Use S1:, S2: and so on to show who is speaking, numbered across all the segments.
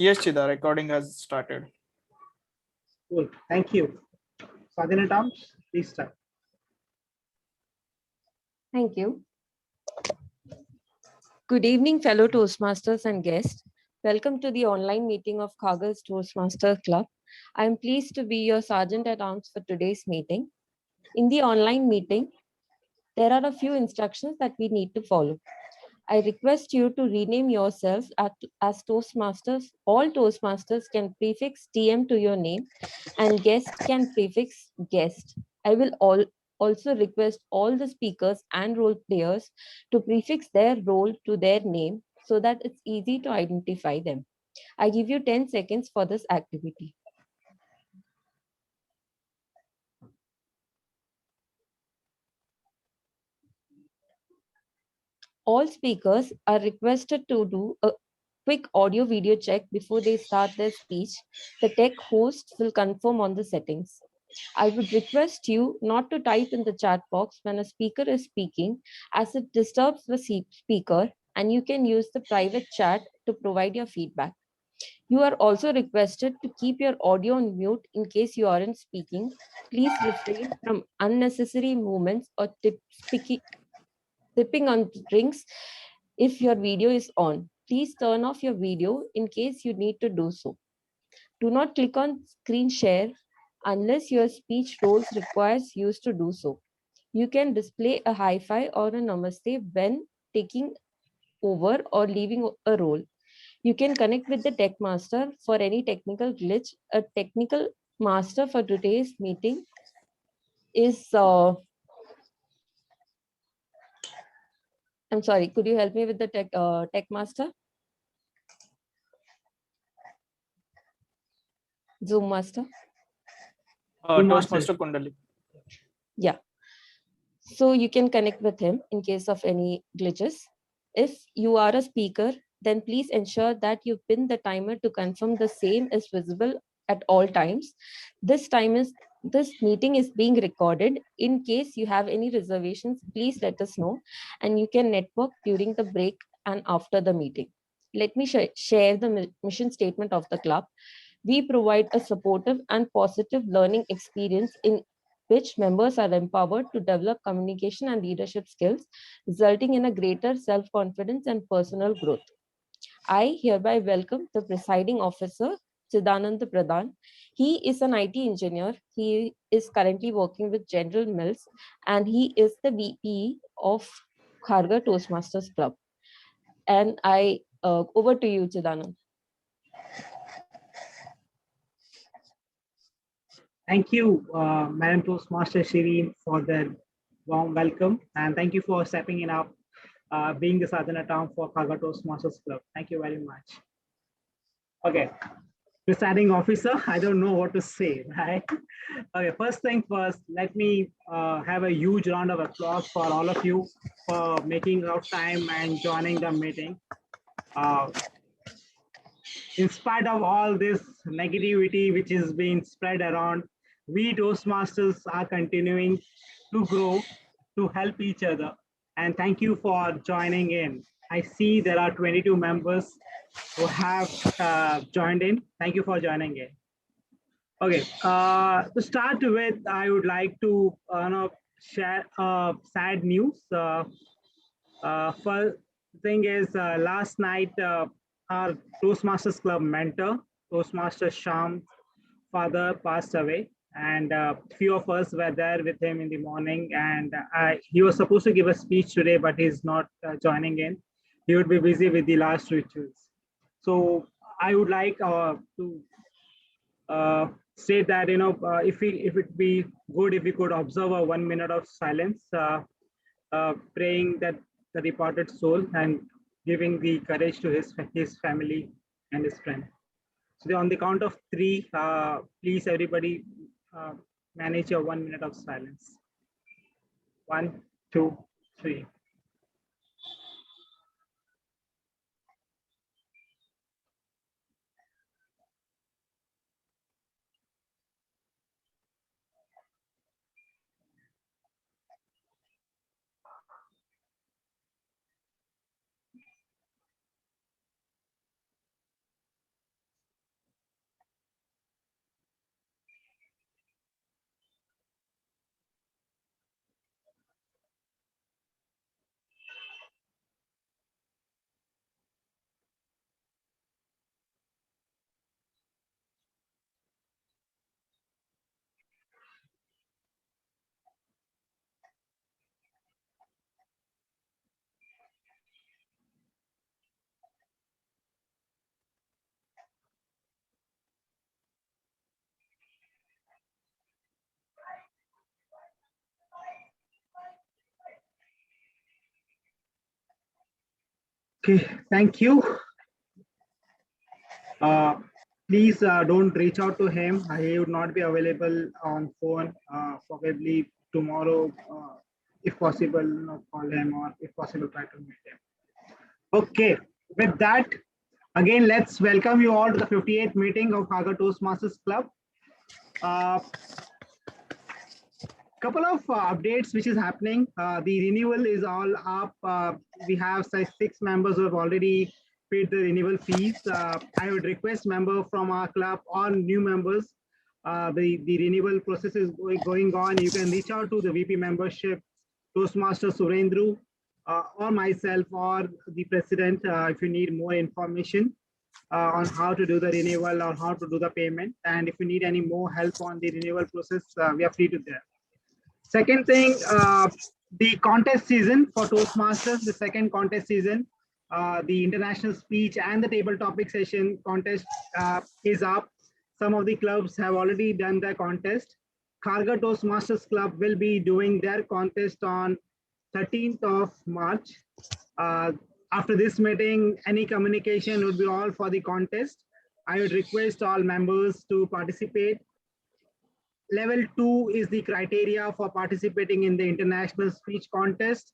S1: Yes, Chida, recording has started.
S2: Cool. Thank you. Sergeant at Arms, please start.
S3: Thank you. Good evening, fellow Toastmasters and guests. Welcome to the online meeting of Kharghar Toastmaster Club. I am pleased to be your Sergeant at Arms for today's meeting. In the online meeting, there are a few instructions that we need to follow. I request you to rename yourselves as Toastmasters. All Toastmasters can prefix TM to your name and guest can prefix guest. I will also request all the speakers and role players to prefix their role to their name so that it's easy to identify them. I give you 10 seconds for this activity. All speakers are requested to do a quick audio video check before they start their speech. The tech host will confirm on the settings. I would request you not to type in the chat box when a speaker is speaking, as it disturbs the speaker, and you can use the private chat to provide your feedback. You are also requested to keep your audio on mute in case you aren't speaking. Please refrain from unnecessary movements or tipping on drinks if your video is on. Please turn off your video in case you need to do so. Do not click on screen share unless your speech roles requires you to do so. You can display a hi-fi or a namaste when taking over or leaving a role. You can connect with the tech master for any technical glitch. A technical master for today's meeting is I'm sorry, could you help me with the tech master? Zoom master?
S1: Toastmaster Kundali.
S3: Yeah. So you can connect with him in case of any glitches. If you are a speaker, then please ensure that you pin the timer to confirm the same is visible at all times. This meeting is being recorded. In case you have any reservations, please let us know and you can network during the break and after the meeting. Let me share the mission statement of the club. We provide a supportive and positive learning experience in which members are empowered to develop communication and leadership skills, resulting in a greater self-confidence and personal growth. I hereby welcome the presiding officer, Chidanand Pradhan. He is an IT engineer. He is currently working with General Mills and he is the VP of Kharghar Toastmasters Club. And over to you, Chidanand.
S2: Thank you, Madam Toastmaster Shireen, for the warm welcome. And thank you for stepping in up, being the Sergeant at Arms for Kharghar Toastmasters Club. Thank you very much. Okay. Presiding officer, I don't know what to say, right? Okay, first thing first, let me have a huge round of applause for all of you for making out time and joining the meeting. In spite of all this negativity which is being spread around, we Toastmasters are continuing to grow, to help each other. And thank you for joining in. I see there are 22 members who have joined in. Thank you for joining in. Okay, to start with, I would like to share sad news. First thing is, last night, our Toastmasters Club mentor, Toastmaster Sham's father passed away. And few of us were there with him in the morning. And he was supposed to give a speech today, but he's not joining in. He would be busy with the last rituals. So I would like to say that, if it be good if we could observe a 1 minute of silence, praying that the departed soul and giving the courage to his family and his friend. So on the count of 3, please everybody manage your 1 minute of silence. 1, 2, 3. Okay, thank you. Please don't reach out to him. He would not be available on phone. Probably tomorrow, if possible, call him, or if possible, try to meet him. Okay, with that, again, let's welcome you all to the 58th meeting of Kharghar Toastmasters Club. Couple of updates which is happening. The renewal is all up. We have 6 members who have already paid the renewal fees. I would request member from our club or new members. The renewal process is going on. You can reach out to the VP membership, Toastmaster Surendra, or myself, or the president if you need more information on how to do the renewal or how to do the payment. And if you need any more help on the renewal process, we are free to there. Second thing, the contest season for Toastmasters, the second contest season, the international speech and the table topic session contest is up. Some of the clubs have already done their contest. Kharghar Toastmasters Club will be doing their contest on 13th of March. After this meeting, any communication would be all for the contest. I would request all members to participate. Level 2 is the criteria for participating in the international speech contest.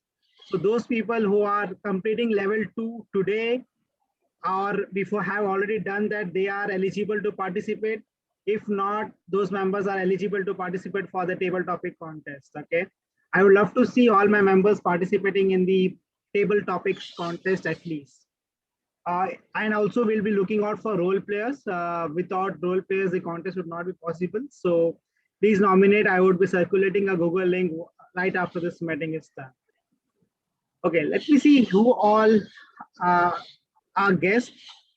S2: So those people who are completing level 2 today or before have already done that, they are eligible to participate. If not, those members are eligible to participate for the table topic contest. Okay. I would love to see all my members participating in the table topics contest at least. And also we'll be looking out for role players. Without role players, the contest would not be possible. So please nominate. I would be circulating a Google link right after this meeting is done. Okay, let me see who all are guests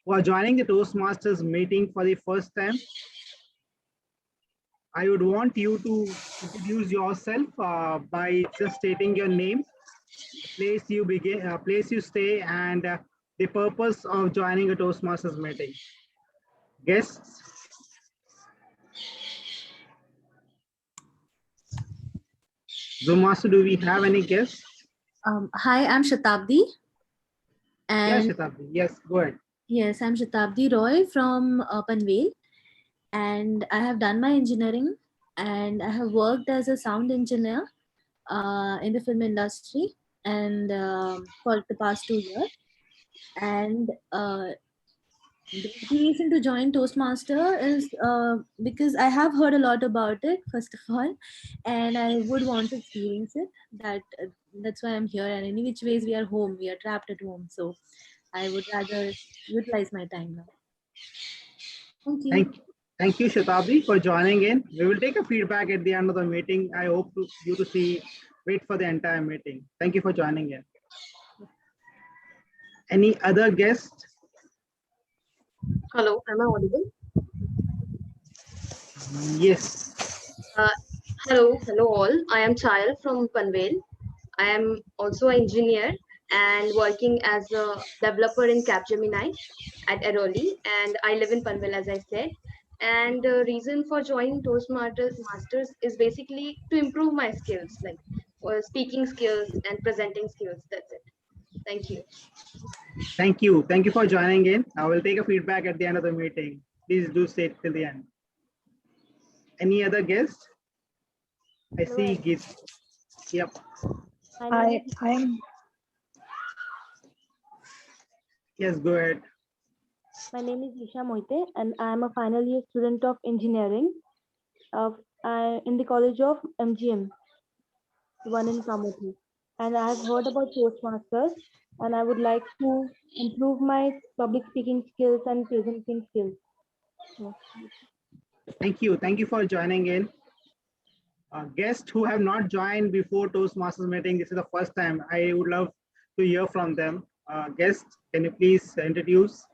S2: who are joining the Toastmasters meeting for the first time. I would want you to introduce yourself by just stating your name, place you stay, and the purpose of joining a Toastmasters meeting. Guests? Zoom Master, do we have any guests?
S4: Hi, I'm Shatabdi. And
S2: Yes, Shatabdi. Yes, go ahead.
S4: yes, I'm Shatabdi Roy from Panvel. And I have done my engineering and I have worked as a sound engineer in the film industry and for the past 2 years. And the reason to join Toastmaster is because I have heard a lot about it, first of all, and I would want to experience it. That's why I'm here. And any which ways we are home, we are trapped at home. So I would rather utilize my time now. Thank you.
S2: Thank you, Shatabdi, for joining in. We will take a feedback at the end of the meeting. I hope you to wait for the entire meeting. Thank you for joining in. Any other guests?
S5: Hello, am I audible?
S2: Yes.
S5: Hello all. I am Chayal from Panvel. I am also an engineer and working as a developer in Capgemini at Airoli, and I live in Panvel, as I said. And the reason for joining Toastmasters is basically to improve my skills, like speaking skills and presenting skills. That's it. Thank you.
S2: Thank you. Thank you for joining in. I will take a feedback at the end of the meeting. Please do stay till the end. Any other guests? I see Git. Yep.
S6: I'm
S2: Yes, go ahead.
S6: My name is Isha Moite and I am a final year student of engineering in the College of MGM, one in Kamuthi. And I have heard about Toastmasters and I would like to improve my public speaking skills and presenting skills.
S2: Thank you. Thank you for joining in. Guests who have not joined before Toastmasters meeting, this is the first time. I would love to hear from them. Guests, can you please introduce?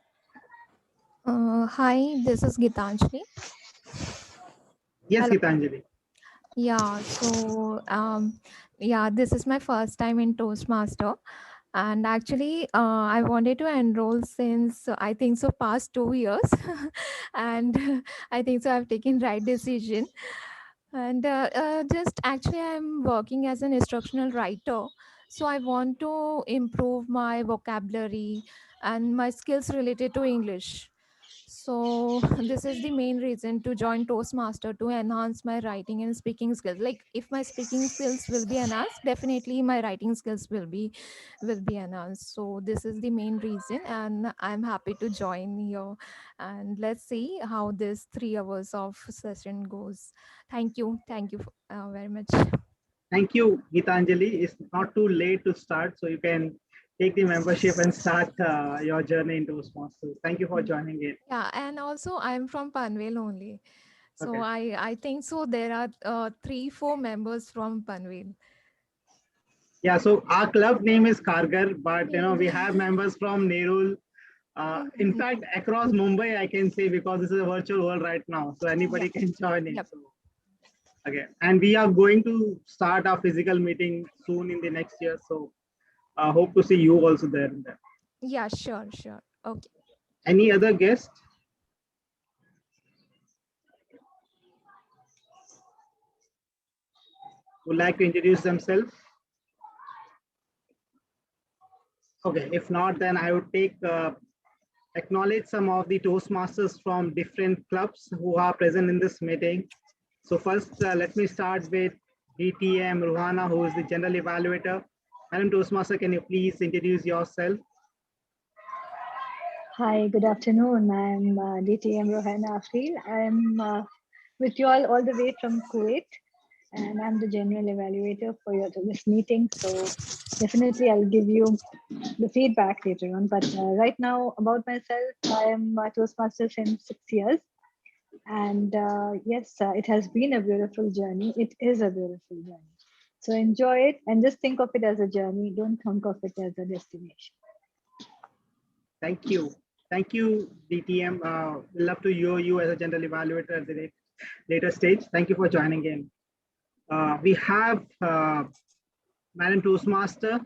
S7: Hi, this is Gitanjali.
S2: Yes,
S7: Hello.
S2: Gitanjali.
S7: Yeah, so this is my first time in Toastmaster. And actually, I wanted to enroll since I think so past 2 years. And I think so I've taken right decision. And just actually, I'm working as an instructional writer. So I want to improve my vocabulary and my skills related to English. So this is the main reason to join Toastmaster, to enhance my writing and speaking skills. Like if my speaking skills will be enhanced, definitely my writing skills will be enhanced. So this is the main reason, and I'm happy to join here. And let's see how this 3 hours of session goes. Thank you very much.
S2: Thank you, Geetanjali. It's not too late to start, so you can take the membership and start your journey in Toastmasters. Thank you for joining in.
S7: Yeah, and also I'm from Panvel only. So
S2: Okay.
S7: I think so there are 3-4 members from Panvel.
S2: Yeah, so our club name is Kharghar, but we have members from Nerul. In fact, across Mumbai, I can say, because this is a virtual world right now, so anybody
S7: Yep.
S2: can join in.
S7: Yep.
S2: So, okay, and we are going to start our physical meeting soon in the next year. So, hope to see you also there.
S7: Yeah, sure. Okay.
S2: Any other guest? Would like to introduce themselves? Okay, if not, then I would acknowledge some of the Toastmasters from different clubs who are present in this meeting. So first, let me start with DTM Ruhana, who is the General Evaluator. Madam Toastmaster, can you please introduce yourself?
S8: Hi, good afternoon. I'm DTM Rohana Afril. I'm with you all the way from Kuwait, and I'm the General Evaluator for this meeting. So definitely I'll give you the feedback later on. But right now, about myself, I am a Toastmaster since 6 years. And yes, it has been a beautiful journey. It is a beautiful journey. So enjoy it and just think of it as a journey. Don't think of it as a destination.
S2: Thank you. Thank you, DTM. We'd love to hear you as a General Evaluator at the later stage. Thank you for joining in. We have Madam Toastmaster,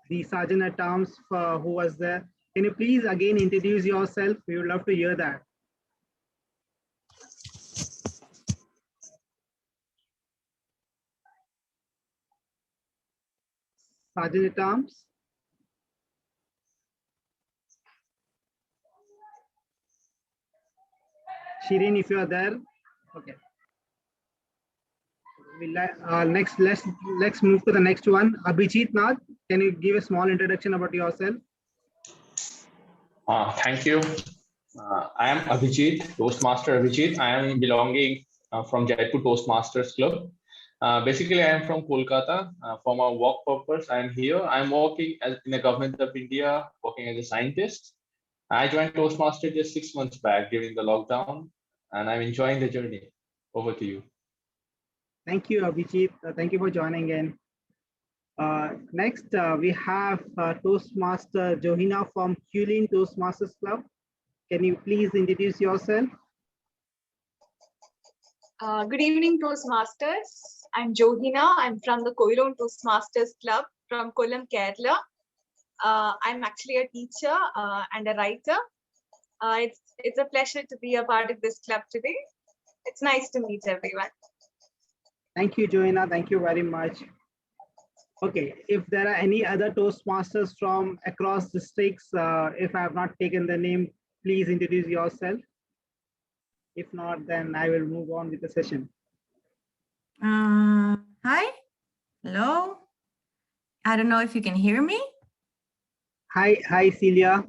S2: the Sergeant at Arms who was there. Can you please again introduce yourself? We would love to hear that. Sergeant at Arms. Shireen, if you are there, okay. Next, let's move to the next one. Abhijit Nath, can you give a small introduction about yourself?
S9: Thank you. I am Abhijit, Toastmaster Abhijit. I am belonging from Jaipur Toastmasters Club. Basically, I am from Kolkata. For my work purpose, I am here. I am working in the government of India, working as a scientist. I joined Toastmaster just 6 months back during the lockdown, and I'm enjoying the journey. Over to you.
S2: Thank you, Abhijit. Thank you for joining in. Next, we have Toastmaster Johina from Kulin Toastmasters Club. Can you please introduce yourself?
S10: Good evening, Toastmasters. I'm Johina. I'm from the Koilon Toastmasters Club from Kollam, Kerala. I'm actually a teacher and a writer. It's a pleasure to be a part of this club today. It's nice to meet everyone.
S2: Thank you, Joanna. Thank you very much. Okay, if there are any other Toastmasters from across districts, if I have not taken the name, please introduce yourself. If not, then I will move on with the session.
S11: Hi, hello. I don't know if you can hear me.
S2: Hi, Celia.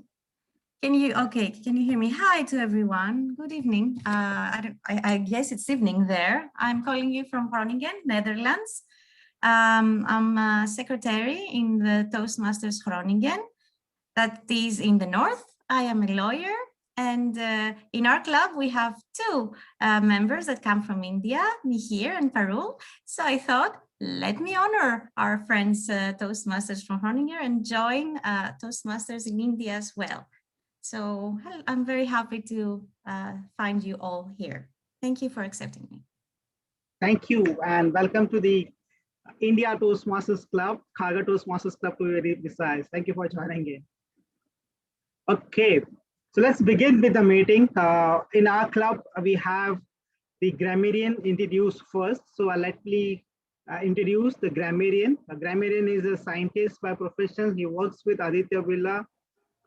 S11: Can you hear me? Hi to everyone. Good evening. I guess it's evening there. I'm calling you from Groningen, Netherlands. I'm a secretary in the Toastmasters Groningen, that is in the north. I am a lawyer, and in our club we have 2 members that come from India, Mihir and Parul. So I thought, let me honor our friends Toastmasters from Groningen and join Toastmasters in India as well. So I'm very happy to find you all here. Thank you for accepting me.
S2: Thank you, and welcome to the India Toastmasters Club, Kharghar Toastmasters Club to be very precise. Thank you for joining in. Okay, so let's begin with the meeting. In our club, we have the grammarian introduced first. So let me introduce the grammarian. A grammarian is a scientist by profession. He works with Aditya Birla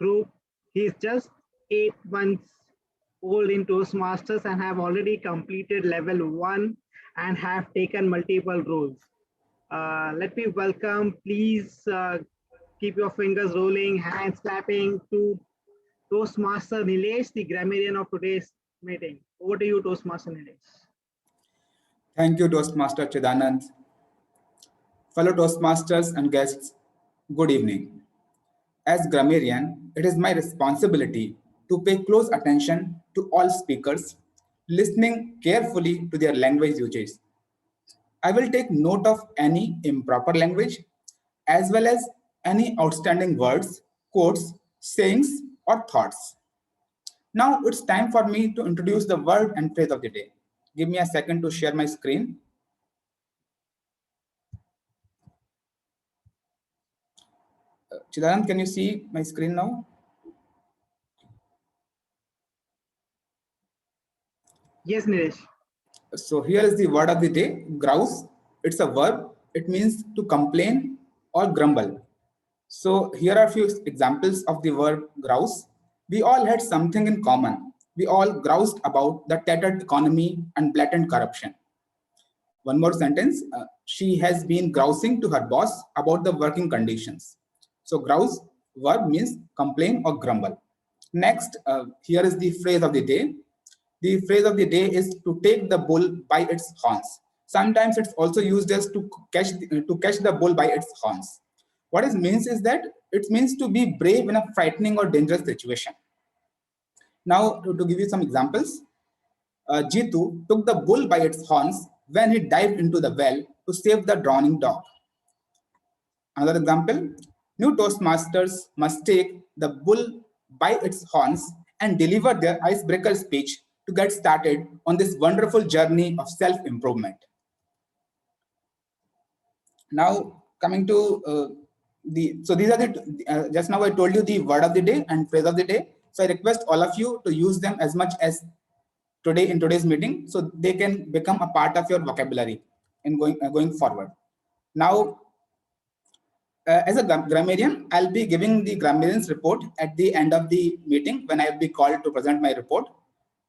S2: Group. He is just 8 months old in Toastmasters and have already completed level 1 and have taken multiple roles. Let me welcome, please keep your fingers rolling, hands clapping to Toastmaster Nilesh, the grammarian of today's meeting. Over to you, Toastmaster Nilesh.
S12: Thank you, Toastmaster Chidanand. Fellow Toastmasters and guests, good evening. As grammarian, it is my responsibility to pay close attention to all speakers, listening carefully to their language usage. I will take note of any improper language as well as any outstanding words, quotes, sayings, or thoughts. Now it's time for me to introduce the word and phrase of the day. Give me a second to share my screen. Chidanand, can you see my screen now?
S2: Yes, Nilesh.
S12: So here is the word of the day, grouse. It's a verb. It means to complain or grumble. So here are a few examples of the verb grouse. We all had something in common. We all groused about the tattered economy and blatant corruption. One more sentence. She has been grousing to her boss about the working conditions. So grouse verb means complain or grumble. Next, here is the phrase of the day. The phrase of the day is to take the bull by its horns. Sometimes it's also used as to catch the bull by its horns. What it means is that it means to be brave in a frightening or dangerous situation. Now, to give you some examples, Jitu took the bull by its horns when he dived into the well to save the drowning dog. Another example, new Toastmasters must take the bull by its horns and deliver their icebreaker speech to get started on this wonderful journey of self-improvement. Now, coming to these are the, just now I told you the word of the day and phrase of the day. So I request all of you to use them as much as today in today's meeting, so they can become a part of your vocabulary in going forward. Now, as a grammarian, I'll be giving the grammarian's report at the end of the meeting when I'll be called to present my report.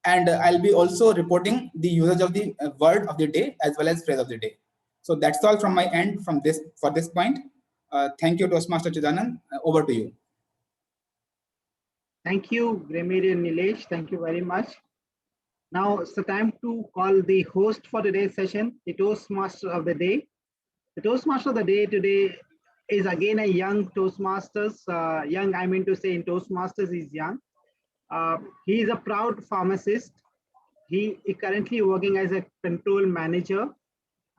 S12: And I'll be also reporting the usage of the word of the day as well as phrase of the day. So that's all from my end for this point. Thank you, Toastmaster Chidanand. Over to you.
S2: Thank you, grammarian Nilesh. Thank you very much. Now it's the time to call the host for today's session, the Toastmaster of the day. The Toastmaster of the day today is again a young Toastmasters. Young, I mean to say in Toastmasters is young. He is a proud pharmacist. He is currently working as a control manager.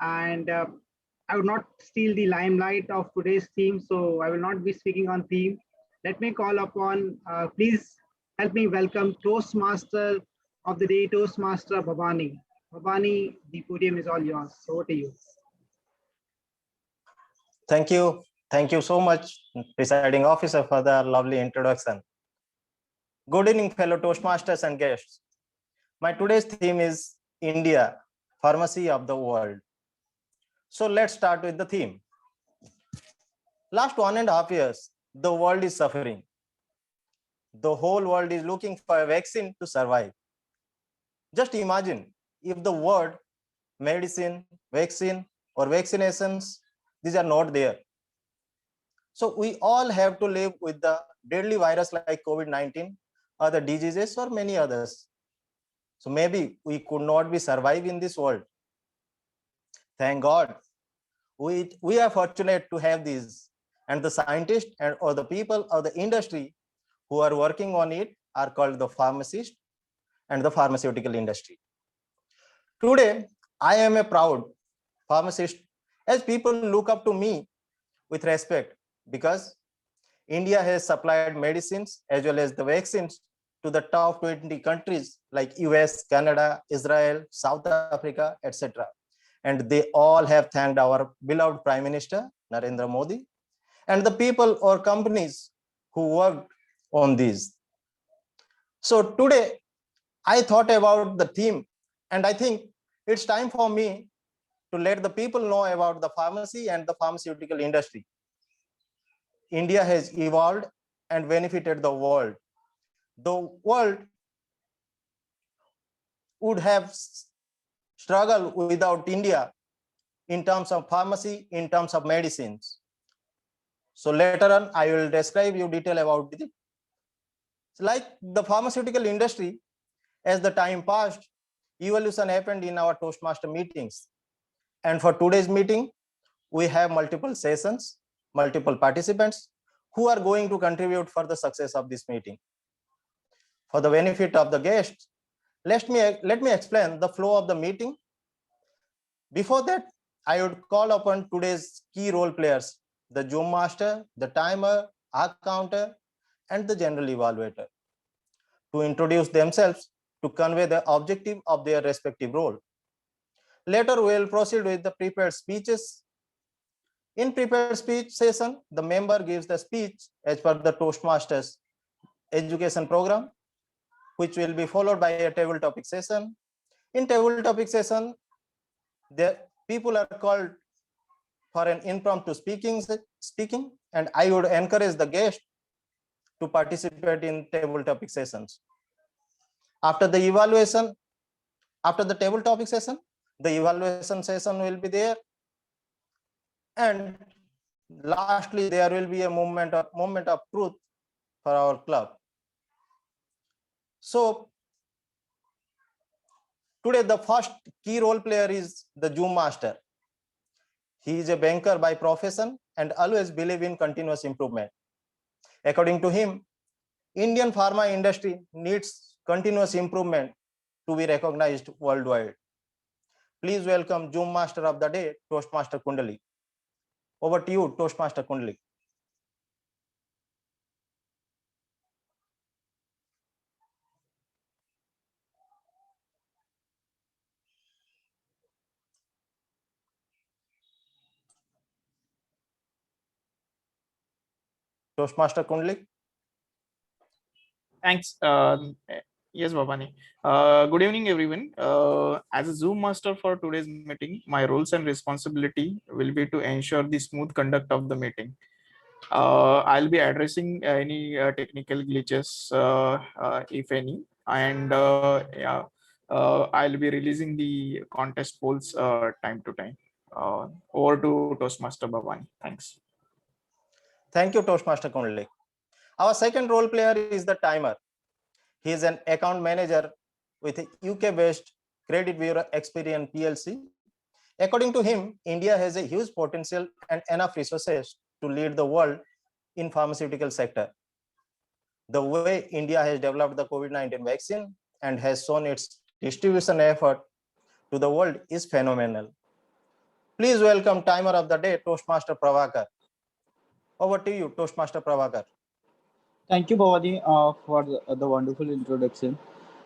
S2: And I will not steal the limelight of today's theme, so I will not be speaking on theme. Let me call upon, please help me welcome Toastmaster of the day, Toastmaster Bhabani. Bhabani, the podium is all yours. Over to you.
S13: Thank you. Thank you so much, Presiding Officer, for the lovely introduction. Good evening, fellow Toastmasters and guests. My today's theme is India, Pharmacy of the World. So let's start with the theme. Last 1.5 years, the world is suffering. The whole world is looking for a vaccine to survive. Just imagine if the word medicine, vaccine, or vaccinations, these are not there. So we all have to live with the deadly virus like COVID-19, other diseases, or many others. So maybe we could not be survive in this world. Thank God, we are fortunate to have these, and the scientists or the people of the industry who are working on it are called the pharmacists and the pharmaceutical industry. Today, I am a proud pharmacist as people look up to me with respect because India has supplied medicines as well as the vaccines to the top 20 countries like US, Canada, Israel, South Africa, etc. And they all have thanked our beloved Prime Minister, Narendra Modi, and the people or companies who worked on these. So today, I thought about the theme, and I think it's time for me to let the people know about the pharmacy and the pharmaceutical industry. India has evolved and benefited the world. The world would have struggled without India in terms of pharmacy, in terms of medicines. So later on, I will describe you detail about it. Like the pharmaceutical industry, as the time passed, evolution happened in our Toastmaster meetings. And for today's meeting, we have multiple sessions, multiple participants who are going to contribute for the success of this meeting. For the benefit of the guests, let me explain the flow of the meeting. Before that, I would call upon today's key role players, the Zoom master, the timer, our counter, and the general evaluator, to introduce themselves to convey the objective of their respective role. Later, we will proceed with the prepared speeches. In prepared speech session, the member gives the speech as per the Toastmasters education program, which will be followed by a table topic session. In table topic session, the people are called for an impromptu speaking, and I would encourage the guest to participate in table topic sessions. After the evaluation, after the table topic session, the evaluation session will be there, and lastly, there will be a moment of truth for our club. So today, the first key role player is the Zoom master. He is a banker by profession and always believe in continuous improvement. According to him, Indian pharma industry needs continuous improvement to be recognized worldwide. Please welcome Zoom master of the day, Toastmaster Kundali. Over to you, Toastmaster Kundali. Toastmaster Kundali.
S1: Thanks. Yes, Bhabani. Good evening, everyone. As a Zoom master for today's meeting, my roles and responsibility will be to ensure the smooth conduct of the meeting. I'll be addressing any technical glitches, if any, and yeah, I'll be releasing the contest polls time to time. Over to Toastmaster Bhabani. Thanks.
S13: Thank you, Toastmaster Kundali. Our second role player is the timer. He is an account manager with a UK-based credit bureau Experian PLC. According to him, India has a huge potential and enough resources to lead the world in pharmaceutical sector. The way India has developed the COVID-19 vaccine and has shown its distribution effort to the world is phenomenal. Please welcome timer of the day, Toastmaster Pravakar. Over to you, Toastmaster Pravakar.
S14: Thank you, Bhavani, for the wonderful introduction.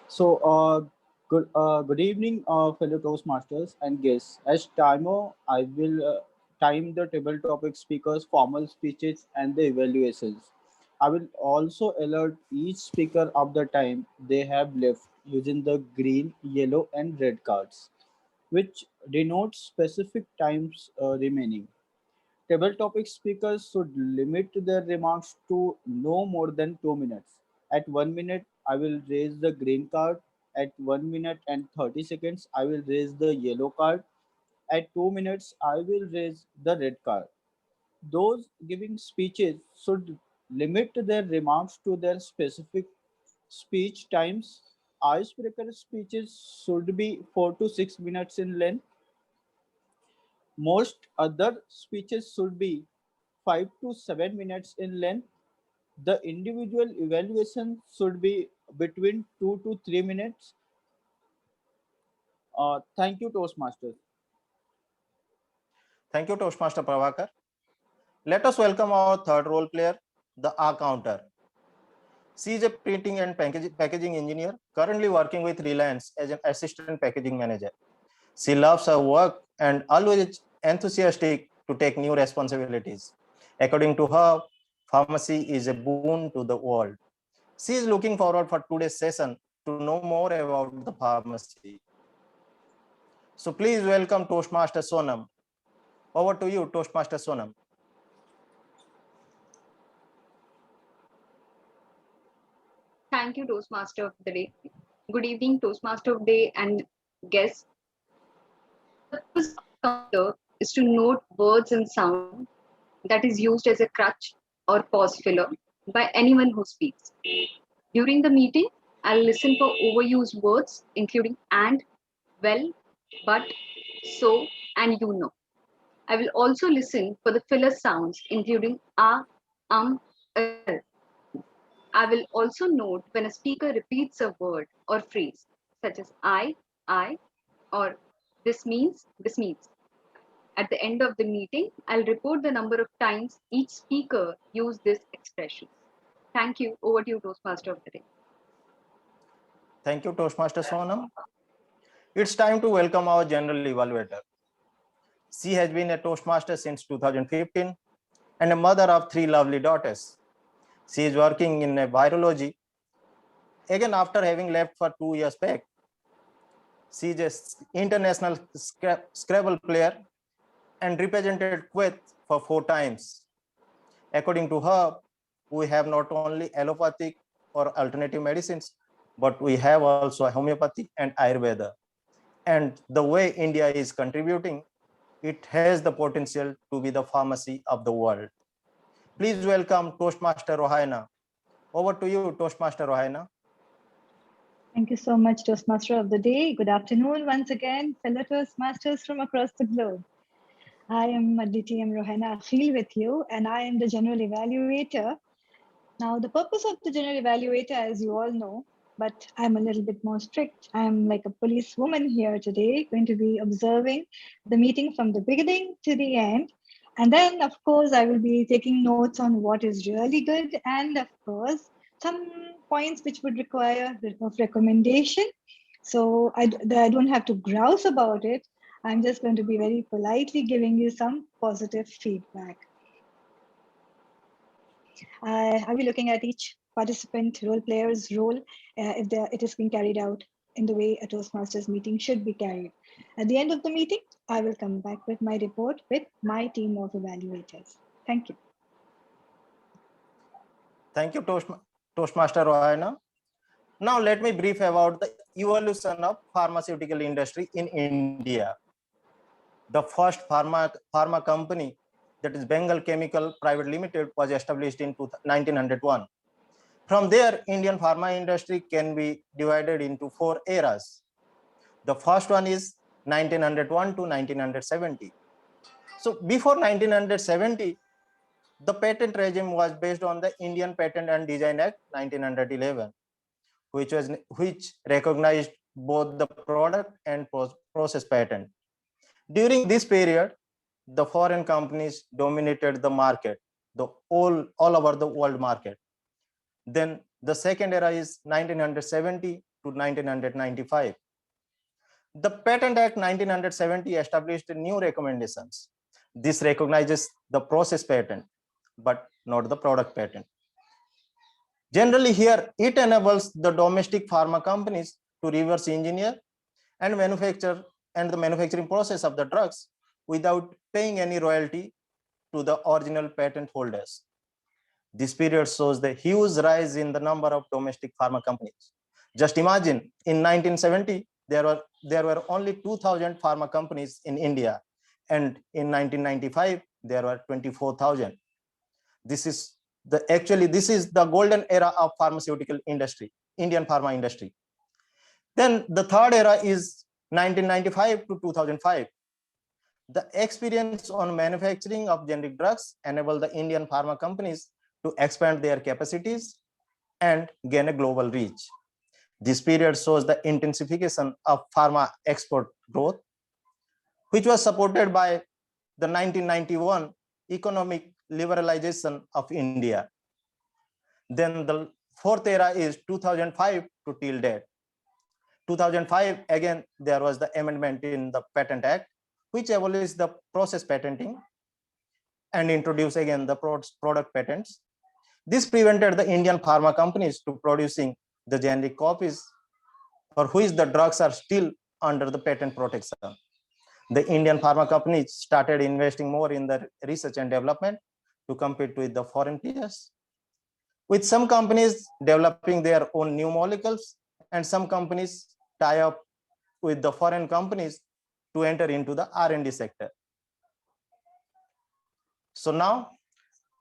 S14: So, good evening, fellow Toastmasters and guests. As timer, I will time the table topic speakers, formal speeches, and the evaluations. I will also alert each speaker of the time they have left using the green, yellow, and red cards, which denotes specific times remaining. Table topic speakers should limit their remarks to no more than 2 minutes. At 1 minute, I will raise the green card. At 1 minute and 30 seconds, I will raise the yellow card. At 2 minutes, I will raise the red card. Those giving speeches should limit their remarks to their specific speech times. Icebreaker speeches should be 4 to 6 minutes in length. Most other speeches should be 5 to 7 minutes in length. The individual evaluation should be between 2 to 3 minutes. Thank you, Toastmasters.
S13: Thank you, Toastmaster Pravakar. Let us welcome our third role player, the R-Counter. She is a printing and packaging engineer, currently working with Reliance as an assistant packaging manager. She loves her work and always enthusiastic to take new responsibilities. According to her, pharmacy is a boon to the world. She is looking forward for today's session to know more about the pharmacy. So please welcome Toastmaster Sonam. Over to you, Toastmaster Sonam.
S5: Thank you, Toastmaster of the Day. Good evening, Toastmaster of the Day and guests. The purpose of counter is to note words and sound that is used as a crutch or pause filler by anyone who speaks. During the meeting, I'll listen for overused words, including and, well, but, so, and you know. I will also listen for the filler sounds, including as well. I will also note when a speaker repeats a word or phrase, such as I, or this means. At the end of the meeting, I'll report the number of times each speaker used this expression. Thank you. Over to you, Toastmaster of the Day.
S13: Thank you, Toastmaster Sonam. It's time to welcome our General Evaluator. She has been a Toastmaster since 2015 and a mother of 3 lovely daughters. She is working in virology. Again, after having left for 2 years back, she is an international Scrabble player and represented Kuwait for 4 times. According to her, we have not only allopathic or alternative medicines, but we have also homeopathy and Ayurveda. And the way India is contributing, it has the potential to be the pharmacy of the world. Please welcome Toastmaster Rohaina. Over to you, Toastmaster Rohaina.
S8: Thank you so much, Toastmaster of the Day. Good afternoon once again, fellow Toastmasters from across the globe. I am DTM Rohana Akhil with you, and I am the General Evaluator. Now, the purpose of the General Evaluator, as you all know, but I'm a little bit more strict. I'm like a policewoman here today, going to be observing the meeting from the beginning to the end. And then, of course, I will be taking notes on what is really good, and of course, some points which would require a bit of recommendation. So I don't have to grouse about it. I'm just going to be very politely giving you some positive feedback. I'll be looking at each participant role player's role if it is being carried out in the way a Toastmasters meeting should be carried. At the end of the meeting, I will come back with my report with my team of evaluators. Thank you.
S13: Thank you, Toastmaster Rohaina. Now let me brief about the evolution of pharmaceutical industry in India. The first pharma company, that is Bengal Chemical Private Limited, was established in 1901. From there, Indian pharma industry can be divided into 4 eras. The first one is 1901 to 1970. So before 1970, the patent regime was based on the Indian Patent and Design Act 1911, which recognized both the product and process patent. During this period, the foreign companies dominated the market, all over the world market. Then the second era is 1970 to 1995. The Patent Act 1970 established new recommendations. This recognizes the process patent, but not the product patent. Generally here, it enables the domestic pharma companies to reverse engineer and manufacture and the manufacturing process of the drugs without paying any royalty to the original patent holders. This period shows the huge rise in the number of domestic pharma companies. Just imagine, in 1970, there were only 2,000 pharma companies in India, and in 1995, there were 24,000. This is the golden era of pharmaceutical industry, Indian pharma industry. Then the third era is 1995 to 2005. The experience on manufacturing of generic drugs enabled the Indian pharma companies to expand their capacities and gain a global reach. This period shows the intensification of pharma export growth, which was supported by the 1991 economic liberalization of India. Then the fourth era is 2005 to till date. 2005, again, there was the amendment in the Patent Act, which abolished the process patenting and introduced again the product patents. This prevented the Indian pharma companies to producing the generic copies for which the drugs are still under the patent protection. The Indian pharma companies started investing more in the research and development to compete with the foreign peers, with some companies developing their own new molecules and some companies tie up with the foreign companies to enter into the R&D sector. So now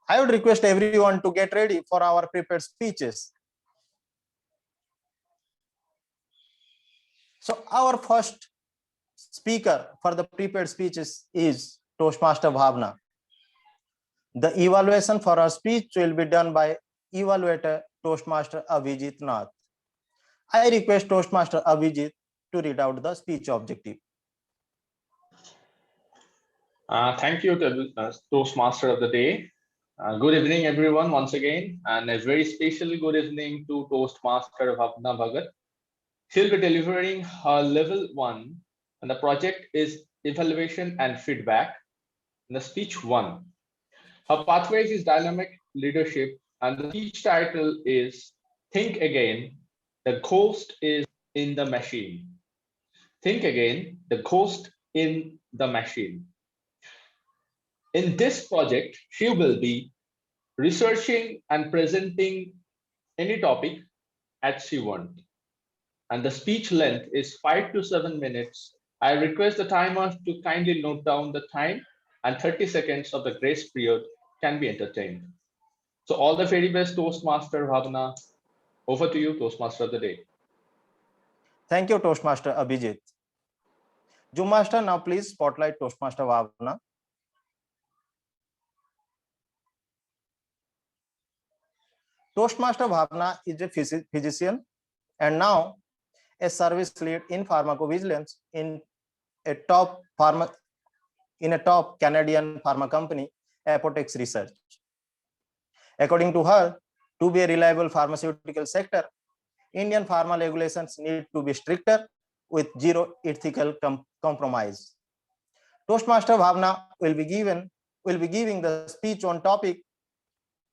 S13: I would request everyone to get ready for our prepared speeches. So our first speaker for the prepared speeches is Toastmaster Bhabana. The evaluation for our speech will be done by Evaluator Toastmaster Abhijit Nath. I request Toastmaster Abhijit to read out the speech objective.
S9: Thank you to Toastmaster of the day. Good evening, everyone, once again, and a very special good evening to Toastmaster Bhabana Bhagat. She'll be delivering her level 1, and the project is evaluation and feedback. And the speech 1. Her pathways is dynamic leadership, and the speech title is Think Again, the Ghost is in the Machine. Think again, the ghost in the machine. In this project, she will be researching and presenting any topic as she wants. And the speech length is 5 to 7 minutes. I request the timer to kindly note down the time, and 30 seconds of the grace period can be entertained. So all the very best, Toastmaster Bhabana. Over to you, Toastmaster of the day.
S13: Thank you, Toastmaster Abhijit. Zoom Master, now please spotlight Toastmaster Bhabana. Toastmaster Bhabana is a physician and now a service lead in pharmacovigilance in a top Canadian pharma company, Apotex Research. According to her, to be a reliable pharmaceutical sector, Indian pharma regulations need to be stricter with zero ethical compromise. Toastmaster Bhabana will be giving the speech on topic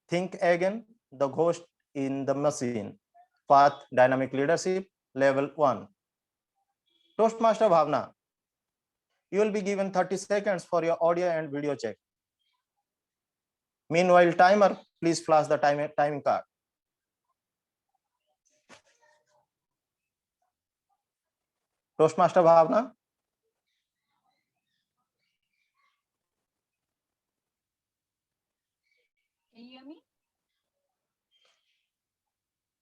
S13: Think Again, the Ghost in the Machine, Path Dynamic Leadership, Level 1. Toastmaster Bhabana, you will be given 30 seconds for your audio and video check. Meanwhile, timer, please flash the timing card. Toastmaster Bhabana.
S15: Can you hear me?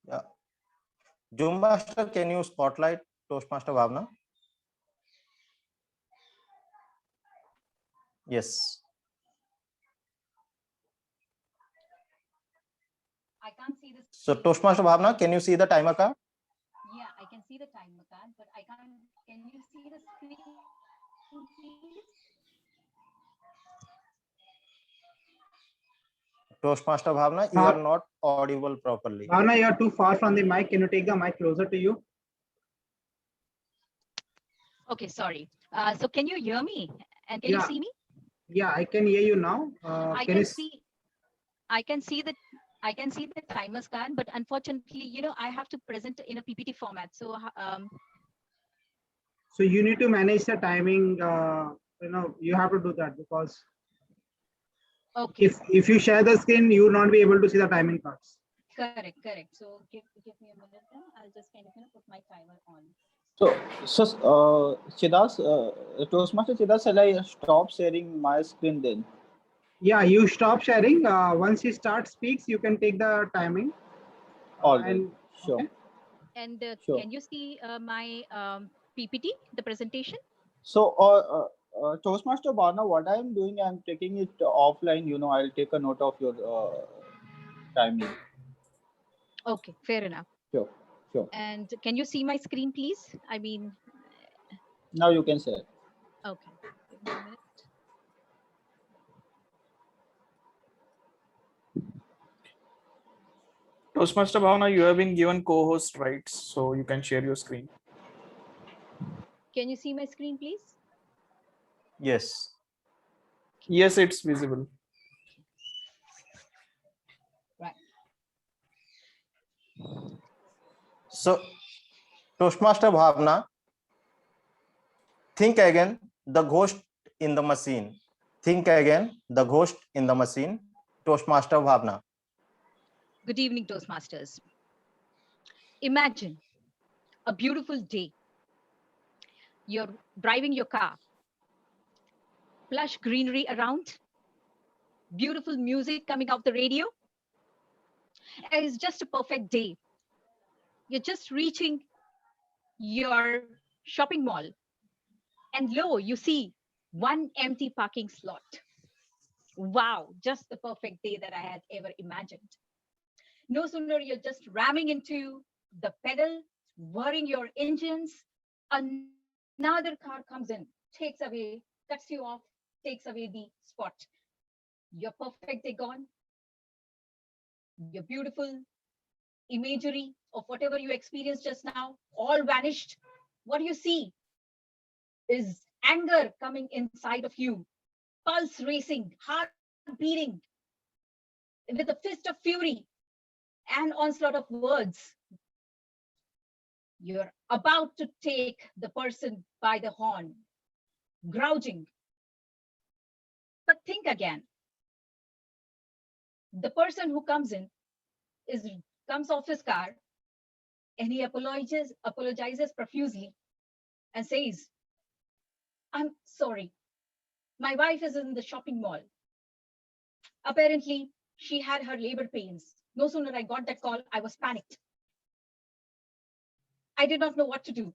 S13: Yeah. Zoom Master, can you spotlight Toastmaster Bhabana? Yes.
S15: I can't see this.
S13: So Toastmaster Bhabana, can you see the timer card?
S15: Yeah, I can see the timer card, but I can't. Can you see the screen, please?
S13: Toastmaster Bhabana, you are not audible properly.
S2: Bhavana, you're too far from the mic. Can you take the mic closer to you?
S15: Okay, sorry. So can you hear me? And can you see me?
S2: Yeah, I can hear you now.
S15: I can see the timer's card, but unfortunately, I have to present in a PPT format. So
S2: so you need to manage the timing. You have to do that because
S15: okay.
S2: If you share the screen, you will not be able to see the timing cards.
S15: Correct. So give me a minute. I'll just kind of put my timer on.
S14: So Chidas, Toastmaster Chidas, shall I stop sharing my screen then?
S2: Yeah, you stop sharing. Once he speaks, you can take the timing.
S14: All right, sure.
S15: Okay. And
S14: sure.
S15: Can you see my PPT, the presentation?
S14: So, Toastmaster Bhavana, what I am doing, I am taking it offline. I'll take a note of your timing.
S15: Okay, fair enough.
S14: Sure.
S15: And can you see my screen, please? I mean,
S14: now you can share.
S15: Okay. Give me a minute.
S1: Toastmaster Bhavana, you have been given co-host rights, so you can share your screen.
S15: Can you see my screen, please?
S13: Yes.
S1: Yes, it's visible.
S15: Right.
S13: So, Toastmaster Bhavana, Think Again, The ghost in the machine. Think again, the ghost in the machine. Toastmaster Bhavna.
S15: Good evening, Toastmasters. Imagine a beautiful day. You're driving your car, plush greenery around, beautiful music coming out the radio. And it's just a perfect day. You're just reaching your shopping mall, and lo, you see one empty parking slot. Wow, just the perfect day that I had ever imagined. No sooner you're just ramming into the pedal, whirring your engines, another car comes in, takes away, cuts you off, takes away the spot. Your perfect day gone. Your beautiful imagery of whatever you experienced just now, all vanished. What do you see is anger coming inside of you, pulse racing, heart beating, with a fist of fury and onslaught of words. You're about to take the person by the horn, gouging. But think again. The person who comes in comes off his car and he apologizes profusely and says, "I'm sorry. My wife is in the shopping mall. Apparently, she had her labor pains. No sooner I got that call, I was panicked. I did not know what to do.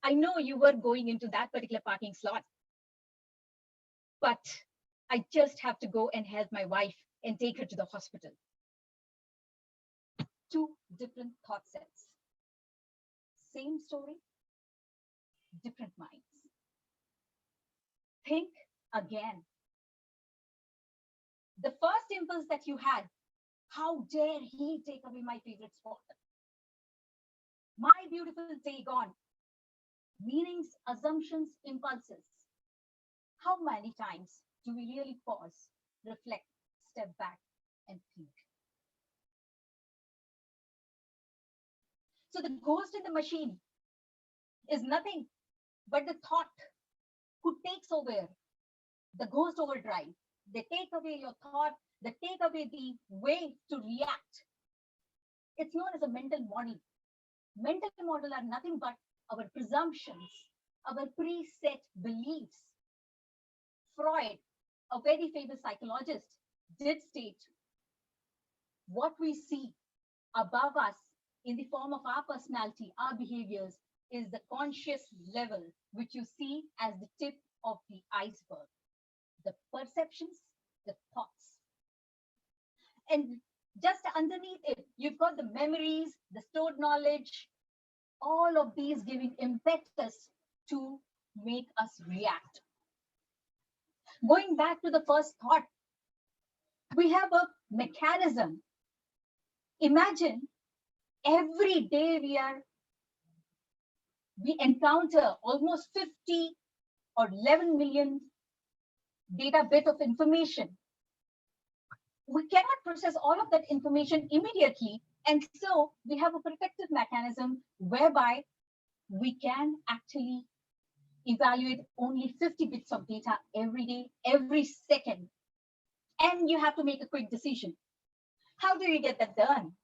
S15: I know you were going into that particular parking slot, but I just have to go and help my wife and take her to the hospital." Two different thought sets. Same story, different minds. Think again. The first impulse that you had, how dare he take away my favorite spot? My beautiful day gone. Meanings, assumptions, impulses. How many times do we really pause, reflect, step back, and think? So the ghost in the machine is nothing but the thought who takes over the ghost overdrive. They take away your thought, they take away the way to react. It's known as a mental model. Mental model are nothing but our presumptions, our preset beliefs. Freud, a very famous psychologist, did state what we see above us in the form of our personality, our behaviors, is the conscious level, which you see as the tip of the iceberg. The perceptions, the thoughts. And just underneath it, you've got the memories, the stored knowledge, all of these giving impetus to make us react. Going back to the first thought, we have a mechanism. Imagine every day we encounter almost 50 or 11 million data bit of information. We cannot process all of that information immediately. And so we have a protective mechanism whereby we can actually evaluate only 50 bits of data every day, every second. And you have to make a quick decision. How do you get that done?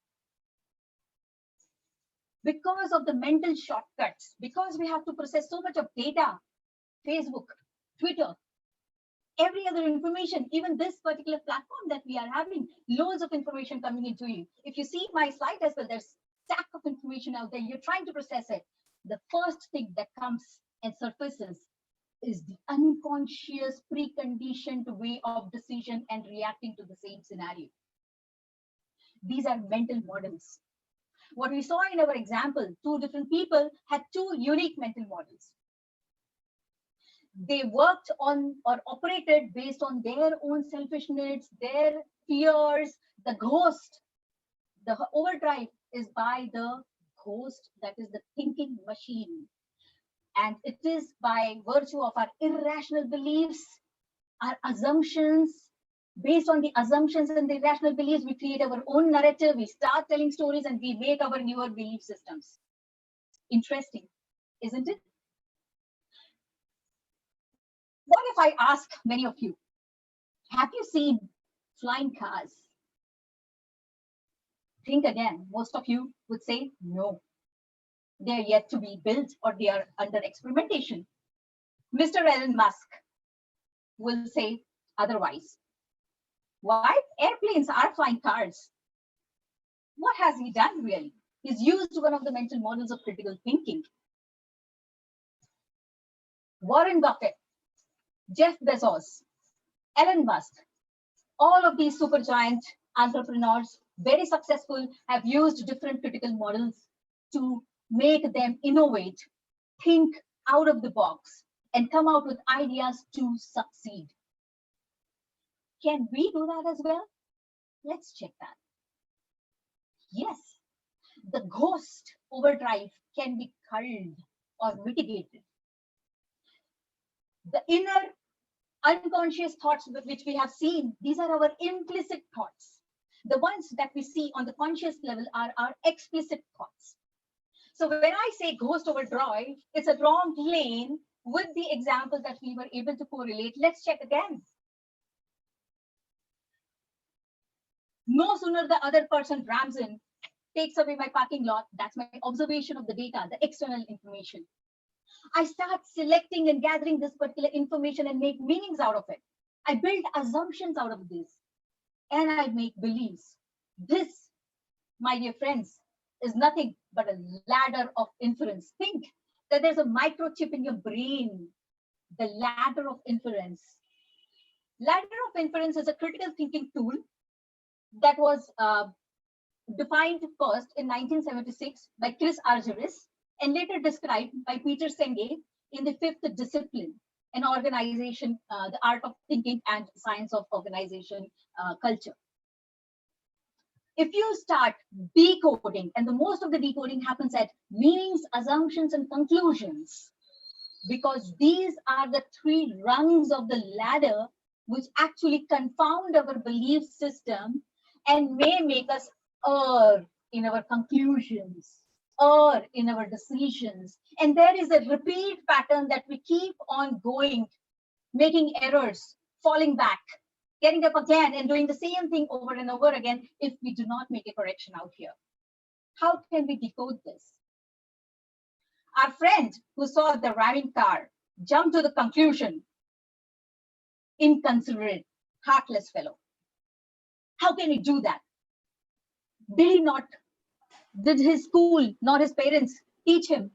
S15: Because of the mental shortcuts, because we have to process so much of data, Facebook, Twitter, every other information, even this particular platform that we are having, loads of information coming into you. If you see my slide as well, there's a stack of information out there. You're trying to process it. The first thing that comes and surfaces is the unconscious preconditioned way of decision and reacting to the same scenario. These are mental models. What we saw in our example, two different people had two unique mental models. They worked on or operated based on their own selfish needs, their fears, the ghost. The overdrive is by the ghost, that is the thinking machine. And it is by virtue of our irrational beliefs, our assumptions. Based on the assumptions and the irrational beliefs, we create our own narrative, we start telling stories, and we make our newer belief systems. Interesting, isn't it? What if I ask many of you, have you seen flying cars? Think again. Most of you would say no. They're yet to be built or they are under experimentation. Mr. Elon Musk will say otherwise. Why? Airplanes are flying cars. What has he done really? He's used one of the mental models of critical thinking. Warren Buffett, Jeff Bezos, Elon Musk, all of these supergiant entrepreneurs, very successful, have used different critical models to make them innovate, think out of the box, and come out with ideas to succeed. Can we do that as well? Let's check that. Yes, the ghost overdrive can be culled or mitigated. The inner unconscious thoughts which we have seen, these are our implicit thoughts. The ones that we see on the conscious level are our explicit thoughts. So when I say ghost overdrive, it's a wrong lane with the example that we were able to correlate. Let's check again. No sooner the other person rams in, takes away my parking lot, that's my observation of the data, the external information. I start selecting and gathering this particular information and make meanings out of it. I build assumptions out of this and I make beliefs. This, my dear friends, is nothing but a ladder of inference. Think that there's a microchip in your brain, the ladder of inference. Ladder of inference is a critical thinking tool that was defined first in 1976 by Chris Argyris and later described by Peter Senge in the fifth discipline, an organization, the art of thinking and science of organization culture. If you start decoding, and the most of the decoding happens at meanings, assumptions, and conclusions, because these are the three rungs of the ladder which actually confound our belief system and may make us err in our conclusions, err in our decisions. And there is a repeat pattern that we keep on going, making errors, falling back, getting up again and doing the same thing over and over again if we do not make a correction out here. How can we decode this? Our friend who saw the ramming car jumped to the conclusion, inconsiderate, heartless fellow. How can he do that? Did his school, not his parents, teach him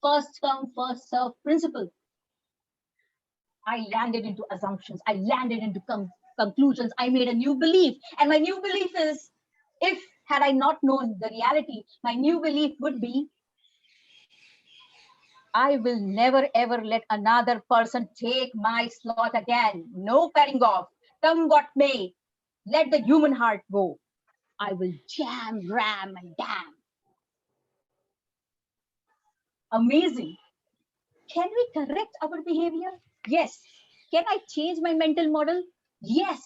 S15: first come, first serve principle? I landed into assumptions. I landed into conclusions. I made a new belief. And my new belief is, had I not known the reality, my new belief would be, I will never ever let another person take my slot again. No cutting off. Come what may. Let the human heart go. I will jam, ram, and damn. Amazing. Can we correct our behavior? Yes. Can I change my mental model? Yes.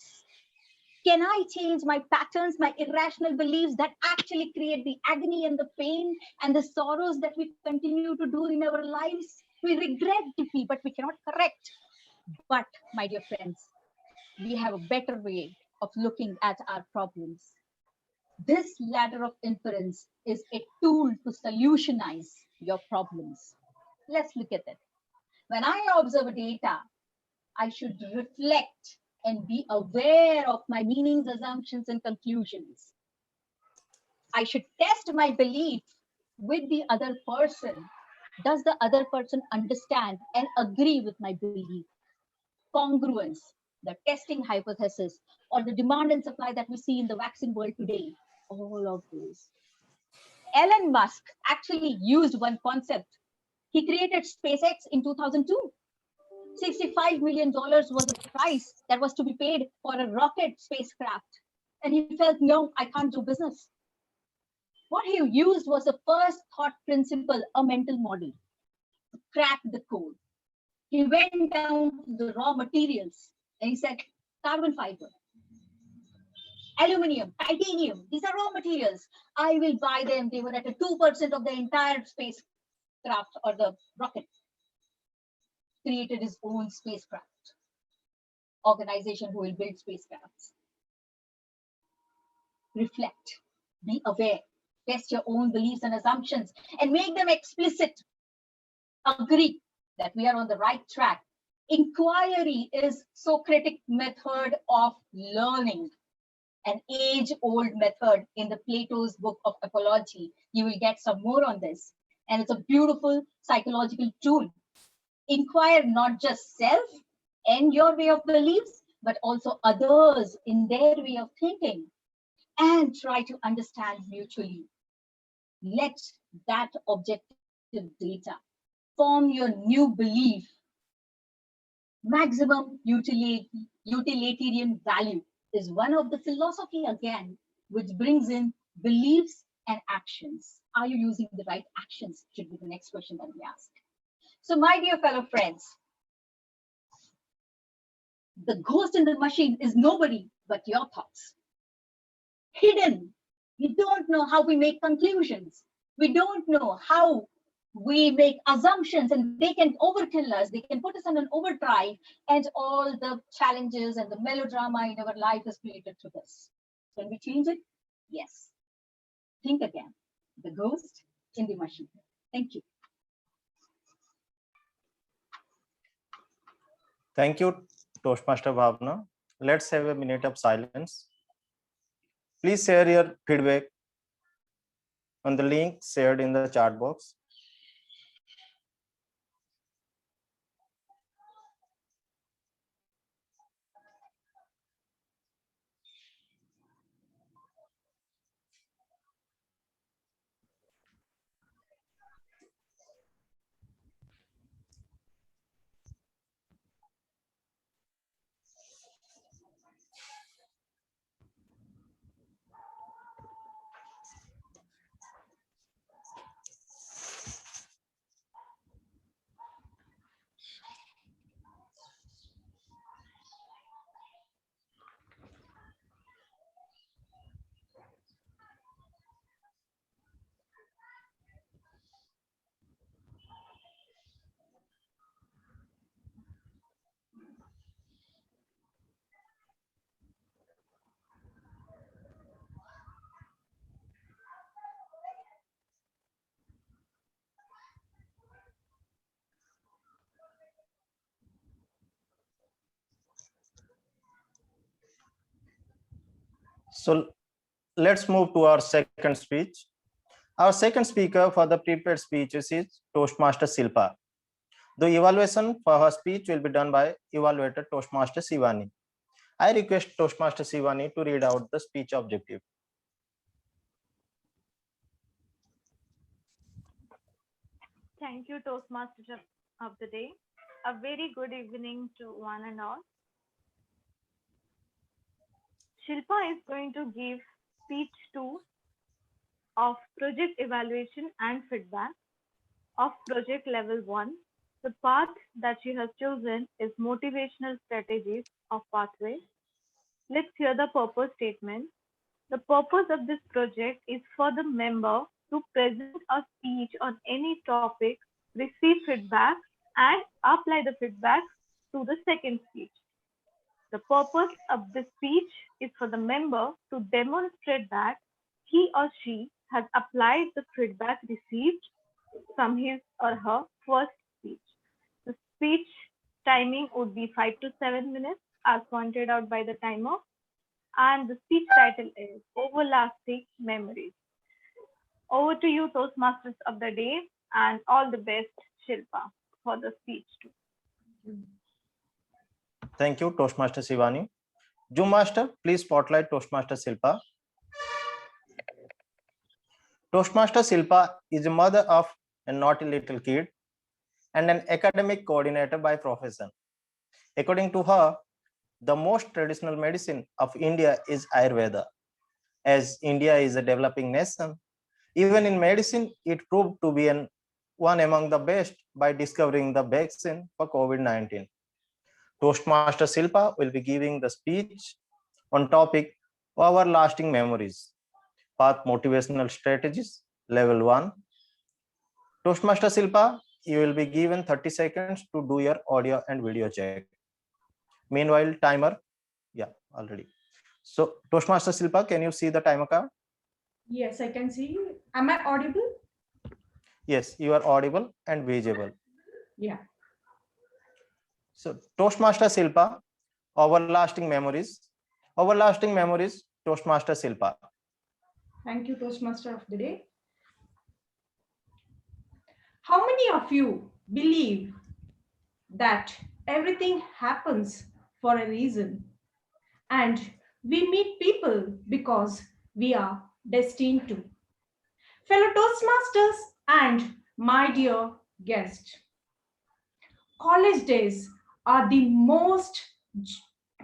S15: Can I change my patterns, my irrational beliefs that actually create the agony and the pain and the sorrows that we continue to do in our lives? We regret deeply, but we cannot correct. But, my dear friends, we have a better way of looking at our problems. This ladder of inference is a tool to solutionize your problems. Let's look at it. When I observe data, I should reflect and be aware of my meanings, assumptions, and conclusions. I should test my belief with the other person. Does the other person understand and agree with my belief? Congruence, the testing hypothesis, or the demand and supply that we see in the vaccine world today, all of those. Elon Musk actually used one concept. He created SpaceX in 2002. $65 million was the price that was to be paid for a rocket spacecraft. And he felt, no, I can't do business. What he used was the first thought principle, a mental model, to crack the code. He went down to the raw materials and he said, carbon fiber, aluminum, titanium, these are raw materials. I will buy them. They were at a 2% of the entire spacecraft or the rocket. created his own spacecraft, organization who will build spacecrafts. Reflect, be aware, test your own beliefs and assumptions, and make them explicit. Agree that we are on the right track. Inquiry is Socratic method of learning, an age-old method in the Plato's book of Apology. You will get some more on this. And it's a beautiful psychological tool. Inquire not just self and your way of beliefs, but also others in their way of thinking, and try to understand mutually. Let that objective data form your new belief. Maximum utilitarian value is one of the philosophy again, which brings in beliefs and actions. Are you using the right actions? Should be the next question that we ask. So my dear fellow friends, the ghost in the machine is nobody but your thoughts. Hidden. We don't know how we make conclusions. We don't know how we make assumptions, and they can overkill us. They can put us on an overdrive, and all the challenges and the melodrama in our life is created through this. Can we change it? Yes. Think again. The ghost in the machine. Thank you.
S13: Thank you, Toastmaster Bhavna. Let's have a minute of silence. Please share your feedback on the link shared in the chat box. So let's move to our second speech. Our second speaker for the prepared speeches is Toastmaster Shilpa. The evaluation for her speech will be done by Evaluator Toastmaster Shivani. I request Toastmaster Shivani to read out the speech objective.
S6: Thank you, Toastmaster of the day. A very good evening to one and all. Shilpa is going to give speech 2 of project evaluation and feedback of project level 1. The path that she has chosen is motivational strategies of pathway. Let's hear the purpose statement. The purpose of this project is for the member to present a speech on any topic, receive feedback, and apply the feedback to the second speech. The purpose of this speech is for the member to demonstrate that he or she has applied the feedback received from his or her first speech. The speech timing would be 5 to 7 minutes as pointed out by the timer. And the speech title is Overlasting Memories. Over to you, Toastmasters of the day, and all the best, Shilpa, for the speech too.
S13: Thank you, Toastmaster Shivani. Zoom Master, please spotlight Toastmaster Shilpa. Toastmaster Shilpa is a mother of a naughty little kid and an academic coordinator by profession. According to her, the most traditional medicine of India is Ayurveda. As India is a developing nation, even in medicine, it proved to be one among the best by discovering the vaccine for COVID-19. Toastmaster Shilpa will be giving the speech on topic Overlasting Memories, Path Motivational Strategies, Level 1. Toastmaster Shilpa, you will be given 30 seconds to do your audio and video check. Meanwhile, timer, yeah, already. So Toastmaster Shilpa, can you see the timer card?
S11: Yes, I can see. Am I audible?
S13: Yes, you are audible and visible.
S11: Yeah.
S13: So Toastmaster Shilpa, everlasting memories. Everlasting memories, Toastmaster Shilpa.
S11: Thank you, Toastmaster of the Day. How many of you believe that everything happens for a reason and we meet people because we are destined to? Fellow Toastmasters and my dear guest, college days are the most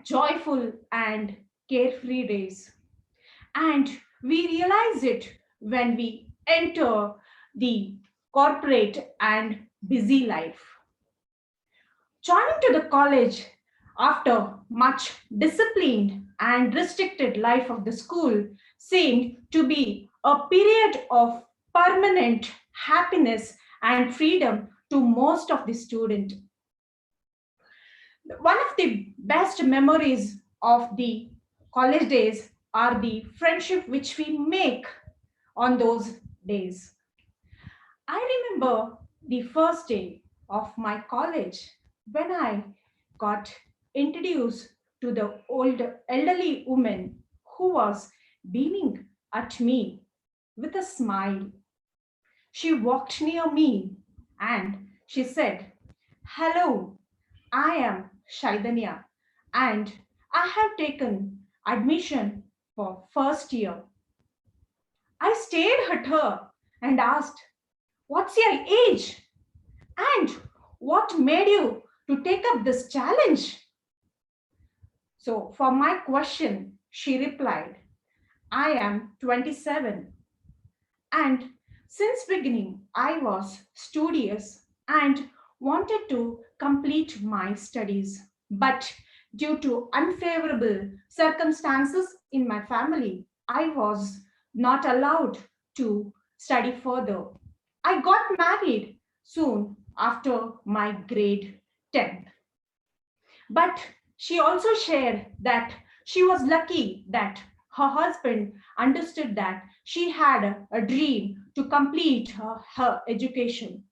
S11: joyful and carefree days. And we realize it when we enter the corporate and busy life. Joining to the college after much disciplined and restricted life of the school seemed to be a period of permanent happiness and freedom to most of the students. One of the best memories of the college days are the friendship which we make on those days. I remember the first day of my college when I got introduced to the old elderly woman who was beaming at me with a smile. She walked near me and she said, "Hello, I am Shaidanya and I have taken admission for first year." I stared at her and asked, "What's your age? And what made you to take up this challenge?" So for my question, she replied, "I am 27 and since beginning I was studious and wanted to complete my studies. But due to unfavorable circumstances in my family, I was not allowed to study further. I got married soon after my grade 10. But she also shared that she was lucky that her husband understood that she had a dream to complete her education.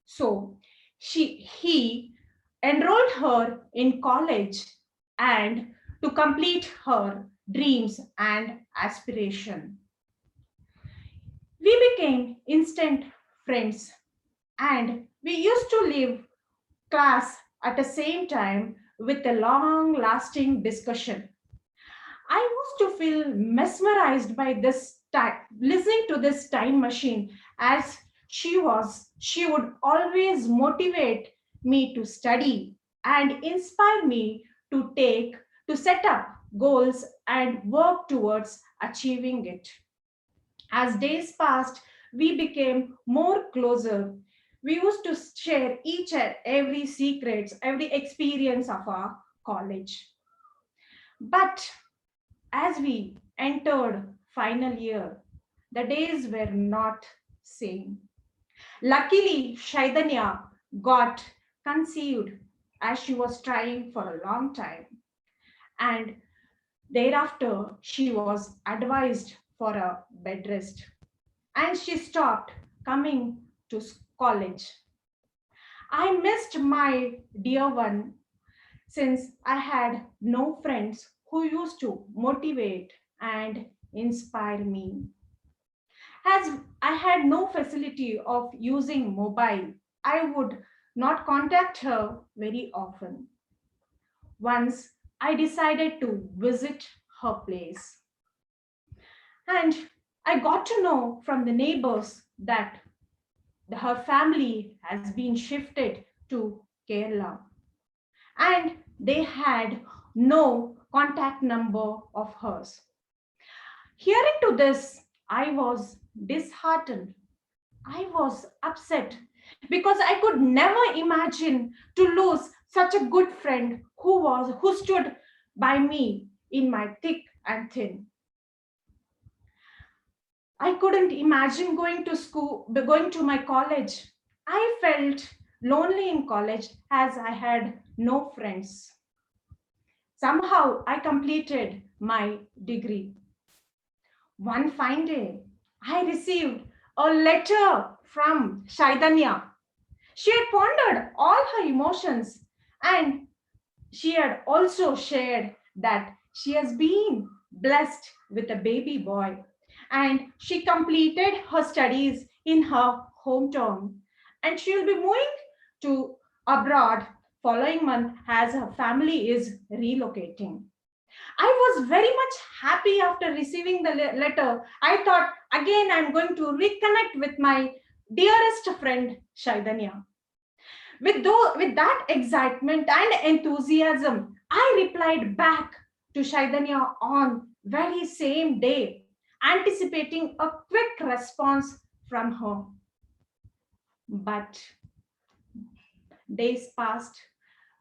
S11: So he enrolled her in college and to complete her dreams and aspiration. We became instant friends and we used to live class at the same time with a long lasting discussion. I used to feel mesmerized by this time, listening to this time machine as she would always motivate me to study and inspire me to set up goals and work towards achieving it. As days passed, we became more closer. We used to share each and every secrets, every experience of our college. But as we entered final year, the days were not same. Luckily, Shaidanya got conceived as she was trying for a long time. And thereafter, she was advised for a bed rest. And she stopped coming to college. I missed my dear one since I had no friends who used to motivate and inspire me. As I had no facility of using mobile, I would not contact her very often. Once I decided to visit her place. And I got to know from the neighbors that her family has been shifted to Kerala. And they had no contact number of hers. Hearing to this, I was disheartened. I was upset because I could never imagine to lose such a good friend who stood by me in my thick and thin. I couldn't imagine going to school, going to my college
S16: I felt lonely in college as I had no friends. Somehow I completed my degree. One fine day, I received a letter from Shaidanya. She had pondered all her emotions, and she had also shared that she has been blessed with a baby boy, and she completed her studies in her hometown, and she will be moving to abroad following month as her family is relocating. I was very much happy after receiving the letter. I thought, again, I'm going to reconnect with my dearest friend, Shaidanya. With that excitement and enthusiasm, I replied back to Shaidanya on very same day, anticipating a quick response from her. But days passed,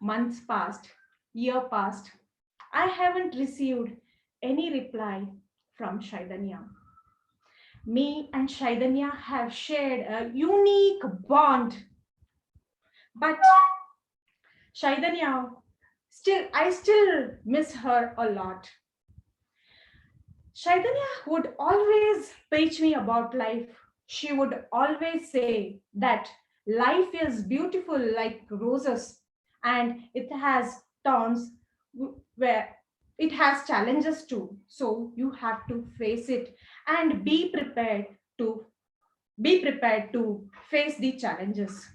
S16: months passed, year passed. I haven't received any reply from Shaidanya. Me and Shaidanya have shared a unique bond. But Shaidanya, I still miss her a lot. Shaidanya would always preach me about life. She would always say that life is beautiful like roses and it has thorns where it has challenges too. So you have to face it and to be prepared to face the challenges.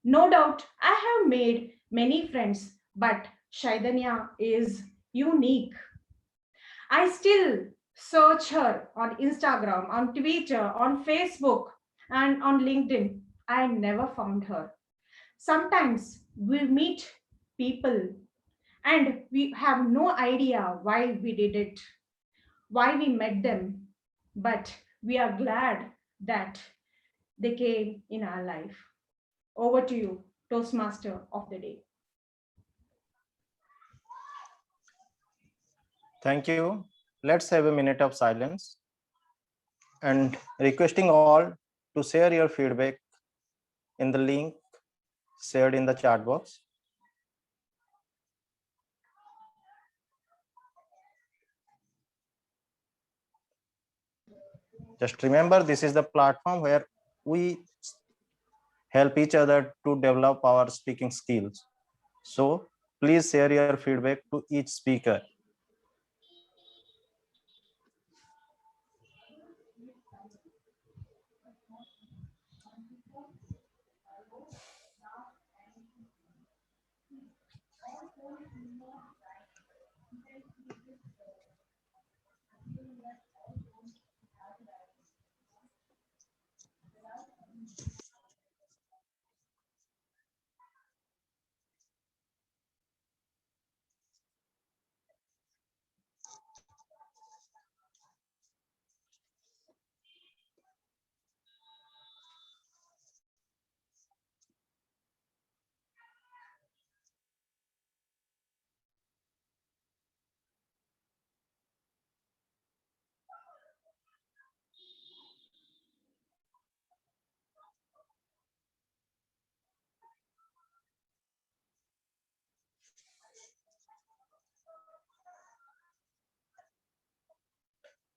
S16: No doubt, I have made many friends, but Shaidanya is unique. I still search her on Instagram, on Twitter, on Facebook, and on LinkedIn. I never found her. Sometimes we meet people and we have no idea why we did it, why we met them, but we are glad that they came in our life. Over to you, Toastmaster of the day.
S13: Thank you. Let's have a minute of silence and requesting all to share your feedback in the link shared in the chat box. Just remember, this is the platform where we help each other to develop our speaking skills. So please share your feedback to each speaker.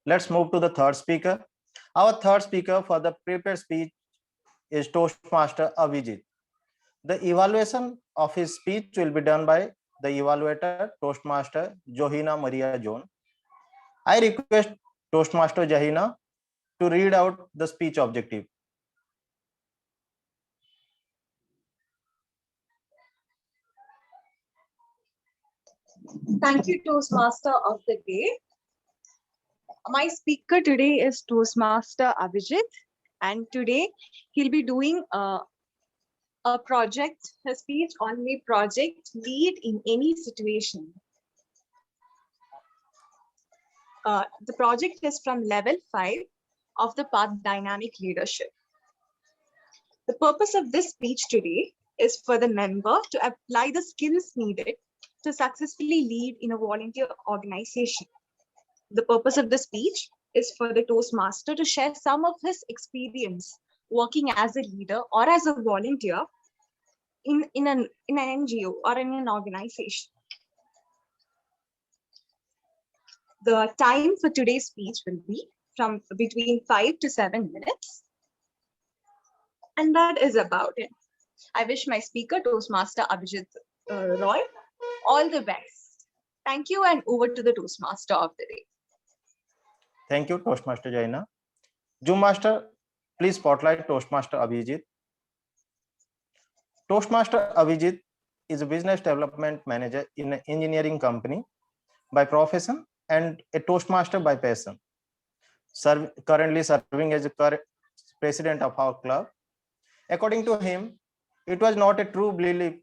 S13: Let's move to the third speaker. Our third speaker for the prepared speech is Toastmaster Abhijit. The evaluation of his speech will be done by the evaluator, Toastmaster Johina Maria John. I request Toastmaster Johina to read out the speech objective.
S10: Thank you, Toastmaster of the day. My speaker today is Toastmaster Abhijit, and today he'll be doing a project, a speech on the project lead in any situation. The project is from level 5 of the path Dynamic Leadership. The purpose of this speech today is for the member to apply the skills needed to successfully lead in a volunteer organization. The purpose of the speech is for the Toastmaster to share some of his experience working as a leader or as a volunteer in an NGO or in an organization. The time for today's speech will be from between 5 to 7 minutes. And that is about it. I wish my speaker, Toastmaster Abhijit Roy, all the best. Thank you, and over to the Toastmaster of the day.
S13: Thank you, Toastmaster Jaina. Zoom Master, please spotlight Toastmaster Abhijit. Toastmaster Abhijit is a business development manager in an engineering company by profession and a Toastmaster by passion. Currently serving as a president of our club. According to him, it was not a true belief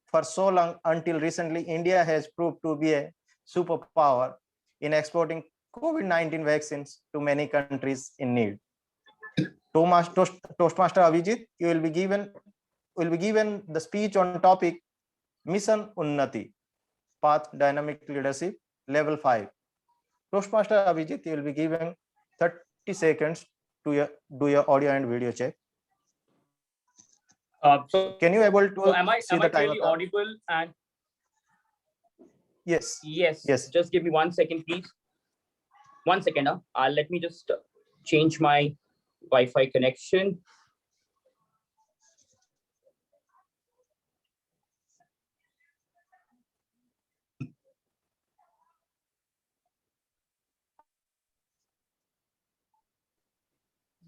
S13: for so long until recently India has proved to be a superpower in exporting COVID-19 vaccines to many countries in need. Toastmaster Abhijit, you will be given the speech on topic Mission Unnati, Path Dynamic Leadership, Level 5. Toastmaster Abhijit, you will be given 30 seconds to do your audio and video check. Can you able to
S17: am I clearly audible? And
S13: yes.
S17: Just give me 1 second, please. 1 second. Let me just change my Wi-Fi connection.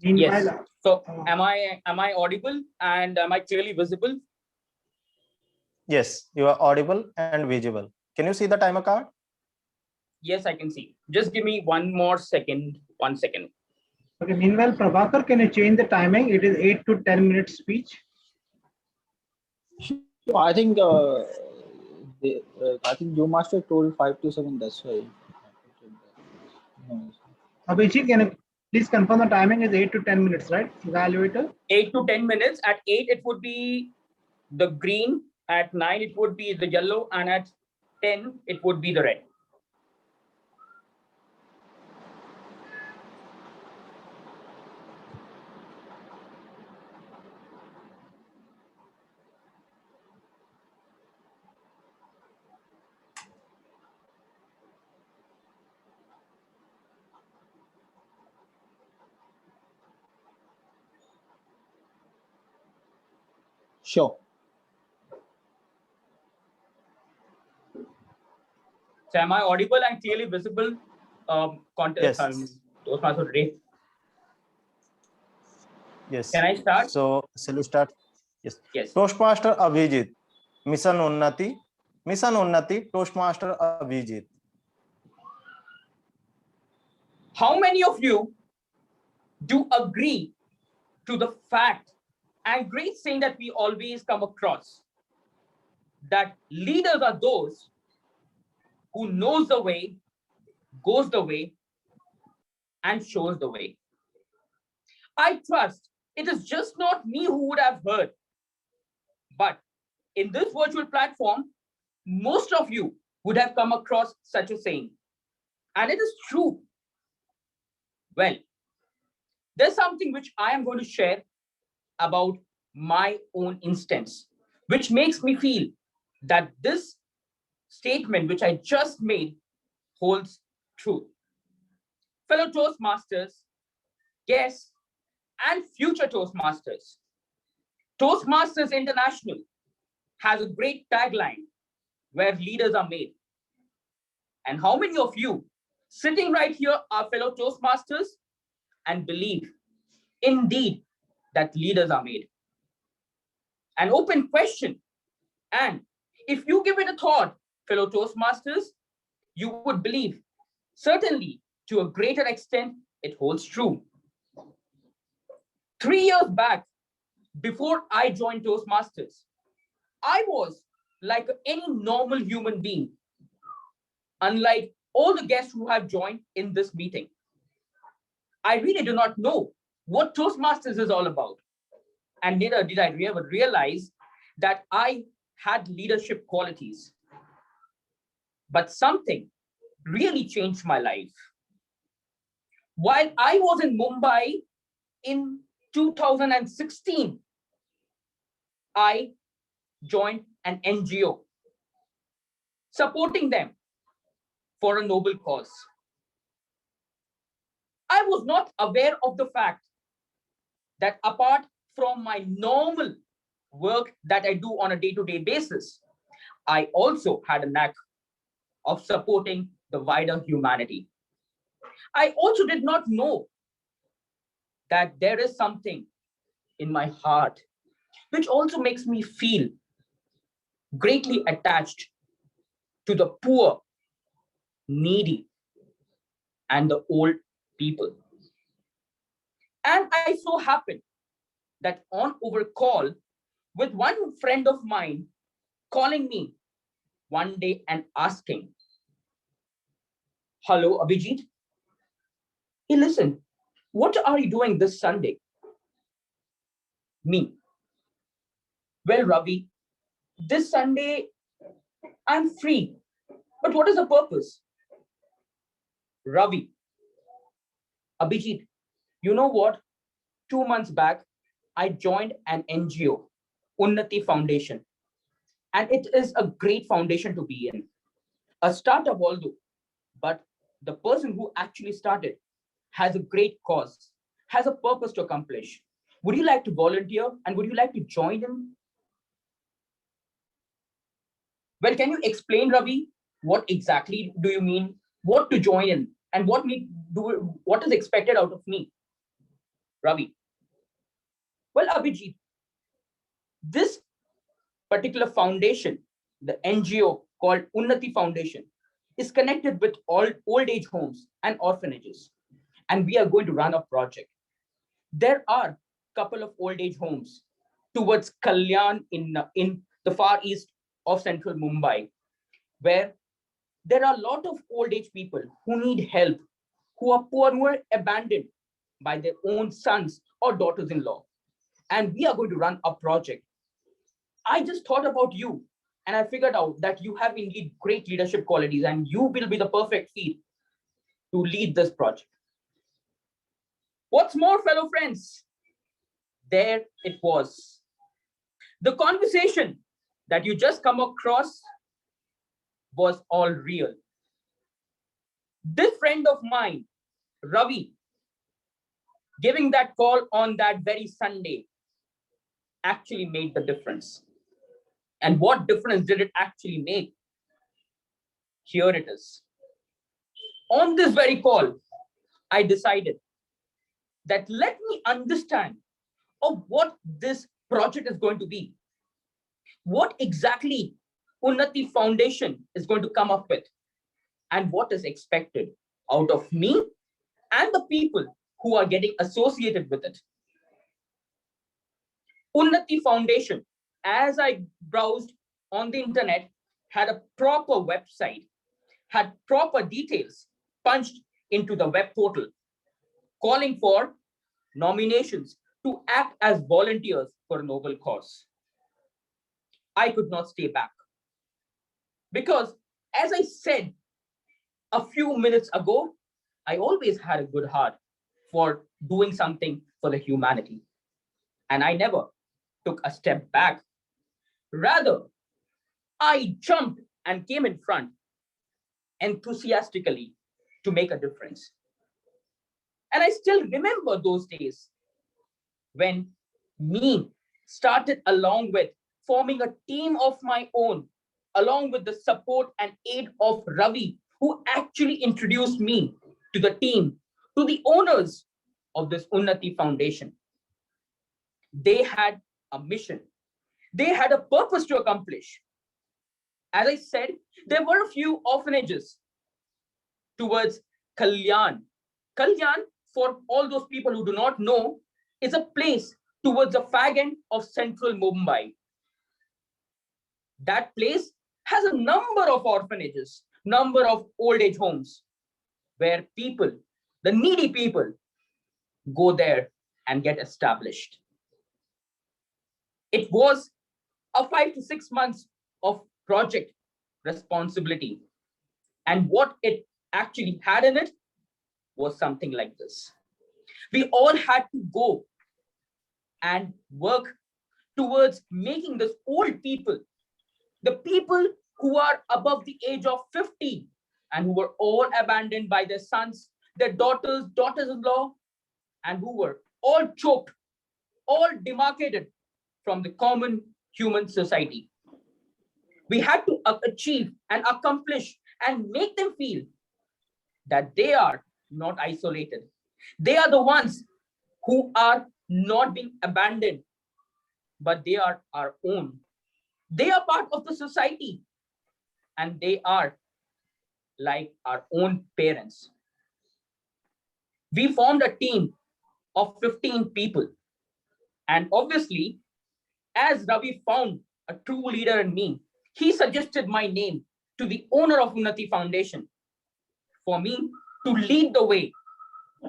S17: Yes. So am I audible and am I clearly visible?
S13: Yes, you are audible and visible. Can you see the timer card?
S17: Yes, I can see. Just give me 1 more second. 1 second.
S2: Okay, meanwhile, Prabhakar, can you change the timing? It is 8 to 10 minutes speech.
S14: I think Zoom Master told 5 to 7. That's why.
S2: Abhijit, can you please confirm the timing is 8 to 10 minutes, right? Evaluator.
S17: 8 to 10 minutes. At 8, it would be the green. At 9, it would be the yellow. And at 10, it would be the red.
S14: Sure.
S17: So am I audible and clearly visible?
S13: Yes.
S17: Toastmaster today.
S13: Yes.
S17: Can I start?
S13: So shall we start? Yes.
S17: Yes.
S13: Toastmaster Abhijit, Mission Unnati, Toastmaster Abhijit.
S17: How many of you do agree to the fact and great saying that we always come across, that leaders are those who knows the way, goes the way, and shows the way? I trust it is just not me who would have heard, but in this virtual platform, most of you would have come across such a saying. And it is true. Well, there's something which I am going to share about my own instance, which makes me feel that this statement which I just made holds true. Fellow Toastmasters, guests, and future Toastmasters, Toastmasters International has a great tagline where leaders are made. And how many of you sitting right here are fellow Toastmasters and believe indeed that leaders are made? An open question. And if you give it a thought, fellow Toastmasters, you would believe, certainly to a greater extent, it holds true. 3 years back, before I joined Toastmasters, I was like any normal human being, unlike all the guests who have joined in this meeting. I really do not know what Toastmasters is all about. And neither did I ever realize that I had leadership qualities. But something really changed my life. While I was in Mumbai in 2016, I joined an NGO supporting them for a noble cause. I was not aware of the fact that apart from my normal work that I do on a day-to-day basis, I also had a knack of supporting the wider humanity. I also did not know that there is something in my heart which also makes me feel greatly attached to the poor, needy, and the old people. And I so happened that on over call with one friend of mine calling me one day and asking, "Hello, Abhijit. Hey, listen, what are you doing this Sunday?" Me, "Well, Ravi, this Sunday I'm free, but what is the purpose?" Ravi, "Abhijit, you know what? 2 months back, I joined an NGO, Unnati Foundation, and it is a great foundation to be in. A startup, although, but the person who actually started has a great cause, has a purpose to accomplish. Would you like to volunteer and would you like to join in?" Well, can you explain, Ravi, what exactly do you mean? What to join in and what is expected out of me? Ravi, well, Abhijit, this particular foundation, the NGO called Unnati Foundation, is connected with all old age homes and orphanages. And we are going to run a project. There are a couple of old age homes towards Kalyan in the far east of central Mumbai, where there are a lot of old age people who need help, who are poor, who are abandoned by their own sons or daughters-in-law. And we are going to run a project. I just thought about you and I figured out that you have indeed great leadership qualities and you will be the perfect fit to lead this project. What's more, fellow friends, there it was. The conversation that you just come across was all real. This friend of mine, Ravi, giving that call on that very Sunday actually made the difference. And what difference did it actually make? Here it is. On this very call, I decided that let me understand of what this project is going to be. What exactly Unnati Foundation is going to come up with and what is expected out of me and the people who are getting associated with it. Unnati Foundation, as I browsed on the internet, had a proper website, had proper details punched into the web portal, calling for nominations to act as volunteers for a noble cause. I could not stay back because, as I said a few minutes ago, I always had a good heart for doing something for the humanity. And I never took a step back. Rather, I jumped and came in front enthusiastically to make a difference. And I still remember those days when me started along with forming a team of my own, along with the support and aid of Ravi, who actually introduced me to the team, to the owners of this Unnati Foundation. They had a mission. They had a purpose to accomplish. As I said, there were a few orphanages towards Kalyan. Kalyan, for all those people who do not know, is a place towards the fag end of central Mumbai. That place has a number of orphanages, number of old age homes, where people, the needy people, go there and get established. It was a 5 to 6 months of project responsibility. And what it actually had in it was something like this. We all had to go and work towards making these old people, the people who are above the age of 50 and who were all abandoned by their sons, their daughters, daughters-in-law, and who were all choked, all demarcated from the common human society. We had to achieve and accomplish and make them feel that they are not isolated. They are the ones who are not being abandoned, but they are our own. They are part of the society, and they are like our own parents. We formed a team of 15 people. And obviously, as Ravi found a true leader in me, he suggested my name to the owner of Unnati Foundation for me to lead the way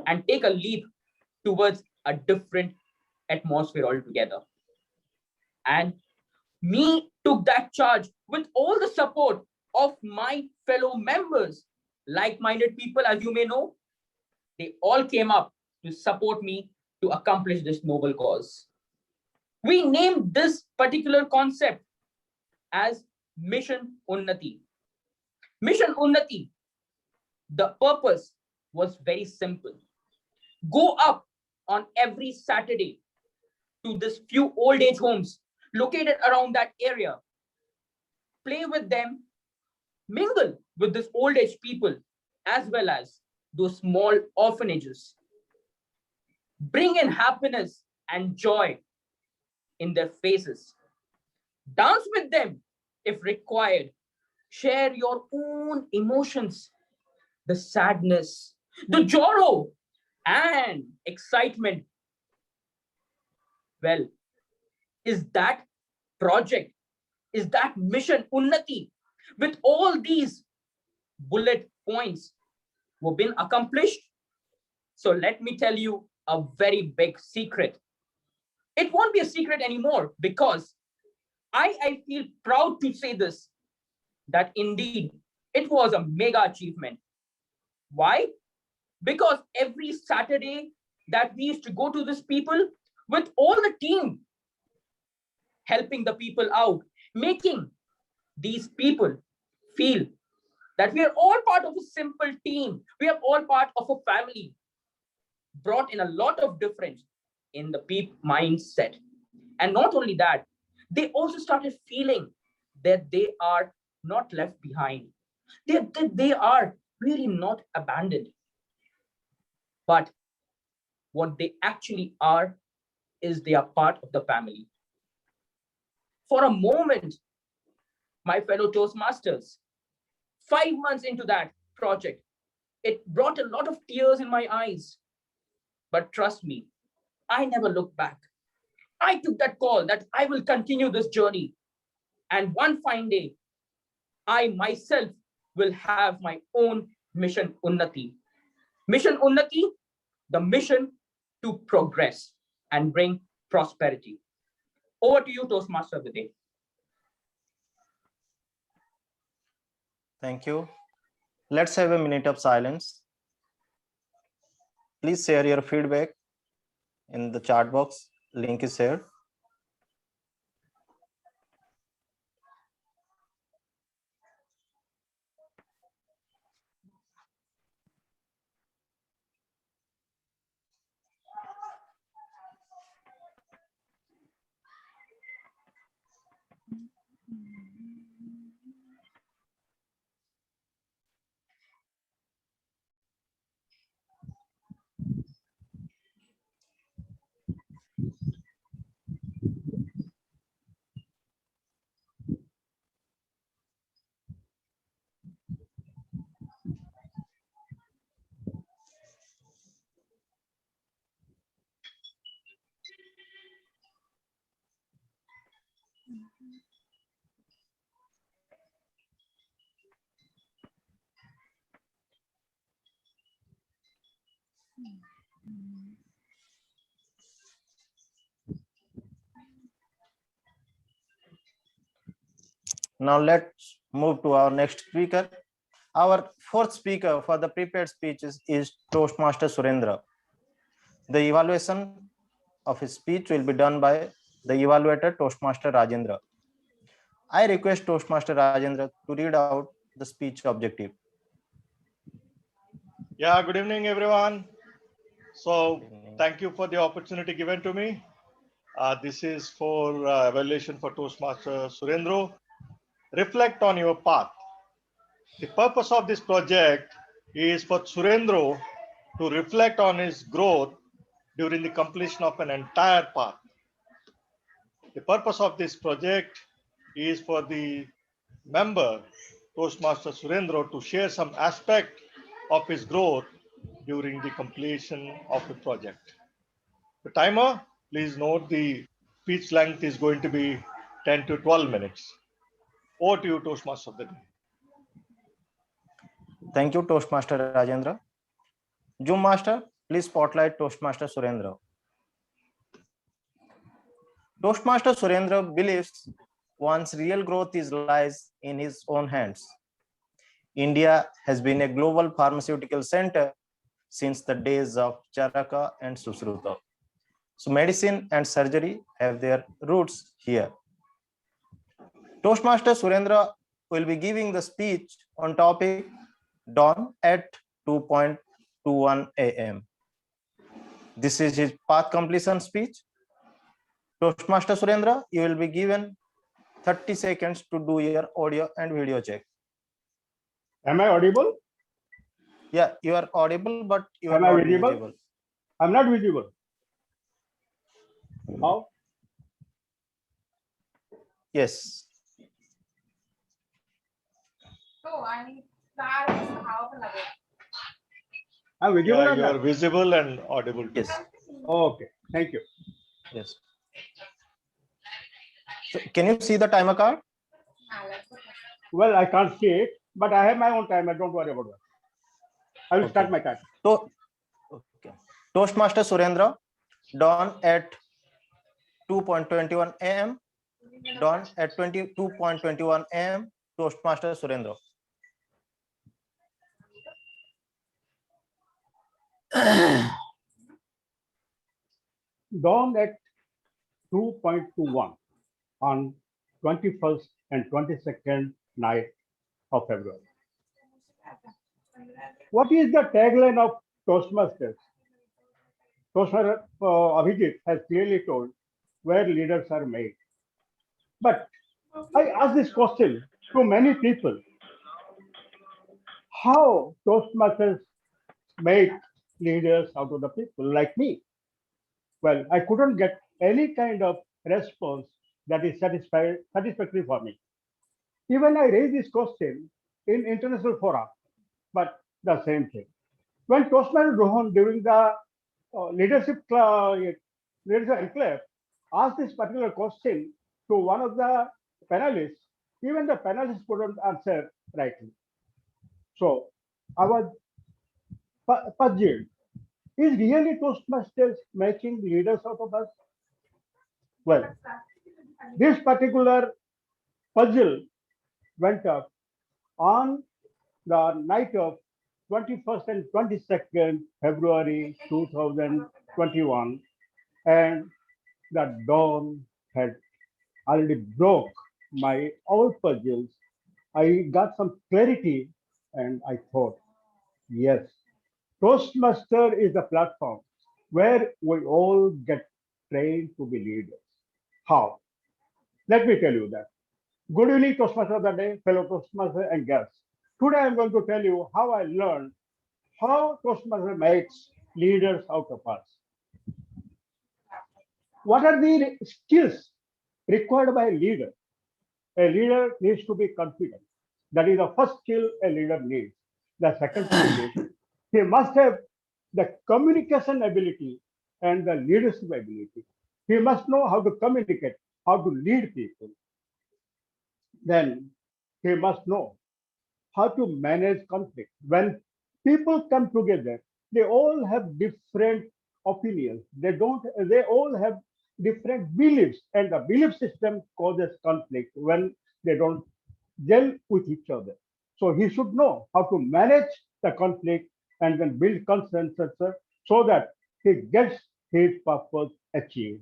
S17: and take a leap towards a different atmosphere altogether. And me took that charge with all the support of my fellow members, like-minded people, as you may know. They all came up to support me to accomplish this noble cause. We named this particular concept as Mission Unnati. Mission Unnati, the purpose was very simple. Go up on every Saturday to this few old age homes located around that area. Play with them, mingle with these old age people, as well as those small orphanages. Bring in happiness and joy in their faces. Dance with them if required. Share your own emotions, the sadness, the joy, and excitement. Well, is that project, is that mission Unnati with all these bullet points were being accomplished? So let me tell you a very big secret. It won't be a secret anymore because I feel proud to say this, that indeed it was a mega achievement. Why? Because every Saturday that we used to go to these people with all the team, helping the people out, making these people feel that we are all part of a simple team. We are all part of a family, brought in a lot of difference in the people mindset. And not only that, they also started feeling that they are not left behind. They are really not abandoned. But what they actually are is they are part of the family. For a moment, my fellow Toastmasters, 5 months into that project, it brought a lot of tears in my eyes. But trust me, I never looked back. I took that call that I will continue this journey. And one fine day, I myself will have my own Mission Unnati. Mission Unnati, the mission to progress and bring prosperity. Over to you, Toastmaster of the day.
S13: Thank you. Let's have a minute of silence. Please share your feedback in the chat box. Link is shared. Now let's move to our next speaker. Our fourth speaker for the prepared speeches is Toastmaster Surendra. The evaluation of his speech will be done by the evaluator, Toastmaster Rajendra. I request Toastmaster Rajendra to read out the speech objective.
S18: Yeah, good evening, everyone. So thank you for the opportunity given to me. This is for evaluation for Toastmaster Surendra. Reflect on your path. The purpose of this project is for Surendra to reflect on his growth during the completion of an entire path. The purpose of this project is for the member, Toastmaster Surendra, to share some aspect of his growth during the completion of the project. The timer, please note the speech length is going to be 10 to 12 minutes. Over to you, Toastmaster of the day.
S13: Thank you, Toastmaster Rajendra. Zoom Master, please spotlight Toastmaster Surendra. Toastmaster Surendra believes one's real growth lies in his own hands. India has been a global pharmaceutical center since the days of Charaka and Susruta. So medicine and surgery have their roots here. Toastmaster Surendra will be giving the speech on topic dawn at 2:21 a.m. This is his path completion speech. Toastmaster Surendra, you will be given 30 seconds to do your audio and video check.
S19: Am I audible?
S13: Yeah, you are audible, but you are
S19: Am I
S13: not
S19: visible?
S13: visible.
S19: I'm not visible. How?
S13: Yes.
S19: I'm visible
S18: Yeah,
S19: or
S18: you are
S19: not?
S18: visible and audible too.
S13: Yes.
S19: Okay, thank you.
S13: Yes. So can you see the timer card?
S19: Well, I can't see it, but I have my own timer. Don't worry about that. I will start my time.
S13: So, okay. Toastmaster Surendra, dawn at 2:21 a.m. Dawn at 22:21 a.m. Toastmaster Surendra.
S19: Dawn at 2:21 on 21st and 22nd night of February. What is the tagline of Toastmasters? Toastmaster Abhijit has clearly told where leaders are made. But I ask this question to many people. How Toastmasters make leaders out of the people like me? Well, I couldn't get any kind of response that is satisfactory for me. Even I raised this question in international fora, but the same thing. When Toastmaster Rohan during the leadership enclave asked this particular question to one of the panelists, even the panelists couldn't answer rightly. So I was puzzled. Is really Toastmasters making leaders out of us? Well, this particular puzzle went up on the night of 21st and 22nd February 2021, and the dawn had already broke my old puzzles. I got some clarity, and I thought, yes, Toastmaster is the platform where we all get trained to be leaders. How? Let me tell you that. Good evening, Toastmaster of the day, fellow Toastmaster and guests. Today I'm going to tell you how I learned how Toastmaster makes leaders out of us. What are the skills required by a leader? A leader needs to be confident. That is the first skill a leader needs. The second skill is he must have the communication ability and the leadership ability. He must know how to communicate, how to lead people. Then he must know how to manage conflict. When people come together, they all have different opinions. They all have different beliefs, and the belief system causes conflict when they don't gel with each other. So he should know how to manage the conflict and then build consensus so that he gets his purpose achieved.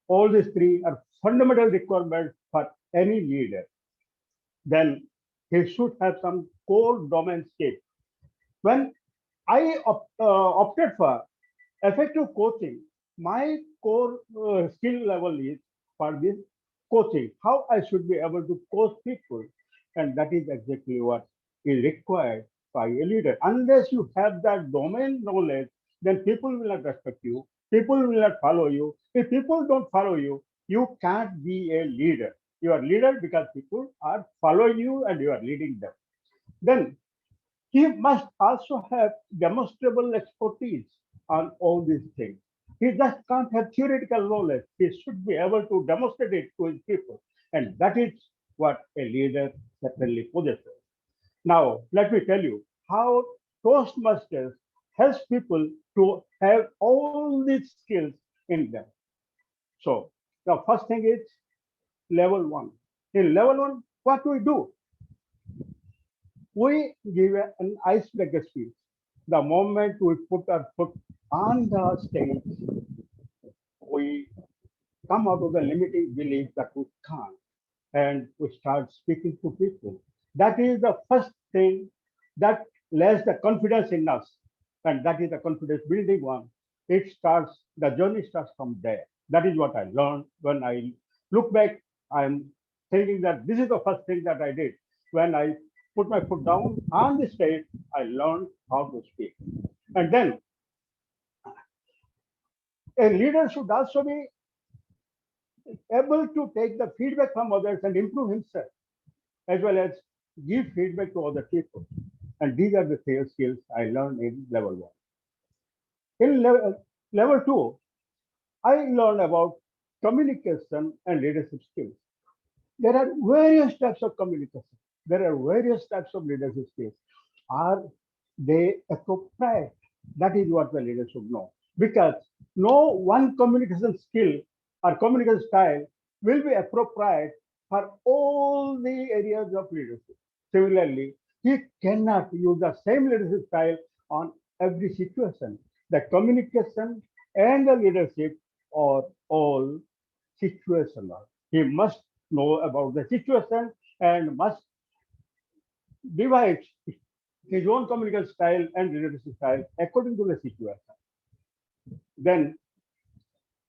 S19: All these three are fundamental requirements for any leader. Then he should have some core domain skill. When I opted for effective coaching, my core skill level is for this coaching, how I should be able to coach people. And that is exactly what is required by a leader. Unless you have that domain knowledge, then people will not respect you. People will not follow you. If people don't follow you, you can't be a leader. You are leader because people are following you and you are leading them. Then he must also have demonstrable expertise on all these things. He just can't have theoretical knowledge. He should be able to demonstrate it to his people. And that is what a leader certainly possesses. Now, let me tell you how Toastmasters helps people to have all these skills in them. So, the first thing is level one. In level one, what do we do? We give an icebreaker speech. The moment we put our foot on the stage, we come out of the limiting belief that we can't, and we start speaking to people. That is the first thing that lays the confidence in us, and that is the confidence building one. It starts, the journey starts from there. That is what I learned. When I look back, I'm thinking that this is the first thing that I did. When I put my foot down on the stage, I learned how to speak. And then a leader should also be able to take the feedback from others and improve himself, as well as give feedback to other people. And these are the sales skills I learned in level one. In level two, I learned about communication and leadership skills. There are various types of communication. There are various types of leadership skills. Are they appropriate? That is what the leader should know. Because no one communication skill or communication style will be appropriate for all the areas of leadership. Similarly, he cannot use the same leadership style on every situation. The communication and the leadership are all situational. He must know about the situation and must devise his own communication style and leadership style according to the situation. Then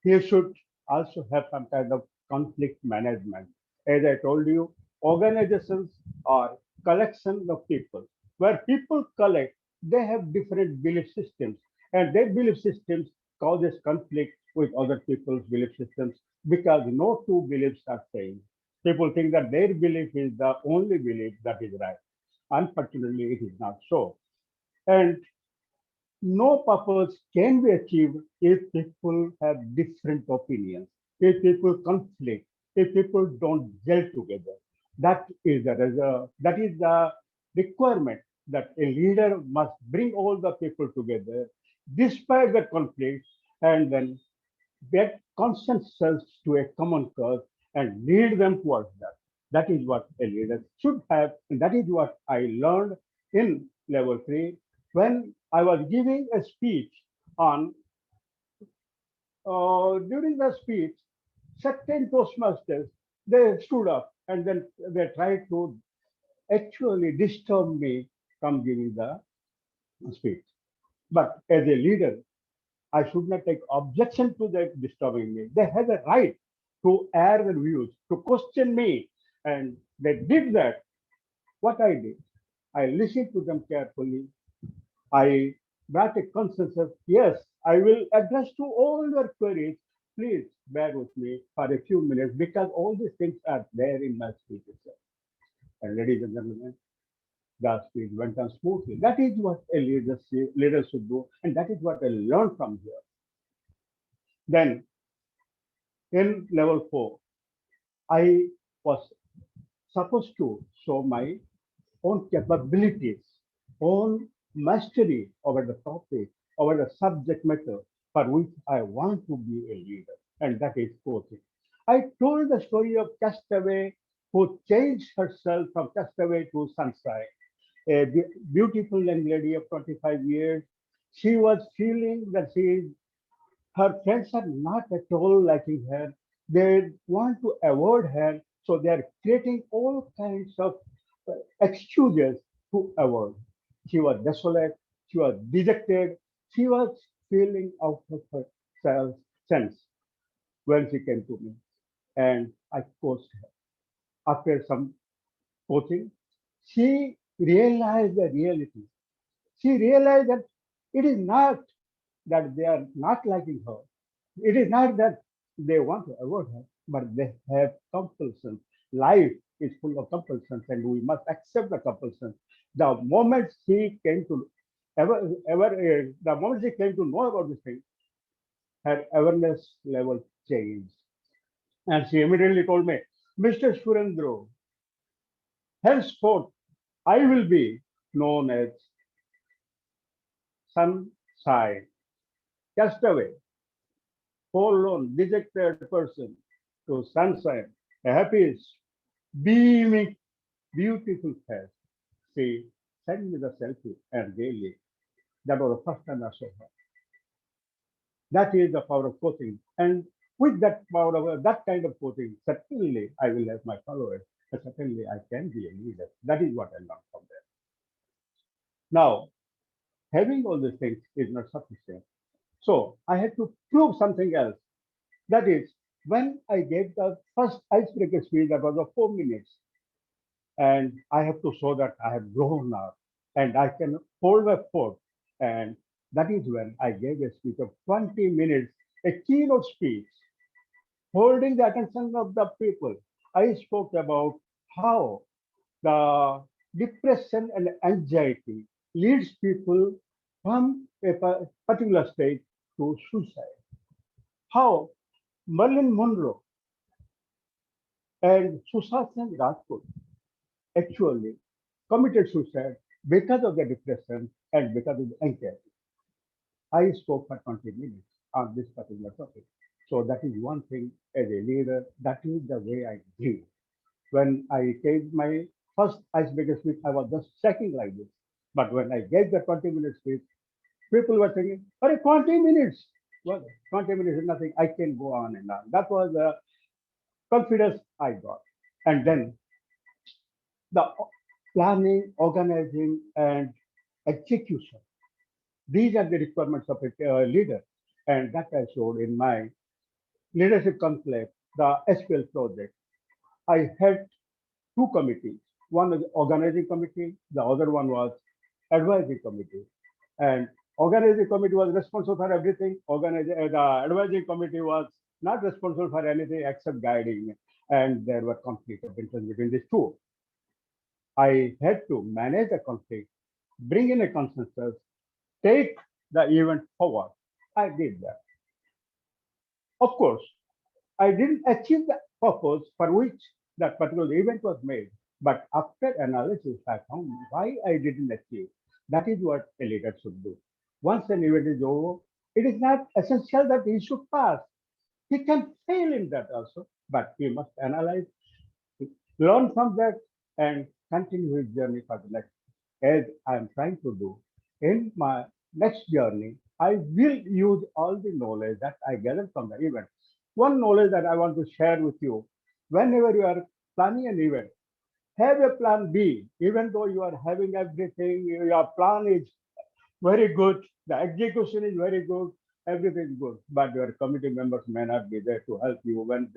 S19: he should also have some kind of conflict management. As I told you, organizations are collection of people. Where people collect, they have different belief systems, and their belief systems causes conflict with other people's belief systems because no two beliefs are same. People think that their belief is the only belief that is right. Unfortunately, it is not so. And no purpose can be achieved if people have different opinions, if people conflict, if people don't gel together. That is the requirement that a leader must bring all the people together despite the conflict and then get consensus to a common cause and lead them towards that. That is what a leader should have, and that is what I learned in level three when I was giving a speech on. During the speech, certain Toastmasters they stood up and then they tried to actually disturb me from giving the speech. But as a leader, I should not take objection to that disturbing me. They have a right to air their views, to question me. And they did that. What I did, I listened to them carefully. I brought a consensus. Yes, I will address to all your queries. Please bear with me for a few minutes because all these things are there in my speech itself. And ladies and gentlemen, the speech went on smoothly. That is what a leader should do, and that is what I learned from here. Then in level four, I was supposed to show my own capabilities, own mastery over the topic, over the subject matter for which I want to be a leader, and that is coaching. I told the story of Castaway who changed herself from Castaway to Sunshine, a beautiful young lady of 25 years. She was feeling that she is Her friends are not at all liking her. They want to avoid her, so they are creating all kinds of excuses to avoid. She was desolate, she was dejected, she was feeling out of her sense when she came to me, and I coached her. After some coaching, she realized the reality. She realized that it is not that they are not liking her. It is not that they want to avoid her, but they have compulsions. Life is full of compulsions, and we must accept the compulsions. The moment she came to the moment she came to know about this thing, her awareness level changed, and she immediately told me, "Mr. Surendra, henceforth I will be known as sunshine, castaway, forlorn, dejected person to sunshine, a happy, beaming, beautiful face." She sent me the selfie and daily. That was the first time I saw her. That is the power of coaching. And with that power of that kind of coaching, certainly I will have my followers. But certainly I can be a leader. That is what I learned from there. Now, having all these things is not sufficient. So I had to prove something else. That is, when I gave the first icebreaker speech, that was of 4 minutes, and I have to show that I have grown now and I can hold my fort. And that is when I gave a speech of 20 minutes, a keynote speech, holding the attention of the people. I spoke about how the depression and anxiety leads people from a particular state to suicide. How Marilyn Monroe and Sushant Rajput actually committed suicide because of the depression and because of the anxiety. I spoke for 20 minutes on this particular topic. So that is one thing as a leader, that is the way I live. When I gave my first icebreaker speech, I was just checking like this. But when I gave the 20-minute speech, people were thinking, "But 20 minutes, well, 20 minutes is nothing. I can go on and on." That was the confidence I got. And then the planning, organizing, and execution. These are the requirements of a leader. And that I showed in my leadership conclave, the SQL project. I had two committees. One was organizing committee, the other one was advisory committee. And organizing committee was responsible for everything. The advisory committee was not responsible for anything except guiding. And there were conflicts of interest between these two. I had to manage the conflict, bring in a consensus, take the event forward. I did that. Of course, I didn't achieve the purpose for which that particular event was made. But after analysis, I found why I didn't achieve. That is what a leader should do. Once an event is over, it is not essential that he should pass. He can fail in that also, but he must analyze, learn from that, and continue his journey for the next. As I am trying to do in my next journey, I will use all the knowledge that I gathered from the event. One knowledge that I want to share with you: whenever you are planning an event, have a plan B. Even though you are having everything, your plan is very good, the execution is very good, everything is good, but your committee members may not be there to help you when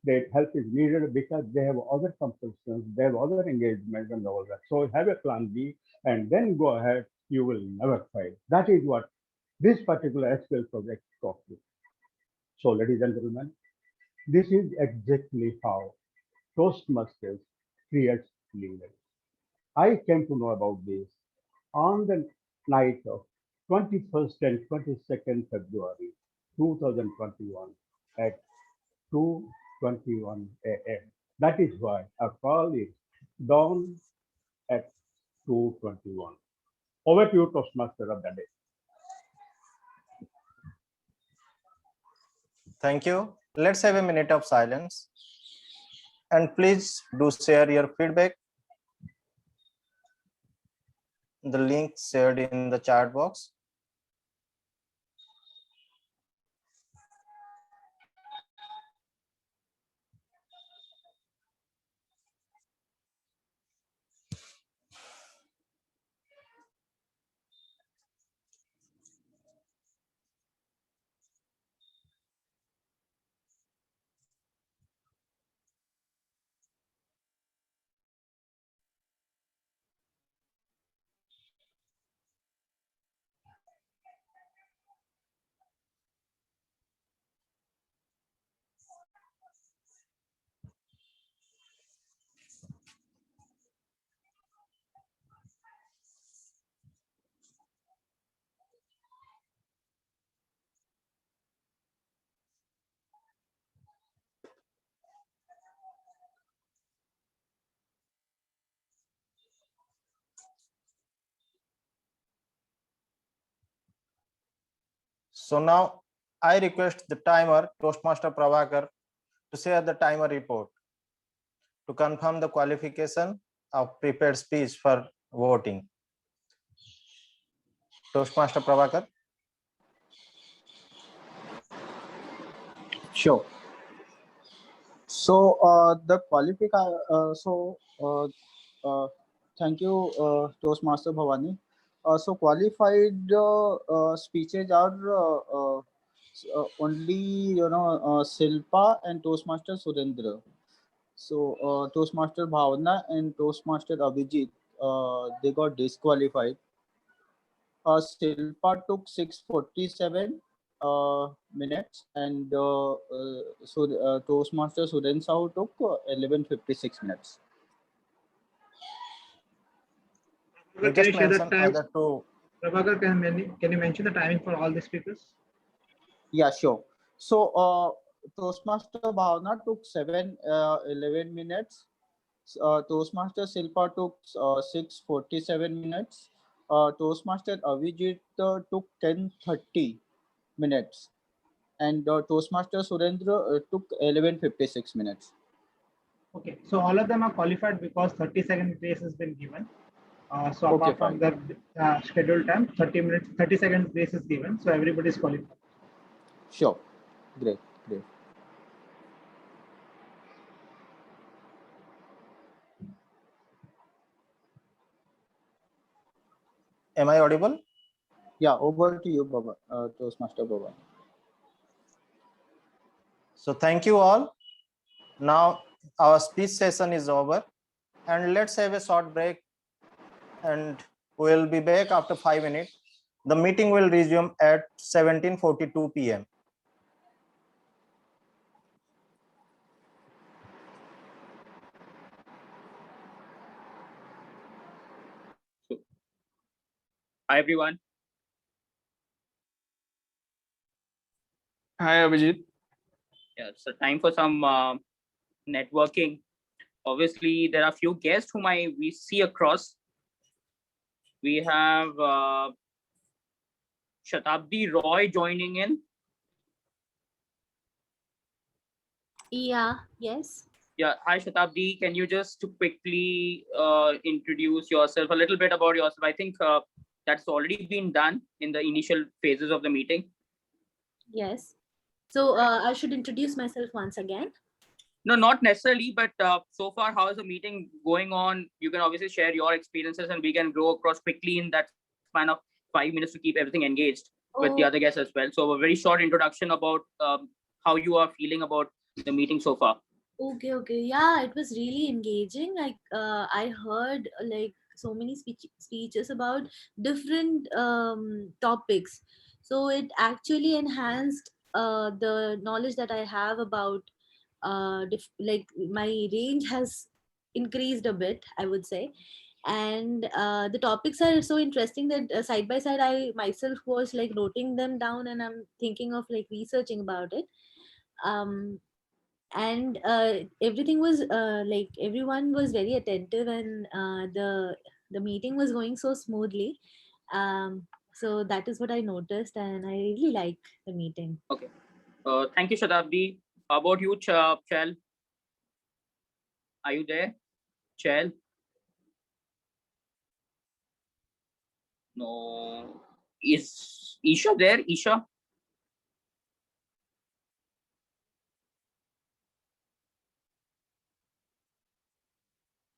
S19: their help is needed because they have other compulsions, they have other engagements and all that. So have a plan B and then go ahead, you will never fail. That is what this particular SQL project taught me. So ladies and gentlemen, this is exactly how Toastmasters creates leaders. I came to know about this on the night of 21st and 22nd February 2021 at 2:21 a.m. That is why I call it dawn at 2:21. Over to you, Toastmaster of the day.
S13: Thank you. Let's have a minute of silence. And please do share your feedback. The link shared in the chat box. So now I request the timer, Toastmaster Prabhakar, to share the timer report to confirm the qualification of prepared speech for voting. Toastmaster Prabhakar.
S14: Sure. So thank you, Toastmaster Bhavani. So qualified speeches are only Shilpa and Toastmaster Surendra. So Toastmaster Bhavana and Toastmaster Abhijit, they got disqualified. Shilpa took 6:47 minutes, and Toastmaster Surendra took 11:56 minutes.
S13: You
S2: Can you
S13: just
S2: share the
S13: mention
S2: time?
S13: other two.
S2: Prabhakar, can you mention the timing for all the speakers?
S14: Yeah, sure. So Toastmaster Bhavana took 11 minutes. Toastmaster Shilpa took 6:47 minutes. Toastmaster Avijit took 10:30 minutes. And Toastmaster Surendra took 11:56 minutes.
S2: Okay, so all of them are qualified because 30-second grace has been given. So apart from the scheduled time, 30 seconds grace is given. So everybody is qualified.
S14: Sure. Great.
S13: Am I audible?
S14: Yeah, over to you, Baba, Toastmaster Baba.
S13: So thank you all. Now our speech session is over, and let's have a short break, and we'll be back after 5 minutes. The meeting will resume at 17:42 p.m.
S17: Hi, everyone.
S1: Hi, Abhijit.
S17: Yeah, so time for some networking. Obviously, there are few guests whom we see across. We have Shatabdi Roy joining in.
S4: Yeah, yes.
S17: Yeah, hi Shatabdi. Can you just quickly introduce yourself, a little bit about yourself? I think that's already been done in the initial phases of the meeting.
S4: Yes. So I should introduce myself once again.
S17: No, not necessarily, but so far, how is the meeting going on? You can obviously share your experiences and we can grow across quickly in that span of 5 minutes to keep everything engaged with the other guests as well. So a very short introduction about how you are feeling about the meeting so far.
S4: Okay. Yeah, it was really engaging. Like I heard like so many speeches about different topics. So it actually enhanced the knowledge that I have about like my range has increased a bit, I would say. And the topics are so interesting that side by side I myself was like noting them down, and I'm thinking of like researching about it. And everything was like everyone was very attentive, and the meeting was going so smoothly. So that is what I noticed, and I really like the meeting.
S17: Okay. Thank you, Shatabdi. How about you, Chal? Are you there? Chal? No. Is Isha there? Isha?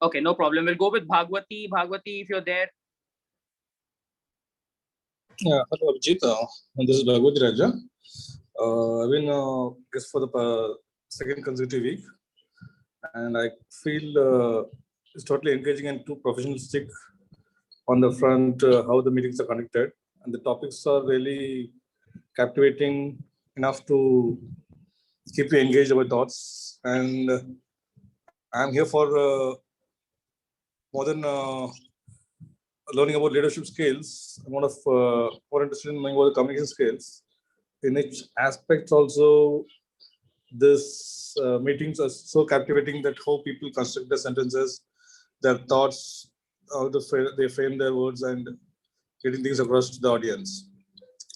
S17: Okay, no problem. We'll go with Bhagwati. Bhagwati, if you're there.
S20: Yeah, hello Abhijit. This is Bhagwati Raja. I've been guest for the second consecutive week, and I feel it's totally engaging and too professionalistic on the front how the meetings are conducted, and the topics are really captivating enough to keep you engaged about thoughts. And I'm here for more than learning about leadership skills. I'm more interested in knowing about the communication skills. In each aspect, also, this meetings are so captivating that how people construct their sentences, their thoughts, how they frame their words, and getting things across to the audience.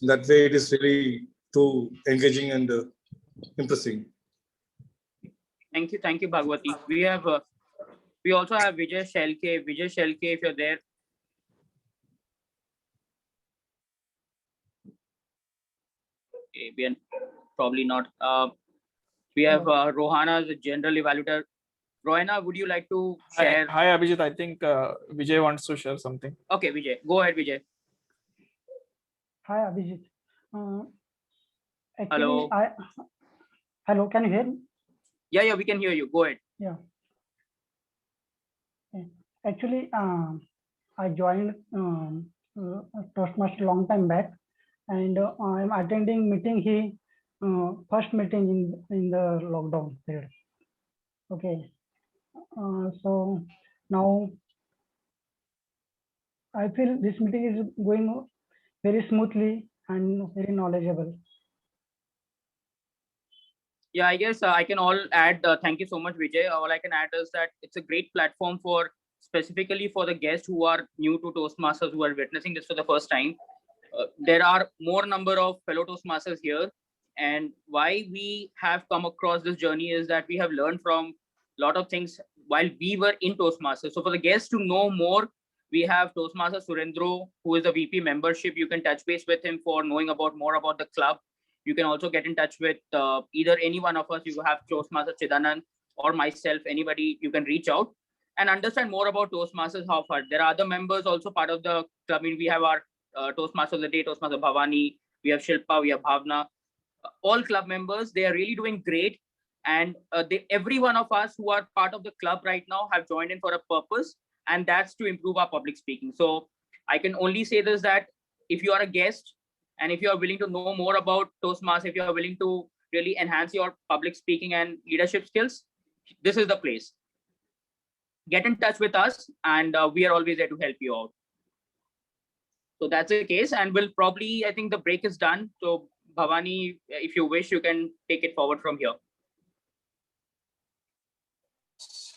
S20: That way, it is really too engaging and impressive.
S17: Thank you, Bhagwati. We also have Vijay Shelke. Vijay Shelke, if you're there. Okay, we are probably not. We have Rohana as a general evaluator. Rohana, would you like to share?
S1: Hi, Abhijit. I think Vijay wants to share something.
S17: Okay, Vijay, go ahead, Vijay.
S21: Hi, Abhijit.
S17: Hello.
S21: Hello, can you hear me?
S17: Yeah, we can hear you. Go ahead.
S21: Yeah. Actually, I joined Toastmaster long time back, and I'm attending meeting here, first meeting in the lockdown period. Okay. So now I feel this meeting is going very smoothly and very knowledgeable.
S17: Yeah, I guess I can all add. Thank you so much, Vijay. All I can add is that it's a great platform for specifically for the guests who are new to Toastmasters, who are witnessing this for the first time. There are more number of fellow Toastmasters here, and why we have come across this journey is that we have learned from a lot of things while we were in Toastmasters. So for the guests to know more, we have Toastmaster Surendra, who is the VP membership. You can touch base with him for knowing about more about the club. You can also get in touch with either any one of us. You have Toastmaster Chidanand or myself, anybody, you can reach out and understand more about Toastmasters, how far. There are other members also part of the club. I mean, we have our Toastmaster of the Day, Toastmaster Bhabani, we have Shilpa, we have Bhavna. All club members, they are really doing great. And every one of us who are part of the club right now have joined in for a purpose, and that's to improve our public speaking. So I can only say this, that if you are a guest, and if you are willing to know more about Toastmasters, if you are willing to really enhance your public speaking and leadership skills, this is the place. Get in touch with us, and we are always there to help you out. So that's the case, and we'll probably, I think the break is done. So Bhavani, if you wish, you can take it forward from here.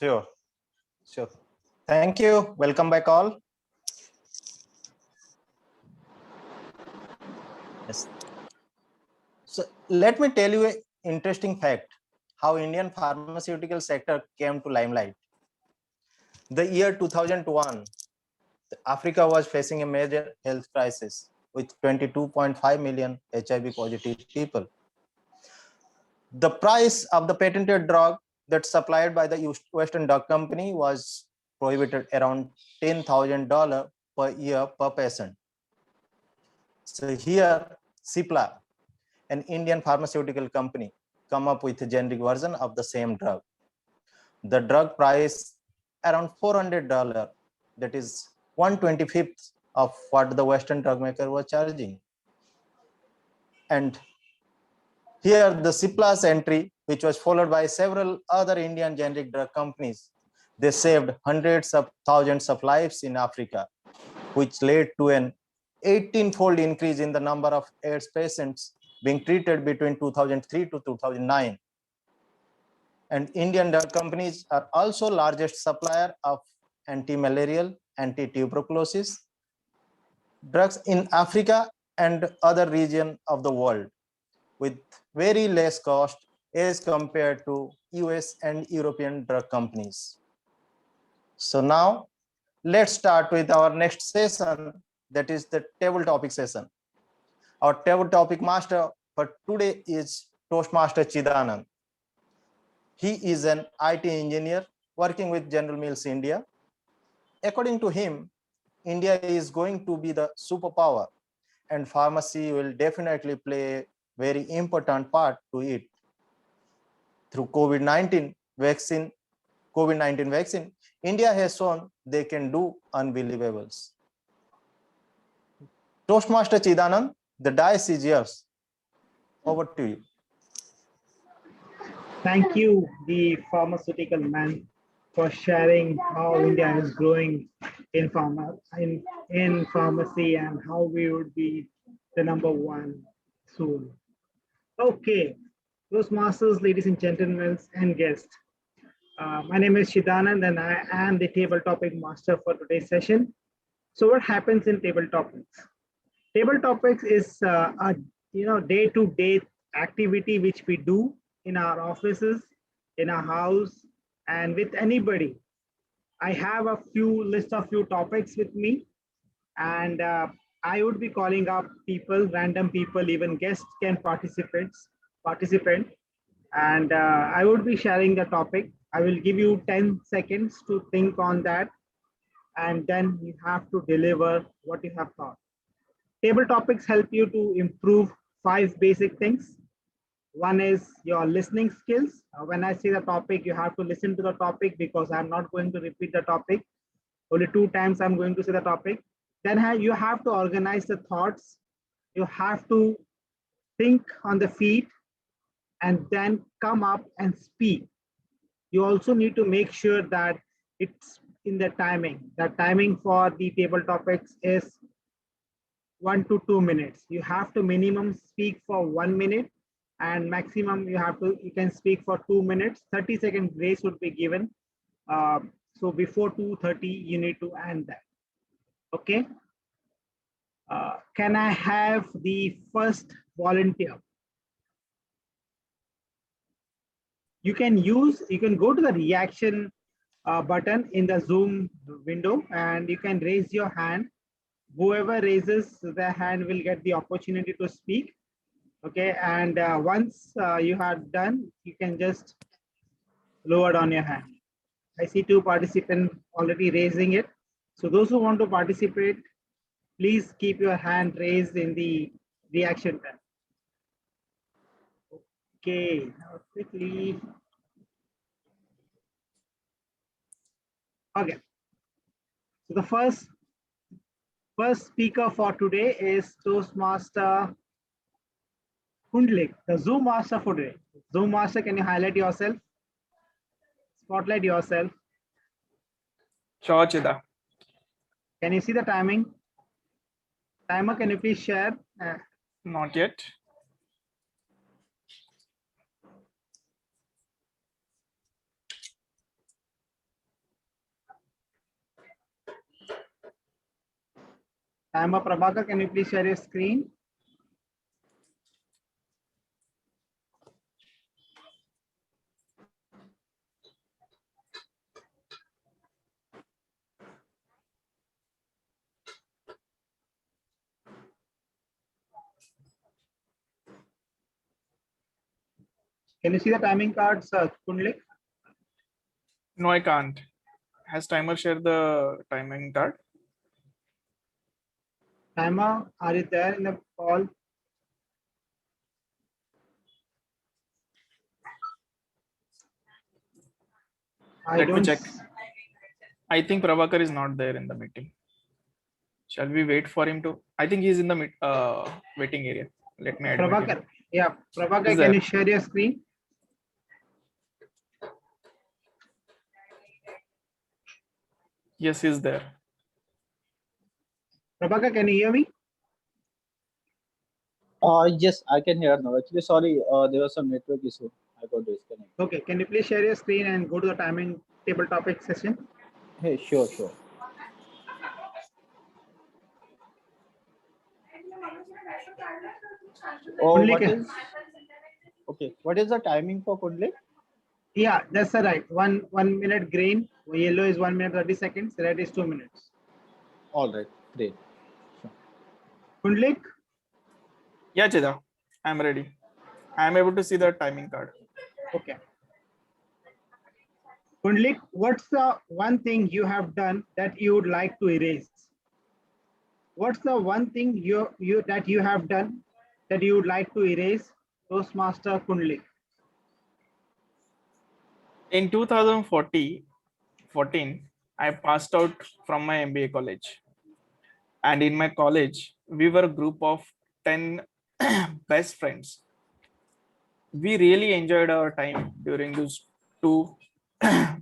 S13: Sure. Thank you. Welcome back all. Yes. So let me tell you an interesting fact, how Indian pharmaceutical sector came to limelight. The year 2001, Africa was facing a major health crisis with 22.5 million HIV positive people. The price of the patented drug that's supplied by the Western Drug Company was prohibited around $10,000 per year per patient. So here, Cipla, an Indian pharmaceutical company, come up with a generic version of the same drug. The drug price around $400, that is 1/25 of what the Western drug maker was charging. And here the Cipla's entry, which was followed by several other Indian generic drug companies, they saved hundreds of thousands of lives in Africa, which led to an 18-fold increase in the number of AIDS patients being treated between 2003 to 2009. And Indian drug companies are also largest supplier of anti-malarial, anti-tuberculosis drugs in Africa and other region of the world, with very less cost as compared to US and European drug companies. So now let's start with our next session, that is the table topic session. Our table topic master for today is Toastmaster Chidanand. He is an IT engineer working with General Mills India. According to him, India is going to be the superpower, and pharmacy will definitely play a very important part to it. Through COVID-19 vaccine, India has shown they can do unbelievables. Toastmaster Chidanand, the dice is yours. Over to you.
S2: Thank you, the pharmaceutical man, for sharing how India is growing in pharmacy and how we would be the #1 soon. Okay, Toastmasters, ladies and gentlemen, and guests. My name is Shidanand, and I am the table topic master for today's session. So what happens in table topics? Table topics is a day-to-day activity which we do in our offices, in our house, and with anybody. I have a list of few topics with me, and I would be calling up people, random people, even guests can participate, and I would be sharing the topic. I will give you 10 seconds to think on that, and then you have to deliver what you have thought. Table topics help you to improve 5 basic things. One is your listening skills. When I say the topic, you have to listen to the topic because I'm not going to repeat the topic. Only 2 times I'm going to say the topic. Then you have to organize the thoughts. You have to think on the feet and then come up and speak. You also need to make sure that it's in the timing. The timing for the table topics is 1 to 2 minutes. You have to minimum speak for 1 minute, and maximum you can speak for 2 minutes. 30-second grace would be given. So before 2:30, you need to end that. Okay. Can I have the first volunteer? You can go to the reaction button in the Zoom window, and you can raise your hand. Whoever raises their hand will get the opportunity to speak. Okay, and once you have done, you can just lower down your hand. I see 2 participants already raising it. So those who want to participate, please keep your hand raised in the reaction time. Okay, now quickly. Okay, so the first speaker for today is Toastmaster Kundlik, the Zoom master for today. Zoom master, can you highlight yourself? Spotlight yourself.
S1: Sure, Chida.
S2: Can you see the timing? Timer, can you please share?
S1: Not yet.
S2: Timer, Prabhakar, can you please share your screen? Can you see the timing cards, Kundlik?
S1: No, I can't. Has timer shared the timing card?
S2: Timer, are you there in the call?
S1: Let me check. I think Prabhakar is not there in the meeting. Shall we wait for him to? I think he's in the waiting area. Let me admit
S2: Prabhakar,
S1: him.
S2: yeah, Prabhakar, can you share your screen?
S1: Yes, he's there.
S2: Prabhakar, can you hear me?
S14: Yes, I can hear now. Actually, sorry, there was some network issue. I got disconnected.
S2: Okay, can you please share your screen and go to the timing table topic session?
S14: Hey, sure. Oh, what is the timing for Kundlik?
S2: Yeah, that's right. One minute green, yellow is 1 minute 30 seconds, red is 2 minutes.
S14: All right, great.
S2: Sure. Kundlik?
S1: Yeah, Chida, I'm ready. I'm able to see the timing card.
S2: Okay. Kundlik, what's the one thing you have done that you would like to erase? What's the one thing that you have done that you would like to erase, Toastmaster Kundlik?
S1: In 2014, I passed out from my MBA college. And in my college, we were a group of 10 best friends. We really enjoyed our time during those 2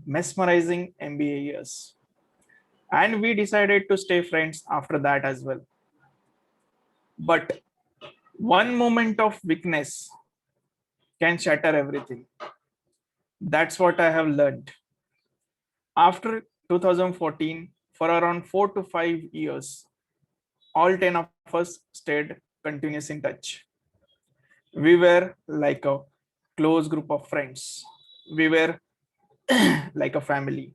S1: mesmerizing MBA years. And we decided to stay friends after that as well. But one moment of weakness can shatter everything. That's what I have learned. After 2014, for around 4 to 5 years, all 10 of us stayed continuous in touch. We were like a close group of friends. We were like a family.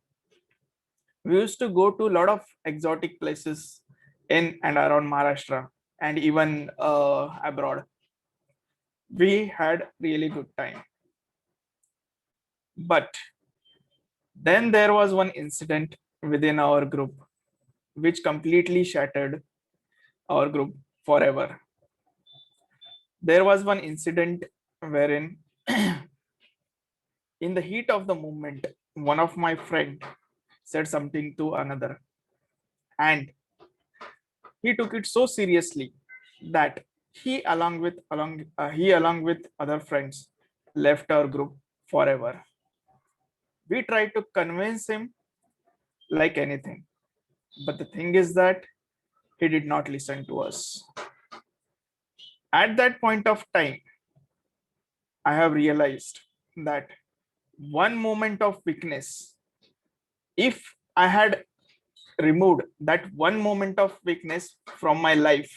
S1: We used to go to a lot of exotic places in and around Maharashtra and even abroad. We had really good time. But then there was one incident within our group which completely shattered our group forever. There was one incident wherein in the heat of the moment, one of my friend said something to another, and he took it so seriously that he along with other friends left our group forever. We tried to convince him like anything, but the thing is that he did not listen to us. At that point of time, I have realized that one moment of weakness, if I had removed that one moment of weakness from my life,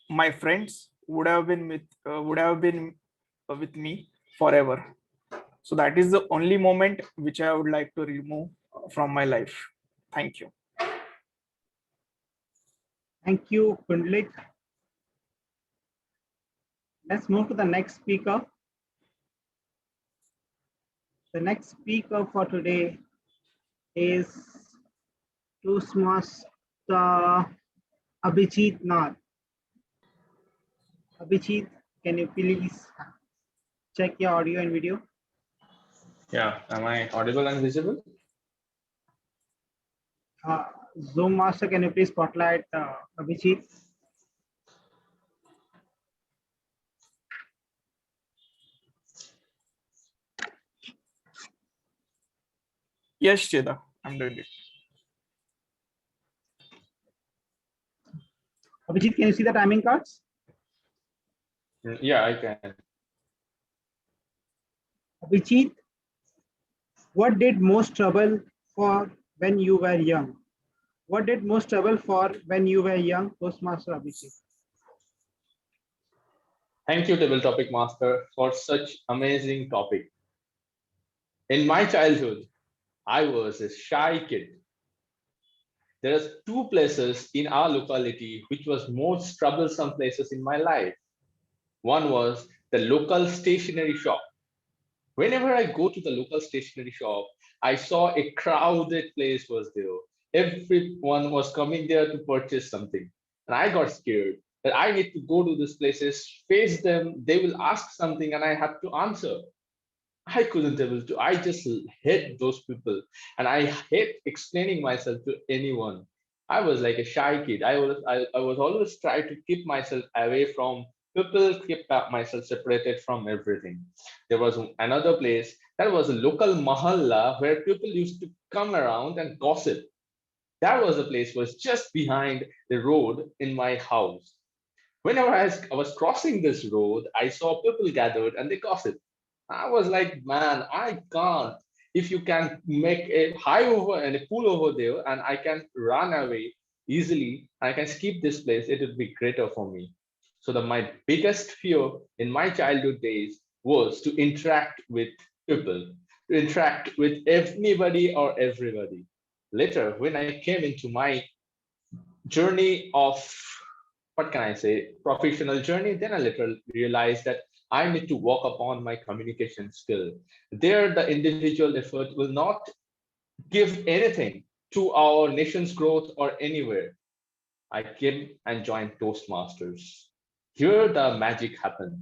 S1: my friends would have been with me forever. So that is the only moment which I would like to remove from my life. Thank you.
S2: Thank you, Kundlik. Let's move to the next speaker. The next speaker for today is Toastmaster Abhijit Nath. Abhijit, can you please check your audio and video?
S9: Yeah, am I audible and visible?
S2: Zoom Master, can you please spotlight Abhijit?
S1: Yes, Cheda, I'm doing it.
S2: Abhijit, can you see the timing cards?
S9: Yeah, I can.
S2: Abhijit, what did most trouble for when you were young? What did most trouble for when you were young, Toastmaster Abhijit?
S9: Thank you, Table Topic Master, for such amazing topic. In my childhood, I was a shy kid. There are two places in our locality which was most troublesome places in my life. One was the local stationery shop. Whenever I go to the local stationery shop, I saw a crowded place was there. Everyone was coming there to purchase something. And I got scared that I need to go to these places, face them, they will ask something and I have to answer. I couldn't able to. I just hate those people, and I hate explaining myself to anyone. I was like a shy kid. I was always trying to keep myself away from people, keep myself separated from everything. There was another place that was a local mahalla where people used to come around and gossip. That was a place was just behind the road in my house. Whenever I was crossing this road, I saw people gathered and they gossiped. I was like, man, I can't. If you can make a high over and a pull over there, and I can run away easily, I can skip this place, it would be greater for me. So my biggest fear in my childhood days was to interact with people, to interact with anybody or everybody. Later, when I came into my journey of, what can I say, professional journey, then I literally realized that I need to work upon my communication skill. There, the individual effort will not give anything to our nation's growth or anywhere. I came and joined Toastmasters. Here, the magic happened.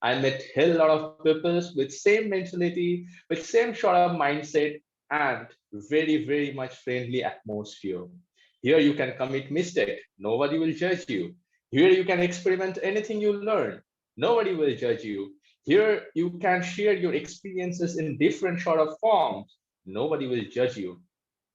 S9: I met hell lot of people with same mentality, with same sort of mindset, and very, very much friendly atmosphere. Here you can commit mistake. Nobody will judge you. Here you can experiment anything you learn. Nobody will judge you. Here you can share your experiences in different sort of forms. Nobody will judge you.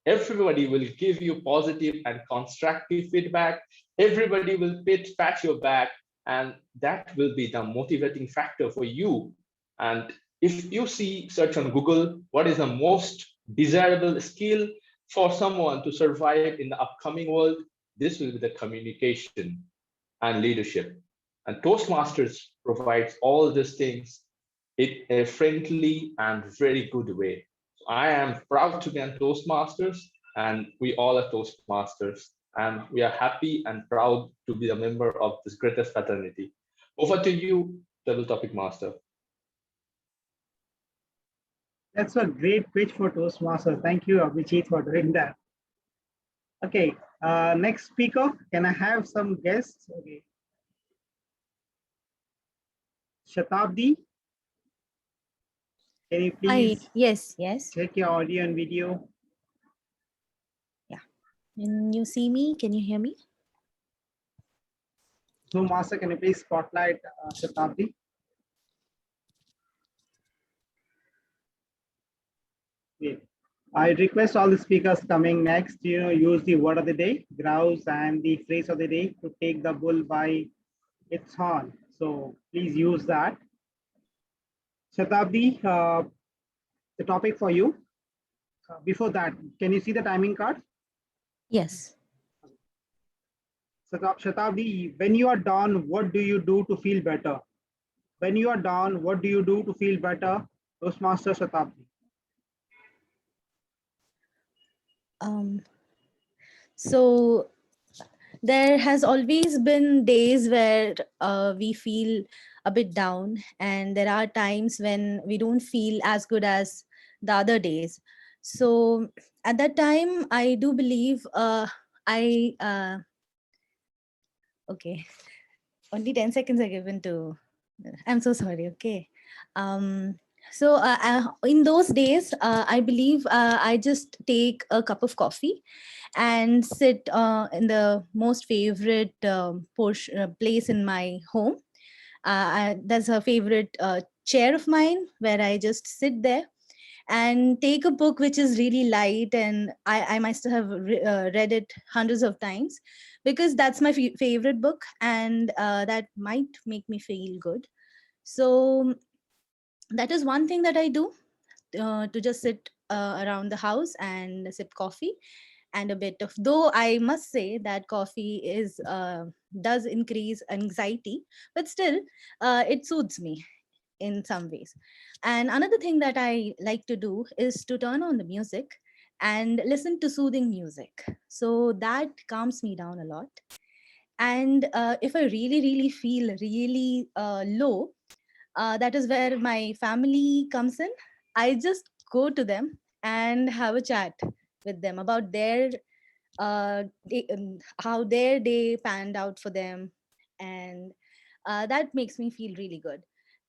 S9: Everybody will give you positive and constructive feedback. Everybody will pat your back, and that will be the motivating factor for you. And if you see, search on Google, what is the most desirable skill for someone to survive in the upcoming world? this will be the communication and leadership. And Toastmasters provides all these things in a friendly and very good way. So I am proud to be a Toastmasters, and we all are Toastmasters, and we are happy and proud to be a member of this greatest fraternity. Over to you, Double Topic Master.
S2: That's a great pitch for Toastmasters. Thank you, Abhijit, for doing that. Okay, next speaker. Can I have some guests? Okay. Shatabdi, can you please
S3: yes.
S2: check your audio and video?
S3: Can you see me? Can you hear me?
S2: So, Master, can you please spotlight Shatabdi? Okay. I request all the speakers coming next, use the word of the day, grouse, and the phrase of the day to take the bull by its horn. So please use that. Shatabdi, the topic for you. Before that, can you see the timing card?
S3: Yes.
S2: Shatabdi, when you are down, what do you do to feel better? When you are down, what do you do to feel better? Toastmaster Shatabdi.
S3: So there has always been days where we feel a bit down, and there are times when we don't feel as good as the other days. So at that time, I do believe okay, only 10 seconds are given to, I'm so sorry. Okay. So in those days, I believe I just take a cup of coffee and sit in the most favorite place in my home. There's a favorite chair of mine where I just sit there and take a book which is really light, and I must have read it hundreds of times, because that's my favorite book, and that might make me feel good. So that is one thing that I do, to just sit around the house and sip coffee. And a bit of, though I must say that coffee is does increase anxiety, but still it soothes me in some ways. And another thing that I like to do is to turn on the music and listen to soothing music, so that calms me down a lot. And if I really feel really low, that is where my family comes in. I just go to them and have a chat with them about their how their day panned out for them, and that makes me feel really good.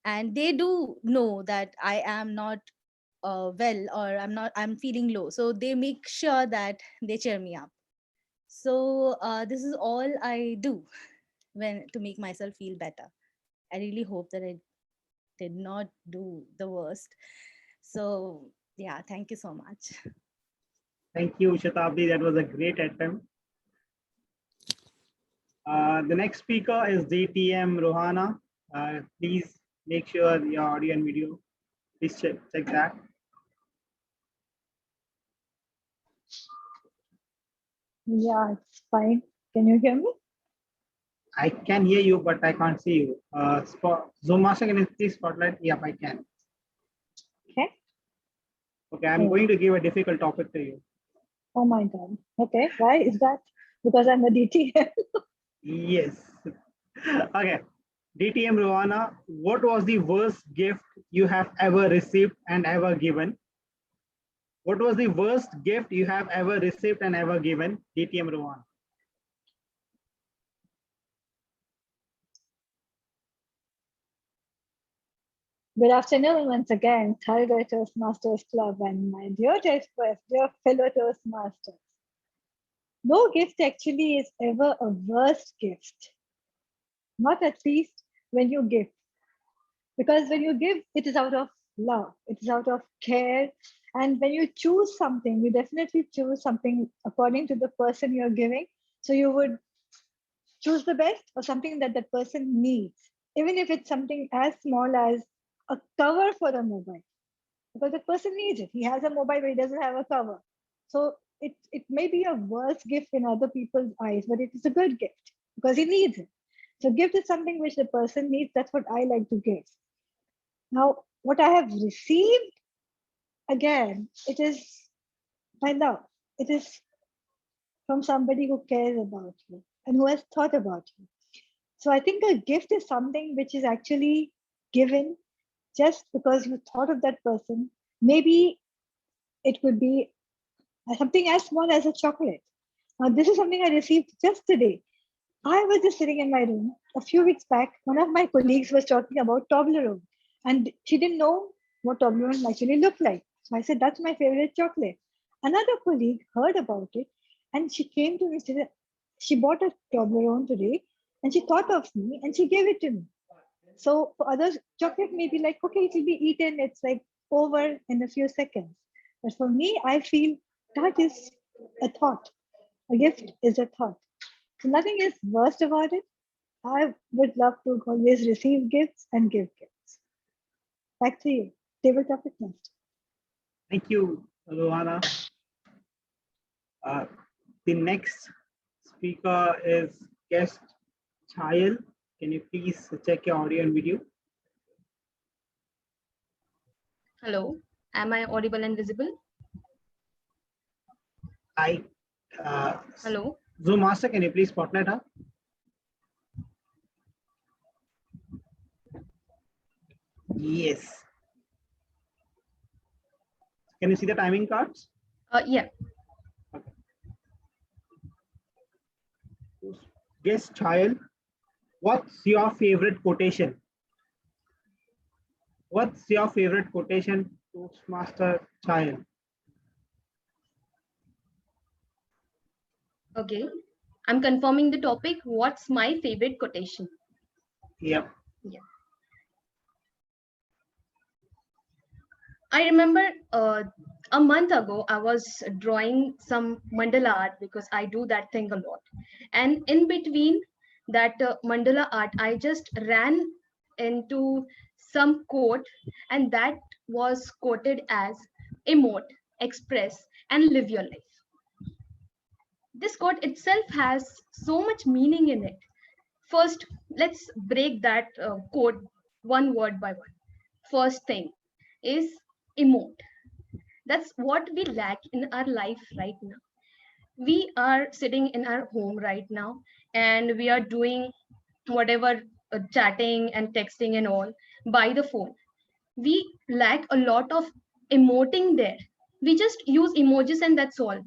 S3: And they do know that I am not well, or I'm feeling low, so they make sure that they cheer me up. So this is all I do when to make myself feel better. I really hope that I did not do the worst. So yeah, thank you so much.
S2: Thank you, Shatabdi. That was a great attempt. The next speaker is DTM Rohana. Please make sure your audio and video. Please check that.
S8: Yeah, it's fine. Can you hear me?
S2: I can hear you, but I can't see you. Zoom Master, can you please spotlight? Yep, I can.
S8: Okay.
S2: Okay, I'm going to give a difficult topic to you.
S8: Oh my God. Okay, why is that? Because I'm a DTM.
S2: Yes. Okay. DTM Rohana, what was the worst gift you have ever received and ever given? What was the worst gift you have ever received and ever given? DTM Rohana.
S8: Good afternoon once again, Kharghar Toastmasters Club and my dear fellow Toastmasters. No gift actually is ever a worst gift. Not at least when you give. Because when you give, it is out of love, it is out of care. And when you choose something, you definitely choose something according to the person you're giving. So you would choose the best or something that that person needs, even if it's something as small as a cover for a mobile, because the person needs it. He has a mobile, but he doesn't have a cover. So it may be a worse gift in other people's eyes, but it is a good gift because he needs it. So gift is something which the person needs. That's what I like to give. Now, what I have received, again, it is my love. It is from somebody who cares about you and who has thought about you. So I think a gift is something which is actually given just because you thought of that person. Maybe it could be something as small as a chocolate. Now, this is something I received just today. I was just sitting in my room a few weeks back. One of my colleagues was talking about Toblerone, and she didn't know what Toblerone actually looked like. So I said, "That's my favorite chocolate." Another colleague heard about it, and she came to me. She bought a Toblerone today, and she thought of me, and she gave it to me. So for others, chocolate may be like, okay, it will be eaten. It's like over in a few seconds. But for me, I feel that is a thought. A gift is a thought. So nothing is worst about it. I would love to always receive gifts and give gifts. Back to you, table topic master.
S2: Thank you, Rohana. The next speaker is guest Chayal. Can you please check your audio and video?
S5: Hello, am I audible and visible? Hello.
S2: Zoom Master, can you please spotlight her? Yes. Can you see the timing cards?
S5: Yeah.
S2: Guest Child, what's your favorite quotation? What's your favorite quotation, Toastmaster Child?
S5: Okay. I'm confirming the topic. What's my favorite quotation?
S2: Yep.
S5: Yeah. I remember a month ago, I was drawing some mandala art because I do that thing a lot. And in between that mandala art, I just ran into some quote, and that was quoted as emote, express, and live your life. This quote itself has so much meaning in it. First, let's break that quote one word by one. First thing is emote. That's what we lack in our life right now. We are sitting in our home right now and we are doing whatever chatting and texting and all by the phone. We lack a lot of emoting there. We just use emojis and that's all.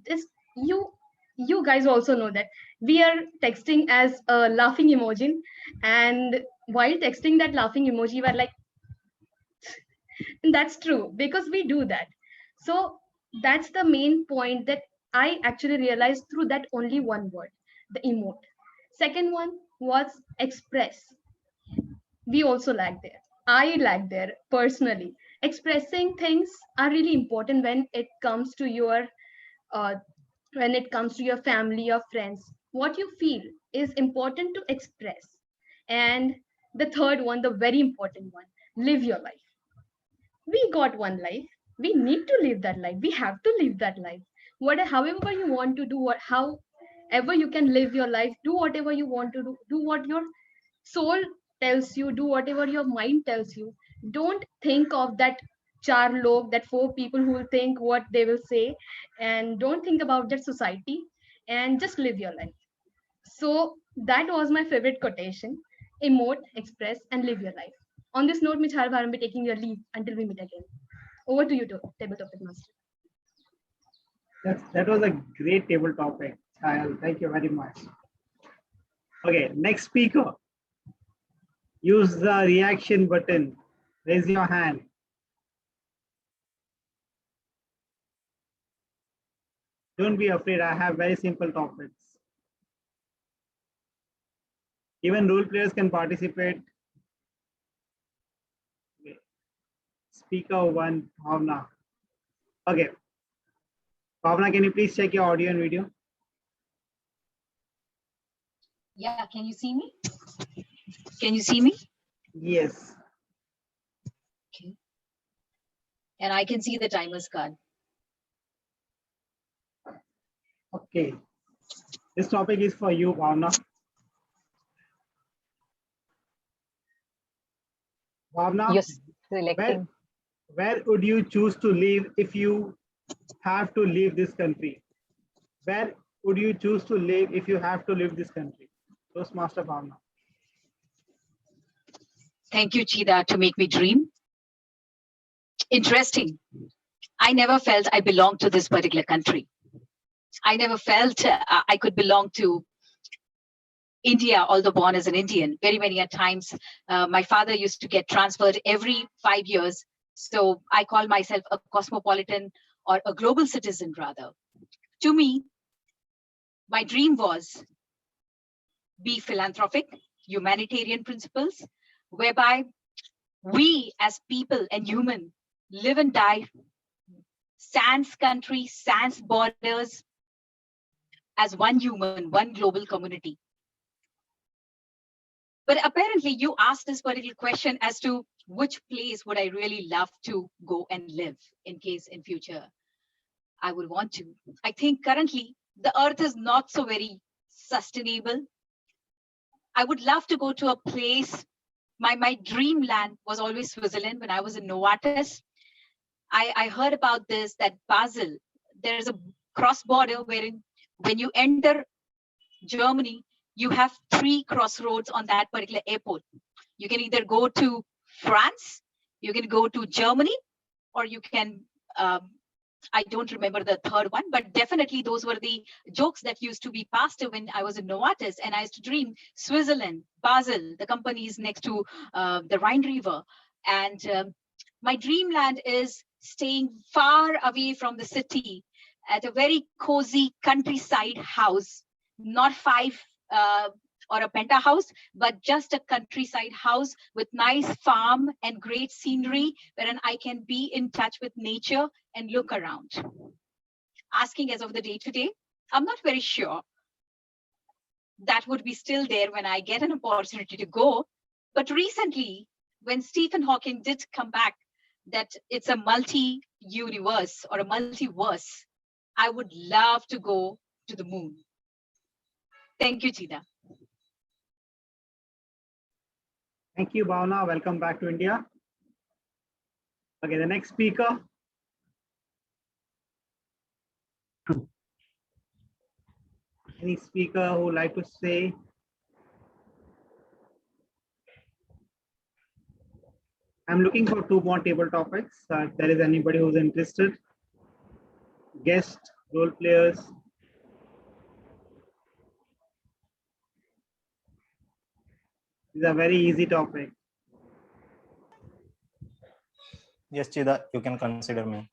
S5: You guys also know that we are texting as a laughing emoji, and while texting that laughing emoji we're like, and that's true because we do that. So that's the main point that I actually realized through that only one word, the emote. Second one was express. We also lack there. I lack there personally. Expressing things are really important uh, when it comes to your family or friends. What you feel is important to express. And the third one, the very important one, live your life. We got one life. We need to live that life. We have to live that life. However you want to do, however you can live your life, do whatever you want to do. Do what your soul tells you. Do whatever your mind tells you. Don't think of that char log, that four people who will think what they will say, and don't think about that society. And just live your life. So that was my favorite quotation: emote, express, and live your life. On this note, Ms. Harva, I'll be taking your leave until we meet again. Over to you, table topic master.
S2: That was a great table topic, Chayal. Thank you very much. Okay, next speaker. Use the reaction button. Raise your hand. Don't be afraid. I have very simple topics. Even role players can participate. Okay. Speaker one, Bhavna. Okay. Bhavna, can you please check your audio and video?
S15: Yeah, can you see me? Can you see me?
S2: Yes.
S15: Okay. And I can see the timer's card.
S2: Okay. This topic is for you, Bhavna. Bhavna,
S15: Yes, selecting.
S2: where would you choose to live if you have to leave this country? Where would you choose to live if you have to leave this country? Toastmaster Bhavna.
S15: Thank you, Chida, to make me dream. Interesting. I never felt I belonged to this particular country. I never felt I could belong to India, although born as an Indian. Very many a times, my father used to get transferred every 5 years. So I call myself a cosmopolitan or a global citizen, rather. To me, my dream was be philanthropic, humanitarian principles, whereby we as people and human live and die sans country, sans borders, as one human, one global community. But apparently you asked this particular question as to which place would I really love to go and live in case in future I would want to. I think currently the earth is not so very sustainable. I would love to go to a place. My dreamland was always Switzerland when I was in Novartis. I heard about this, that Basel, there's a cross border wherein when you enter Germany, you have 3 crossroads on that particular airport. You can either go to France, you can go to Germany, or you can, I don't remember the third one, but definitely those were the jokes that used to be passed when I was in Novartis, and I used to dream Switzerland, Basel, the companies next to the Rhine River. And my dreamland is staying far away from the city at a very cozy countryside house, not 5 or a penthouse, but just a countryside house with nice farm and great scenery, wherein I can be in touch with nature and look around. Asking as of the day to day, I'm not very sure that would be still there when I get an opportunity to go. But recently, when Stephen Hawking did come back, that it's a multi-universe or a multiverse, I would love to go to the moon. Thank you, Chida.
S2: Thank you, Bhavna. Welcome back to India. Okay, the next speaker. Any speaker who would like to say? I'm looking for 2 more table topics. If there is anybody who's interested. Guest, role players. These are very easy topic.
S13: Yes, Chida, you can consider me.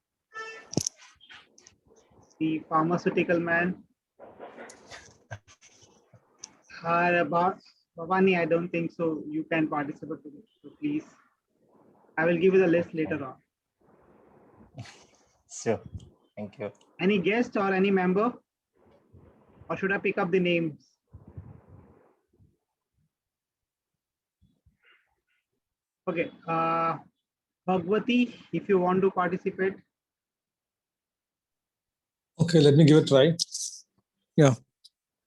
S2: The pharmaceutical man. Bhabani, I don't think so. You can participate today, so please. I will give you the list later on.
S13: Sure. Thank you.
S2: Any guest or any member? Or should I pick up the names? Okay. Bhagwati, if you want to participate.
S20: Okay, let me give it a try. Yeah.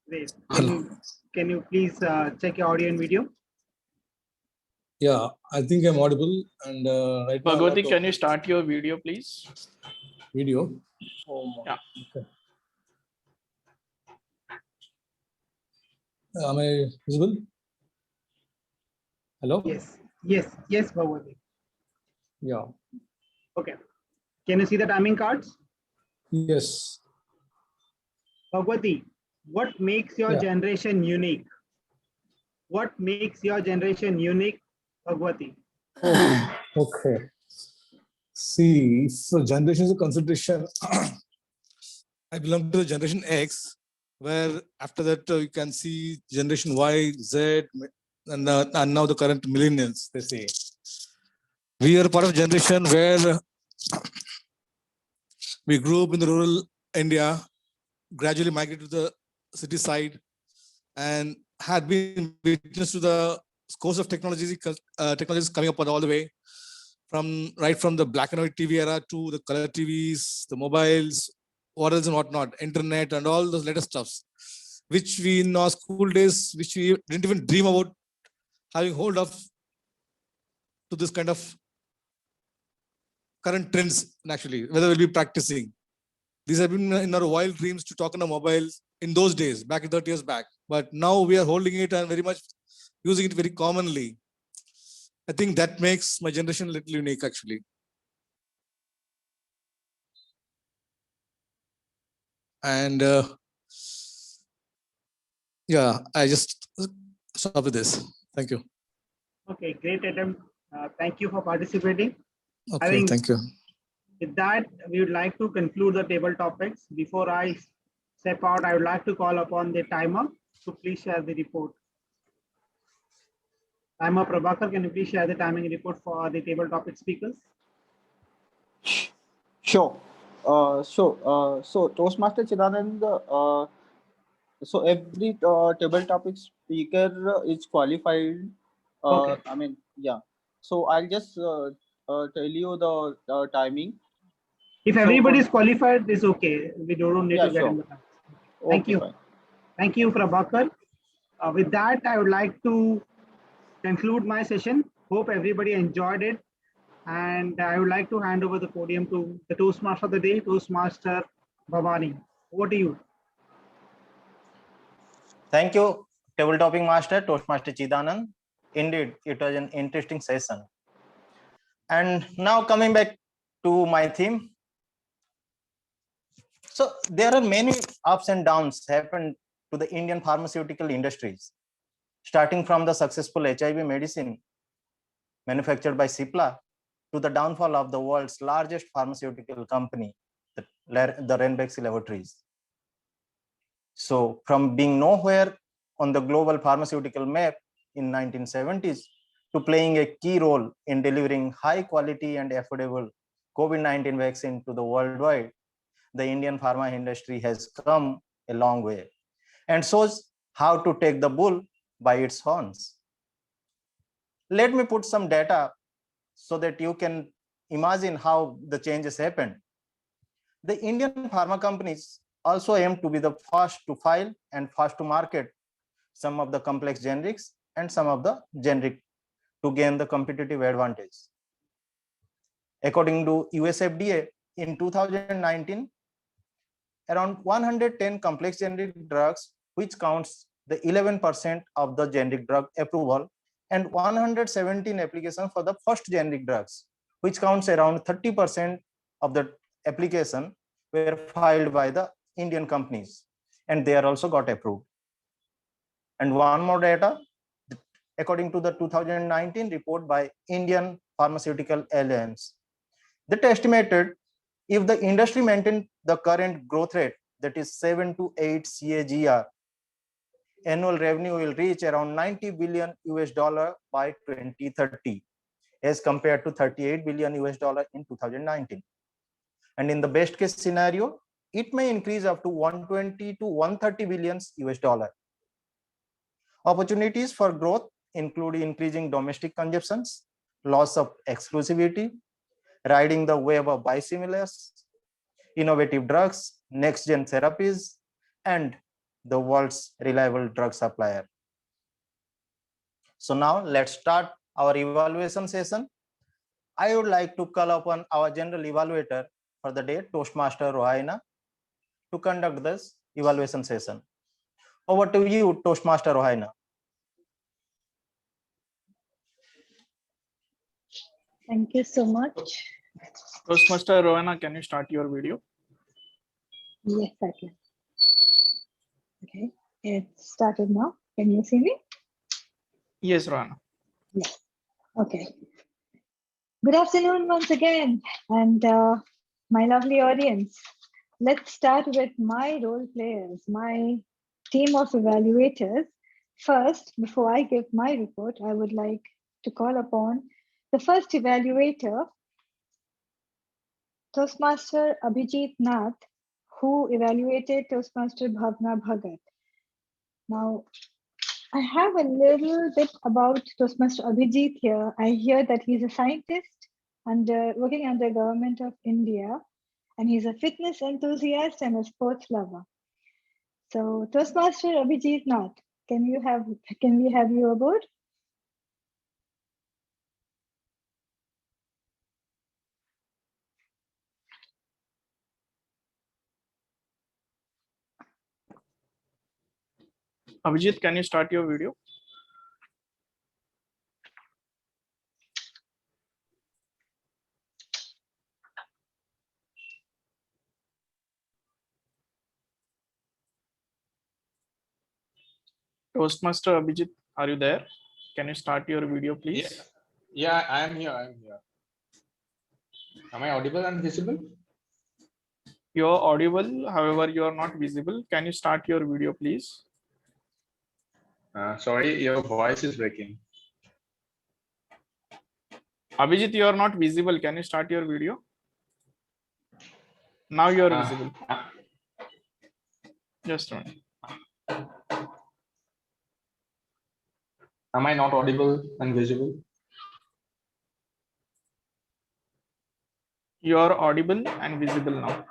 S2: Great.
S20: Hello.
S2: Can you please check your audio and video?
S20: Yeah, I think I'm audible. And right now,
S1: Bhagwati, can you start your video, please?
S20: Video.
S1: Yeah.
S20: Okay. Am I visible? Hello?
S2: Yes, Bhagwati.
S20: Yeah.
S2: Okay. Can you see the timing cards?
S20: Yes.
S2: Bhagwati, what makes your generation unique? What makes your generation unique, Bhagwati?
S20: Oh, okay. See, so generation is a consideration. I belong to the generation X, where after that you can see generation Y, Z, and now the current millennials, they say. We are part of generation where we grew up in the rural India, gradually migrated to the city side, and had been witness to the course of technologies coming up all the way, from the black and white TV era to the color TVs, the mobiles, what else and what not, internet and all those latest stuffs, which we in our school days, which we didn't even dream about having hold of to this kind of current trends, actually, whether we'll be practicing. These have been in our wild dreams to talk on a mobile in those days, back in 30 years back. But now we are holding it and very much using it very commonly. I think that makes my generation a little unique, actually. And yeah, I just stop with this. Thank you.
S2: Okay, great attempt. Thank you for participating.
S20: Okay, thank you.
S2: With that, we would like to conclude the table topics. Before I step out, I would like to call upon the timer to please share the report. Timer Prabhakar, can you please share the timing report for the table topic speakers?
S14: Sure. So Toastmaster Chidanand, so every table topic speaker is qualified.
S2: Okay.
S14: I mean, yeah. So I'll just tell you the timing.
S2: If everybody is qualified, it's okay. We don't need to get in the time. Thank
S14: Okay,
S2: you.
S14: fine.
S2: Thank you, Prabhakar. With that, I would like to conclude my session. Hope everybody enjoyed it. And I would like to hand over the podium to the Toastmaster of the day, Toastmaster Bhabani. Over to you.
S13: Thank you, table topping master, Toastmaster Chidanand. Indeed, it was an interesting session. And now coming back to my theme. So there are many ups and downs happened to the Indian pharmaceutical industries, starting from the successful HIV medicine manufactured by Cipla to the downfall of the world's largest pharmaceutical company, the Ranbaxy Laboratories. So from being nowhere on the global pharmaceutical map in 1970s to playing a key role in delivering high quality and affordable COVID-19 vaccine to the worldwide, the Indian pharma industry has come a long way and shows how to take the bull by its horns. Let me put some data so that you can imagine how the changes happened. The Indian pharma companies also aim to be the first to file and first to market some of the complex generics and some of the generic to gain the competitive advantage. According to US FDA, in 2019, around 110 complex generic drugs, which counts the 11% of the generic drug approval, and 117 applications for the first generic drugs, which counts around 30% of the application, were filed by the Indian companies, and they are also got approved. And one more data, according to the 2019 report by Indian Pharmaceutical Alliance, that estimated if the industry maintained the current growth rate, that is 7 to 8 CAGR, annual revenue will reach around 90 billion US dollar by 2030, as compared to 38 billion US dollar in 2019. And in the best case scenario, it may increase up to 120 to 130 billion US dollar. Opportunities for growth include increasing domestic consumptions, loss of exclusivity, riding the wave of biosimilars, innovative drugs, next-gen therapies, and the world's reliable drug supplier. So now let's start our evaluation session. I would like to call upon our general evaluator for the day, Toastmaster Rohaina, to conduct this evaluation session. Over to you, Toastmaster Rohaina.
S8: Thank you so much.
S1: Toastmaster Rowana, can you start your video?
S8: Yes, I can. Okay, it started now. Can you see me?
S1: Yes, Rowana.
S8: Yes. Okay. Good afternoon once again, and my lovely audience. Let's start with my role players, my team of evaluators. First, before I give my report, I would like to call upon the first evaluator, Toastmaster Abhijit Nath, who evaluated Toastmaster Bhavna Bhagat. Now, I have a little bit about Toastmaster Abhijit here. I hear that he's a scientist working under Government of India, and he's a fitness enthusiast and a sports lover. So Toastmaster Abhijit Nath, can we have you aboard?
S1: Abhijit, can you start your video? Toastmaster Abhijit, are you there? Can you start your video, please?
S9: Yeah, I am here. Am I audible and visible?
S1: You're audible, however, you are not visible. Can you start your video, please?
S9: Sorry, your voice is breaking.
S1: Abhijit, you are not visible. Can you start your video? Now you are visible. Just a minute.
S9: Am I not audible and visible?
S1: You are audible and visible now.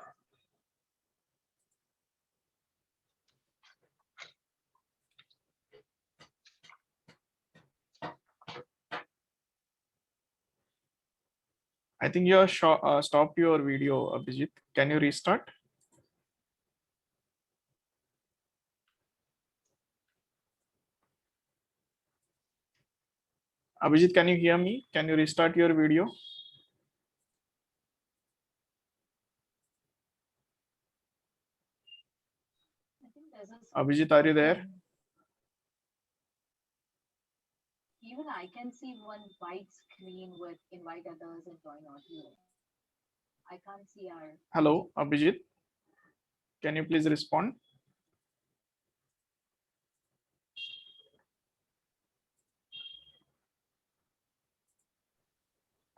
S1: I think you are stopped your video, Abhijit. Can you restart? Abhijit, can you hear me? Can you restart your video? Abhijit, are you there?
S7: Even I can see one white screen with invite others and join audio. I can't see our.
S1: Hello, Abhijit. Can you please respond?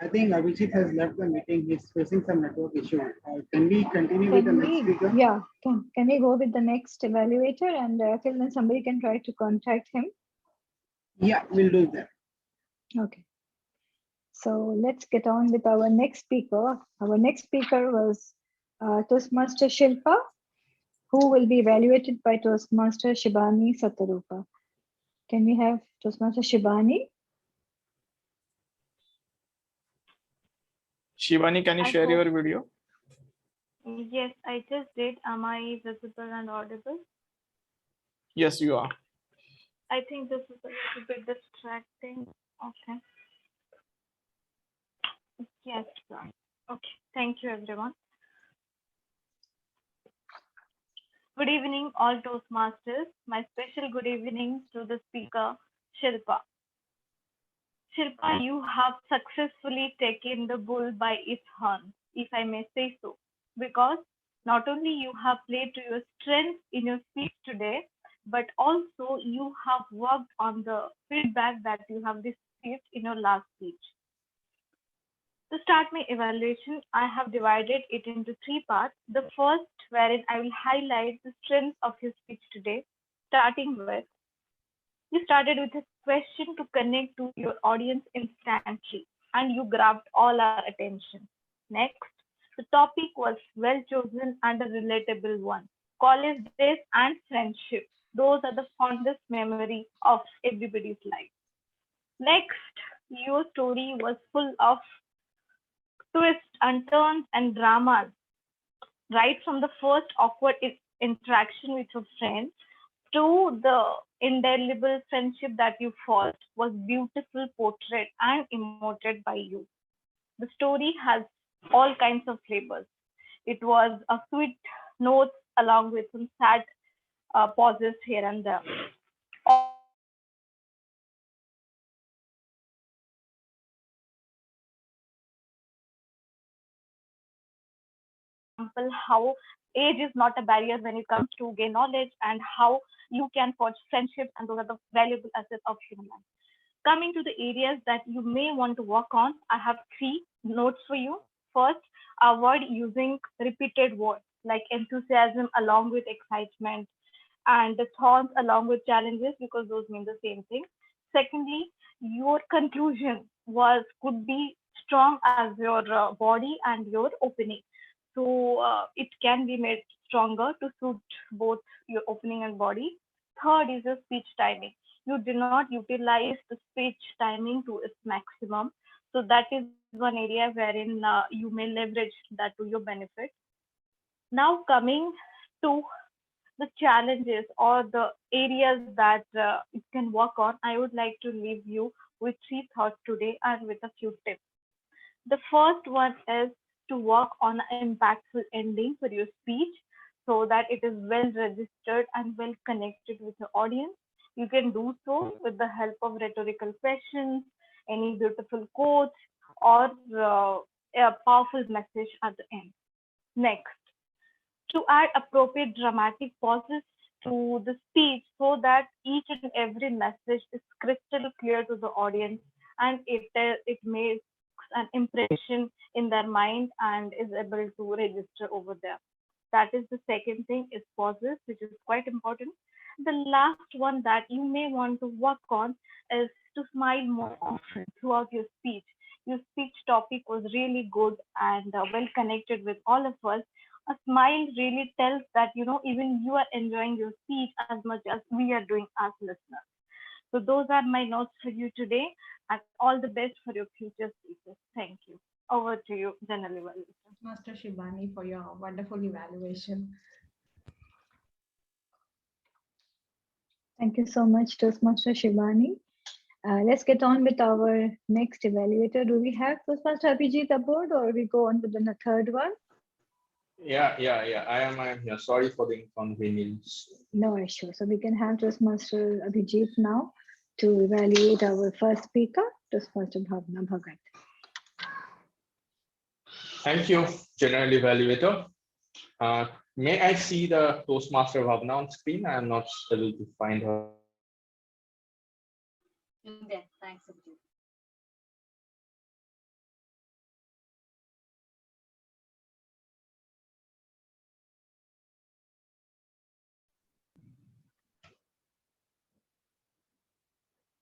S22: I think Abhijit has left the meeting. He's facing some network issue. Can we continue with the next speaker?
S8: Yeah, can we go with the next evaluator, and till then somebody can try to contact him?
S22: Yeah, we'll do that.
S8: Okay. So let's get on with our next speaker. Our next speaker was Toastmaster Shilpa, who will be evaluated by Toastmaster Shibani Satarupa. Can we have Toastmaster Shibani?
S1: Shivani, can you share your video?
S6: Yes, I just did. Am I visible and audible?
S1: Yes, you are.
S6: I think this is a little bit distracting. Okay. Yes, sir. Okay. Thank you, everyone. Good evening, all Toastmasters. My special good evening to the speaker, Shilpa. Shilpa, you have successfully taken the bull by its horn, if I may say so, because not only you have played to your strength in your speech today, but also you have worked on the feedback that you have received in your last speech. To start my evaluation, I have divided it into three parts. The first, wherein I will highlight the strengths of your speech today, starting with, you started with a question to connect to your audience instantly, and you grabbed all our attention. Next, the topic was well chosen and a relatable one. College days and friendship. Those are the fondest memory of everybody's life. Next, your story was full of twists and turns and dramas, right from the first awkward interaction with your friend to the indelible friendship that you forged was beautiful portrait and emoted by you. The story has all kinds of flavors. It was a sweet note along with some sad pauses here and there. Example, how age is not a barrier when it comes to gain knowledge, and how you can forge friendships, and those are the valuable assets of human life. Coming to the areas that you may want to work on, I have three notes for you. First, avoid using repeated words like enthusiasm along with excitement and the thorns along with challenges, because those mean the same thing. Secondly, your conclusion could be strong as your body and your opening. So it can be made stronger to suit both your opening and body. Third is your speech timing. You do not utilize the speech timing to its maximum. So that is one area wherein you may leverage that to your benefit. Now coming to the challenges or the areas that it can work on, I would like to leave you with three thoughts today and with a few tips. The first one is to work on an impactful ending for your speech so that it is well registered and well connected with the audience. You can do so with the help of rhetorical questions, any beautiful quotes, or a powerful message at the end. Next, to add appropriate dramatic pauses to the speech so that each and every message is crystal clear to the audience and it makes an impression in their mind and is able to register over there. That is the second thing is pauses, which is quite important. The last one that you may want to work on is to smile more often throughout your speech. Your speech topic was really good and well connected with all of us. A smile really tells that even you are enjoying your speech as much as we are doing as listeners. So those are my notes for you today, and all the best for your future speeches. Thank you. Over to you, General Evaluator.
S16: Master Shibani, for your wonderful evaluation.
S8: Thank you so much, Toastmaster Shibani. Let's get on with our next evaluator. Do we have Toastmaster Abhijit aboard, or we go on with the third one?
S9: Yeah. I am here. Sorry for the inconvenience.
S8: No issue. So we can have Toastmaster Abhijit now to evaluate our first speaker, Toastmaster Bhavna Bhagat.
S9: Thank you, General Evaluator. May I see the Toastmaster Bhavna on screen? I am not able to find her.
S7: There. Thanks, Abhijit.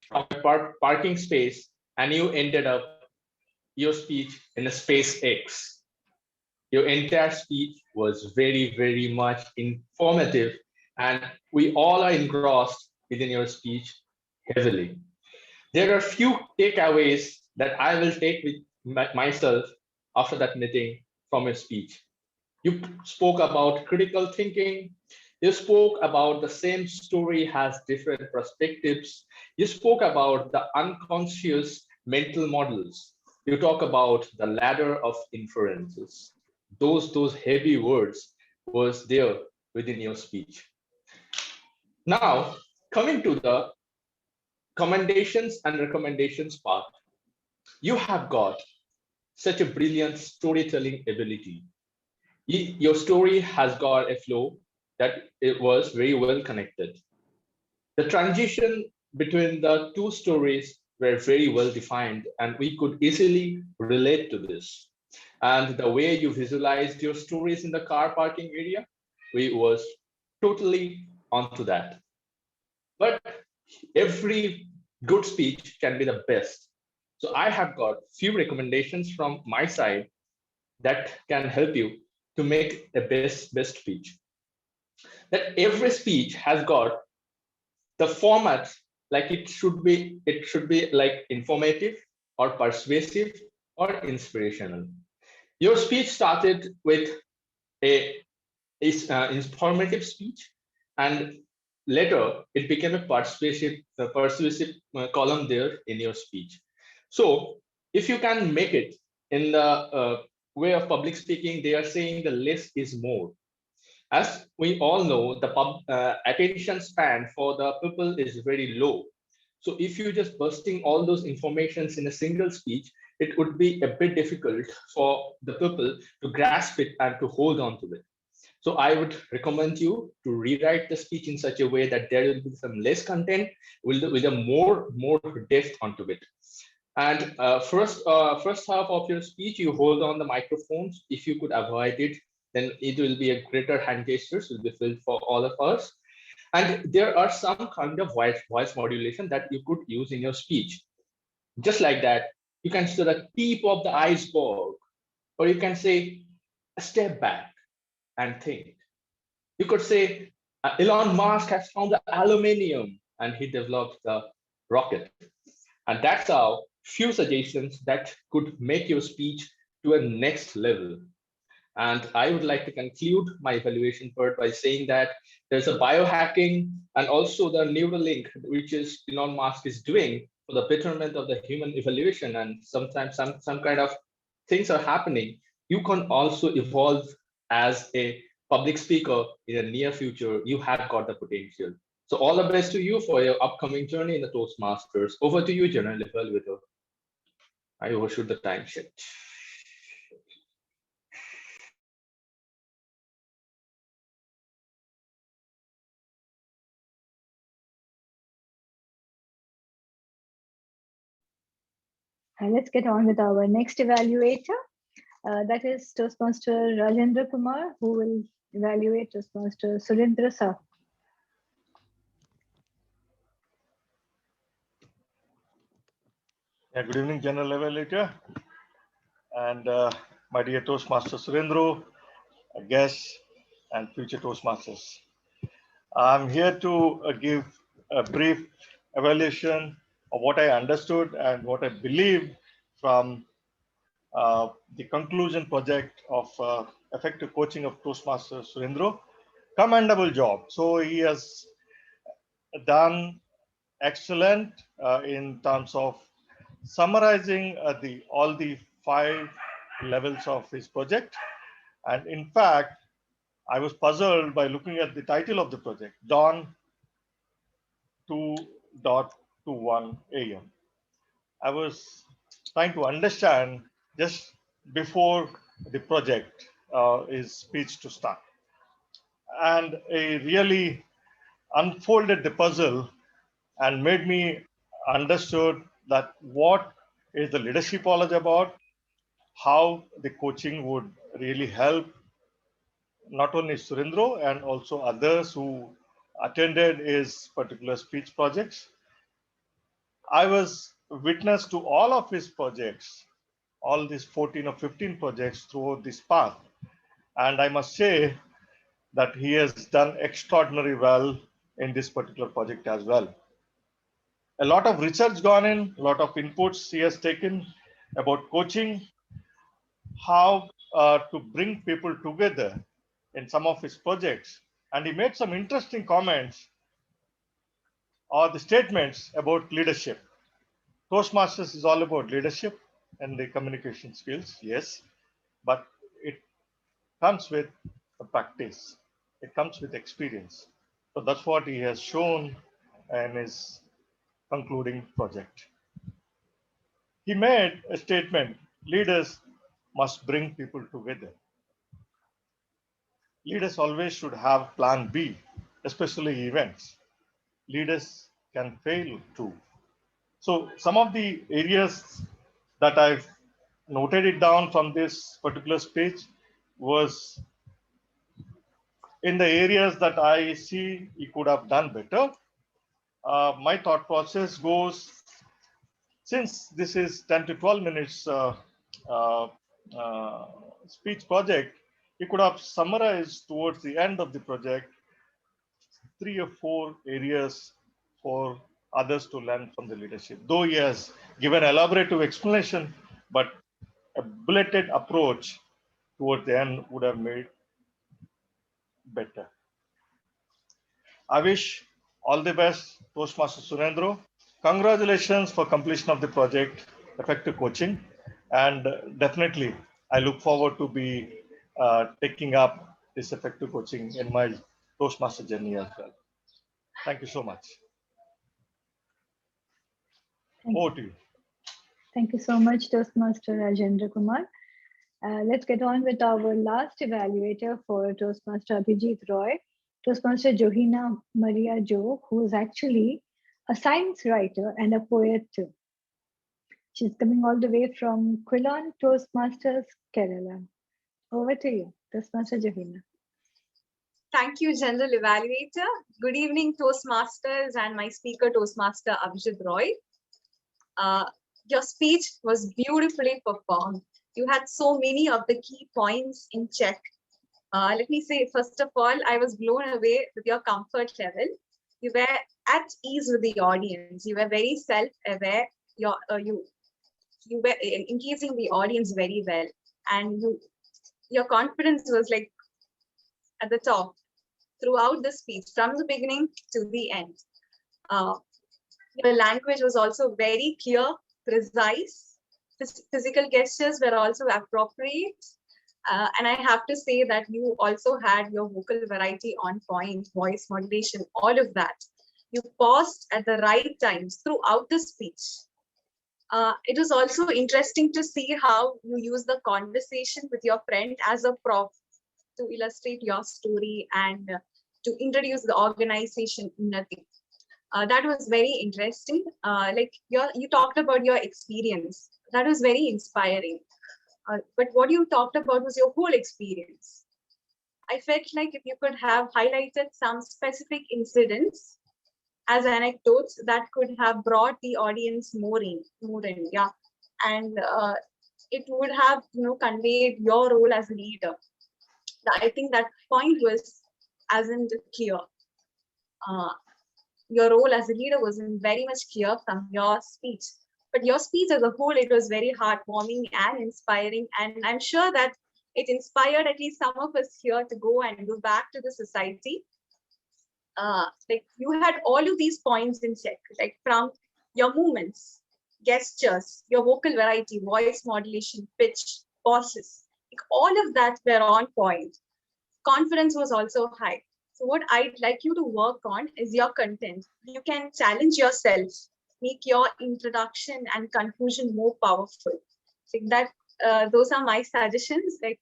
S9: From a parking space, and you ended up your speech in a space X. Your entire speech was very, very much informative, and we all are engrossed within your speech heavily. There are few takeaways that I will take with myself after that meeting from your speech. You spoke about critical thinking. You spoke about the same story has different perspectives. You spoke about the unconscious mental models. You talk about the ladder of inferences. Those heavy words was there within your speech. Now, coming to the commendations and recommendations part, you have got such a brilliant storytelling ability. Your story has got a flow that it was very well connected. The transition between the two stories were very well defined, and we could easily relate to this. And the way you visualized your stories in the car parking area, we was totally onto that. But every good speech can be the best. So I have got few recommendations from my side that can help you to make a best speech. That every speech has got the format, like it should be like informative or persuasive or inspirational. Your speech started with a informative speech, and later it became a persuasive column there in your speech. So if you can make it in the way of public speaking, they are saying the less is more. As we all know, the attention span for the people is very low. So if you just bursting all those informations in a single speech, it would be a bit difficult for the people to grasp it and to hold on to it. So I would recommend you to rewrite the speech in such a way that there will be some less content with a more depth onto it. And first half of your speech, you hold on the microphones. If you could avoid it, then it will be a greater hand gestures will be filled for all of us. And there are some kind of voice modulation that you could use in your speech. Just like that, you can say the tip of the iceberg, or you can say step back and think. You could say Elon Musk has found the aluminium and he developed the rocket. And that's how few suggestions that could make your speech to a next level. And I would like to conclude my evaluation part by saying that there's a biohacking and also the Neuralink, which is Elon Musk is doing for the betterment of the human evaluation. And sometimes some kind of things are happening. You can also evolve as a public speaker in the near future. You have got the potential. So all the best to you for your upcoming journey in the Toastmasters. Over to you, General Evaluator. I overshoot the time sheet.
S8: Let's get on with our next evaluator. That is Toastmaster Rajendra Kumar, who will evaluate Toastmaster Surendra sir.
S18: Yeah, good evening, General Evaluator, and my dear Toastmaster Surendra, guests, and future Toastmasters. I'm here to give a brief evaluation of what I understood and what I believe from the conclusion project of effective coaching of Toastmaster Surendra. Commendable job. So he has done excellent in terms of summarizing all the 5 levels of his project. And in fact, I was puzzled by looking at the title of the project, Dawn 2.21 AM. I was trying to understand just before the project is speech to start. And it really unfolded the puzzle and made me understood that what is the leadership all about, how the coaching would really help not only Surendra and also others who attended his particular speech projects. I was witness to all of his projects, all these 14 or 15 projects throughout this path. And I must say that he has done extraordinarily well in this particular project as well. A lot of research gone in, a lot of inputs he has taken about coaching, how to bring people together in some of his projects. And he made some interesting comments or the statements about leadership. Toastmasters is all about leadership and the communication skills, yes, but it comes with the practice. It comes with experience. So that's what he has shown in his concluding project. He made a statement, leaders must bring people together. Leaders always should have plan B, especially events. Leaders can fail too. So some of the areas that I've noted it down from this particular speech was in the areas that I see he could have done better. My thought process goes, since this is 10 to 12 minutes uh, speech project, he could have summarized towards the end of the project 3 or 4 areas for others to learn from the leadership. Though he has given elaborative explanation, but a bulleted approach toward the end would have made better. I wish all the best, Toastmaster Surendra. Congratulations for completion of the project, effective coaching, and definitely I look forward to be taking up this effective coaching in my Toastmaster journey as well. Thank you so much. Over to you.
S8: Thank you so much, Toastmaster Rajendra Kumar. Let's get on with our last evaluator for Toastmaster Abhijit Roy, Toastmaster Johina Maria Jo, who is actually a science writer and a poet too. She's coming all the way from Quilon Toastmasters, Kerala. Over to you, Toastmaster Johina.
S10: Thank you, General Evaluator. Good evening, Toastmasters and my speaker, Toastmaster Abhijit Roy. Your speech was beautifully performed. You had so many of the key points in check. Let me say, first of all, I was blown away with your comfort level. You were at ease with the audience. You were very self-aware. You were engaging the audience very well, and your confidence was like at the top throughout the speech, from the beginning to the end. Your language was also very clear, precise. Physical gestures were also appropriate. And I have to say that you also had your vocal variety on point, voice modulation, all of that. You paused at the right times throughout the speech. It was also interesting to see how you use the conversation with your friend as a prop to illustrate your story and to introduce the organization nothing. That was very interesting. Like you talked about your experience. That was very inspiring. But what you talked about was your whole experience. I felt like if you could have highlighted some specific incidents as anecdotes that could have brought the audience more in, yeah. And it would have, conveyed your role as a leader. I think that point was asn't clear. Your role as a leader wasn't very much clear from your speech. But your speech as a whole, it was very heartwarming and inspiring. And I'm sure that it inspired at least some of us here to go and go back to the society. Like you had all of these points in check, like from your movements, gestures, your vocal variety, voice modulation, pitch, pauses, like all of that were on point. Confidence was also high. So what I'd like you to work on is your content. You can challenge yourself, make your introduction and conclusion more powerful. Like that, those are my suggestions. Like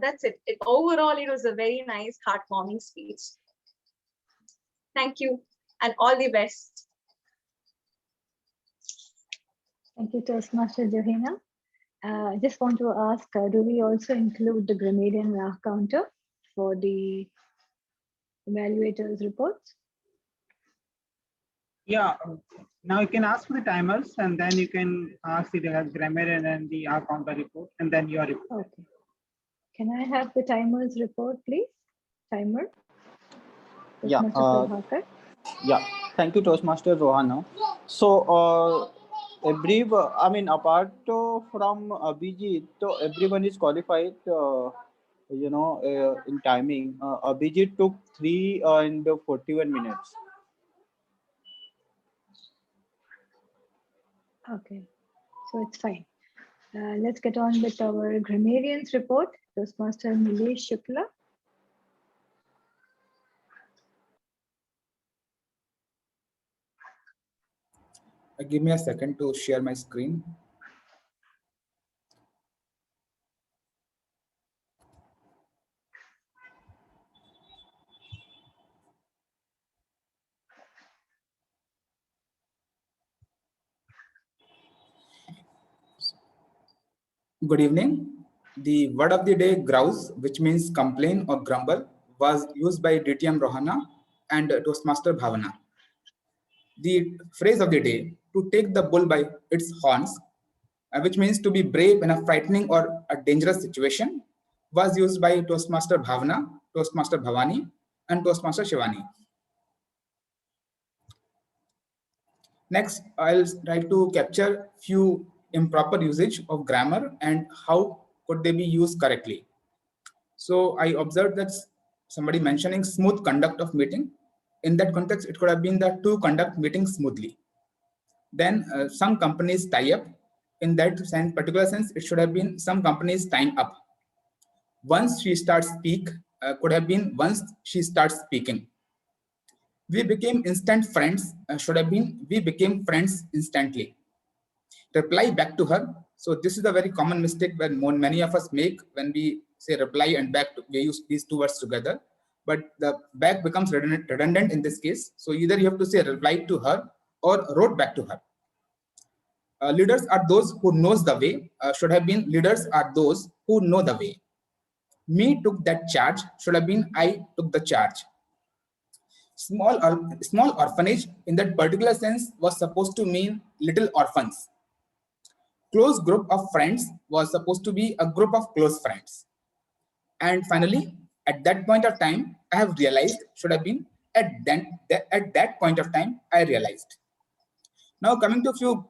S10: that's it. Overall, it was a very nice, heartwarming speech. Thank you and all the best.
S8: Thank you, Toastmaster Johina. I just want to ask, do we also include the grammarian counter for the evaluators reports?
S22: Yeah, now you can ask for the timers and then you can ask the grammarian and the R counter report and then your report.
S8: Okay. Can I have the timers report, please? Timer.
S14: Yeah. Yeah. Thank you, Toastmaster Rohana. So, apart from Abhijit, so everyone is qualified. In timing, Abhijit took 3 and 41 minutes.
S8: Okay, so it's fine. Let's get on with our grammarians report. Toastmaster Nilesh Shukla.
S11: Give me a second to share my screen. Good evening. The word of the day, grouse, which means complain or grumble, was used by DTM Rohana and Toastmaster Bhavana. The phrase of the day, to take the bull by its horns, which means to be brave in a frightening or a dangerous situation, was used by Toastmaster Bhavana, Toastmaster Bhavani, and Toastmaster Shivani. Next, I'll try to capture few improper usage of grammar and how could they be used correctly. So I observed that somebody mentioning smooth conduct of meeting. In that context, it could have been that to conduct meetings smoothly. Then some companies tie up. In that sense, particular sense, it should have been some companies tying up. Once she starts speak, could have been once she starts speaking. We became instant friends, should have been we became friends instantly. Reply back to her. So this is a very common mistake when many of us make when we say reply and back, we use these two words together. But the back becomes redundant in this case. So either you have to say reply to her or wrote back to her. Leaders are those who knows the way, should have been leaders are those who know the way. Me took that charge, should have been I took the charge. Small orphanage in that particular sense was supposed to mean little orphans. close group of friends was supposed to be a group of close friends. And finally, at that point of time, I have realized, should have been at that point of time, I realized. Now coming to a few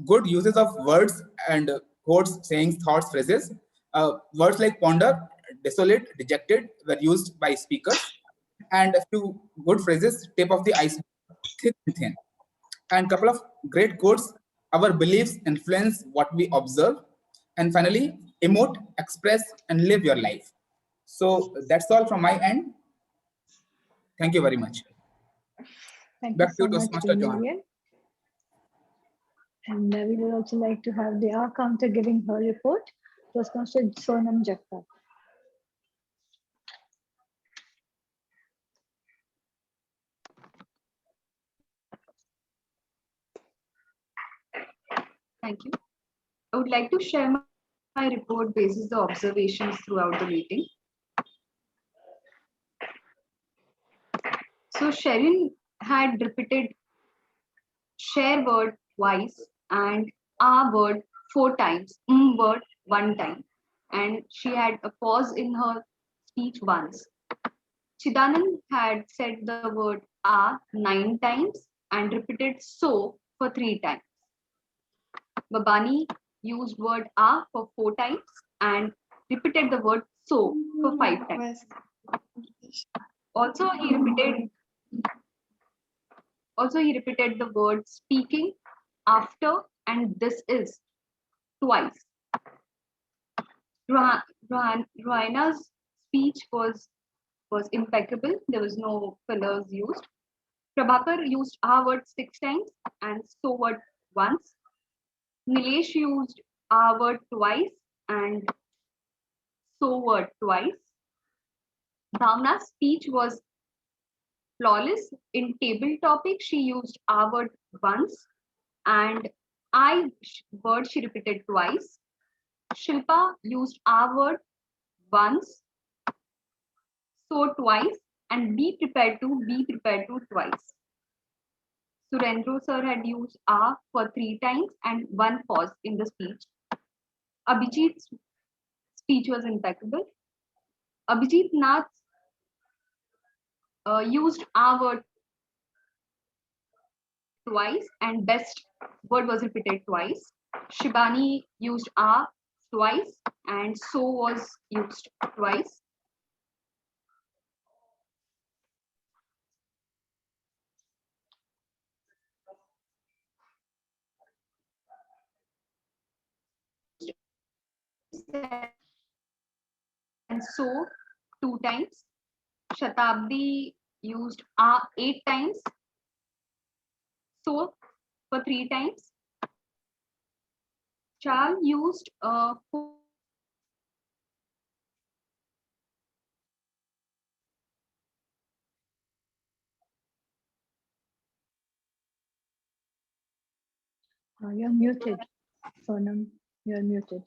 S11: good uses of words and quotes, sayings, thoughts, phrases. Words like ponder, desolate, dejected were used by speakers. And a few good phrases, tip of the iceberg, thick and thin. And couple of great quotes, our beliefs influence what we observe. And finally, emote, express, and live your life. So that's all from my end. Thank you very much.
S8: Thank
S11: Back
S8: you
S11: to
S8: so much,
S11: Toastmaster Johan.
S8: Vivian. And we would also like to have the R counter giving her report. Toastmaster Sonam Jagpal.
S12: Thank you. I would like to share my report basis the observations throughout the meeting. So Sherin had repeated share word twice and a word 4 times, word 1 time, and she had a pause in her speech once. Chidanand had said the word a 9 times and repeated so for 3 times. Bhabani used word a for 4 times and repeated the word so for 5 times. Also, he repeated the word speaking, after, and this is twice. Raina's speech was impeccable. There was no fillers used. Prabhakar used our word 6 times and so word once. Nilesh used our word twice and so word twice. Bhavna's speech was flawless. In table topic, she used our word once and I word she repeated twice. Shilpa used our word once, so twice, and be prepared to twice. Surendra sir had used a for 3 times and 1 pause in the speech. Abhijit's speech was impeccable. Abhijit Nath used our word twice and best word was repeated twice. Shibani used a twice and so was used twice. And so 2 times. Shatabdi used a 8 times. So for 3 times. Chal used 4
S8: You're muted, Sonam. You're muted.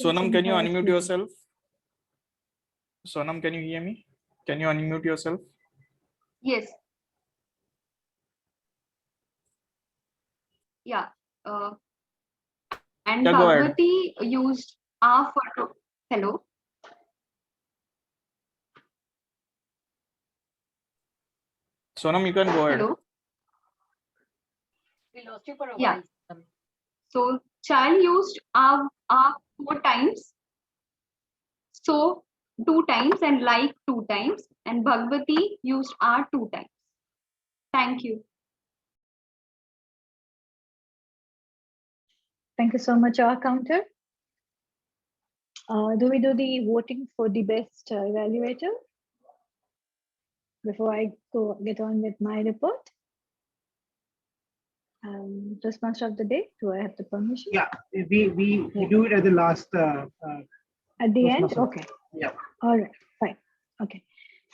S1: Sonam, can you unmute yourself? Sonam, can you hear me? Can you unmute yourself?
S12: Yes. Yeah. And
S1: yeah,
S12: Bhagwati used a for hello.
S1: Sonam, you can go ahead.
S12: Hello.
S15: We lost you for a
S12: Yeah.
S15: while.
S12: So child used a 4 times. So 2 times and like 2 times. And Bhagwati used a 2 times. Thank you.
S8: Thank you so much, R counter. Do we do the voting for the best evaluator? Before I get on with my report. Toastmaster of the day, do I have the permission?
S22: Yeah, we do it at the last.
S8: At the end? Okay.
S22: Yeah.
S8: All right, fine. Okay.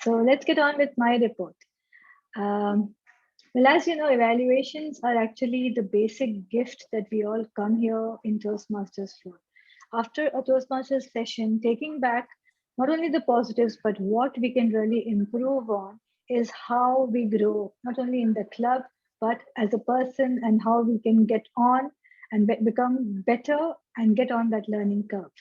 S8: So let's get on with my report. Well, as you know, evaluations are actually the basic gift that we all come here in Toastmasters for. After a Toastmasters session, taking back not only the positives, but what we can really improve on is how we grow, not only in the club, but as a person, and how we can get on and become better and get on that learning curve.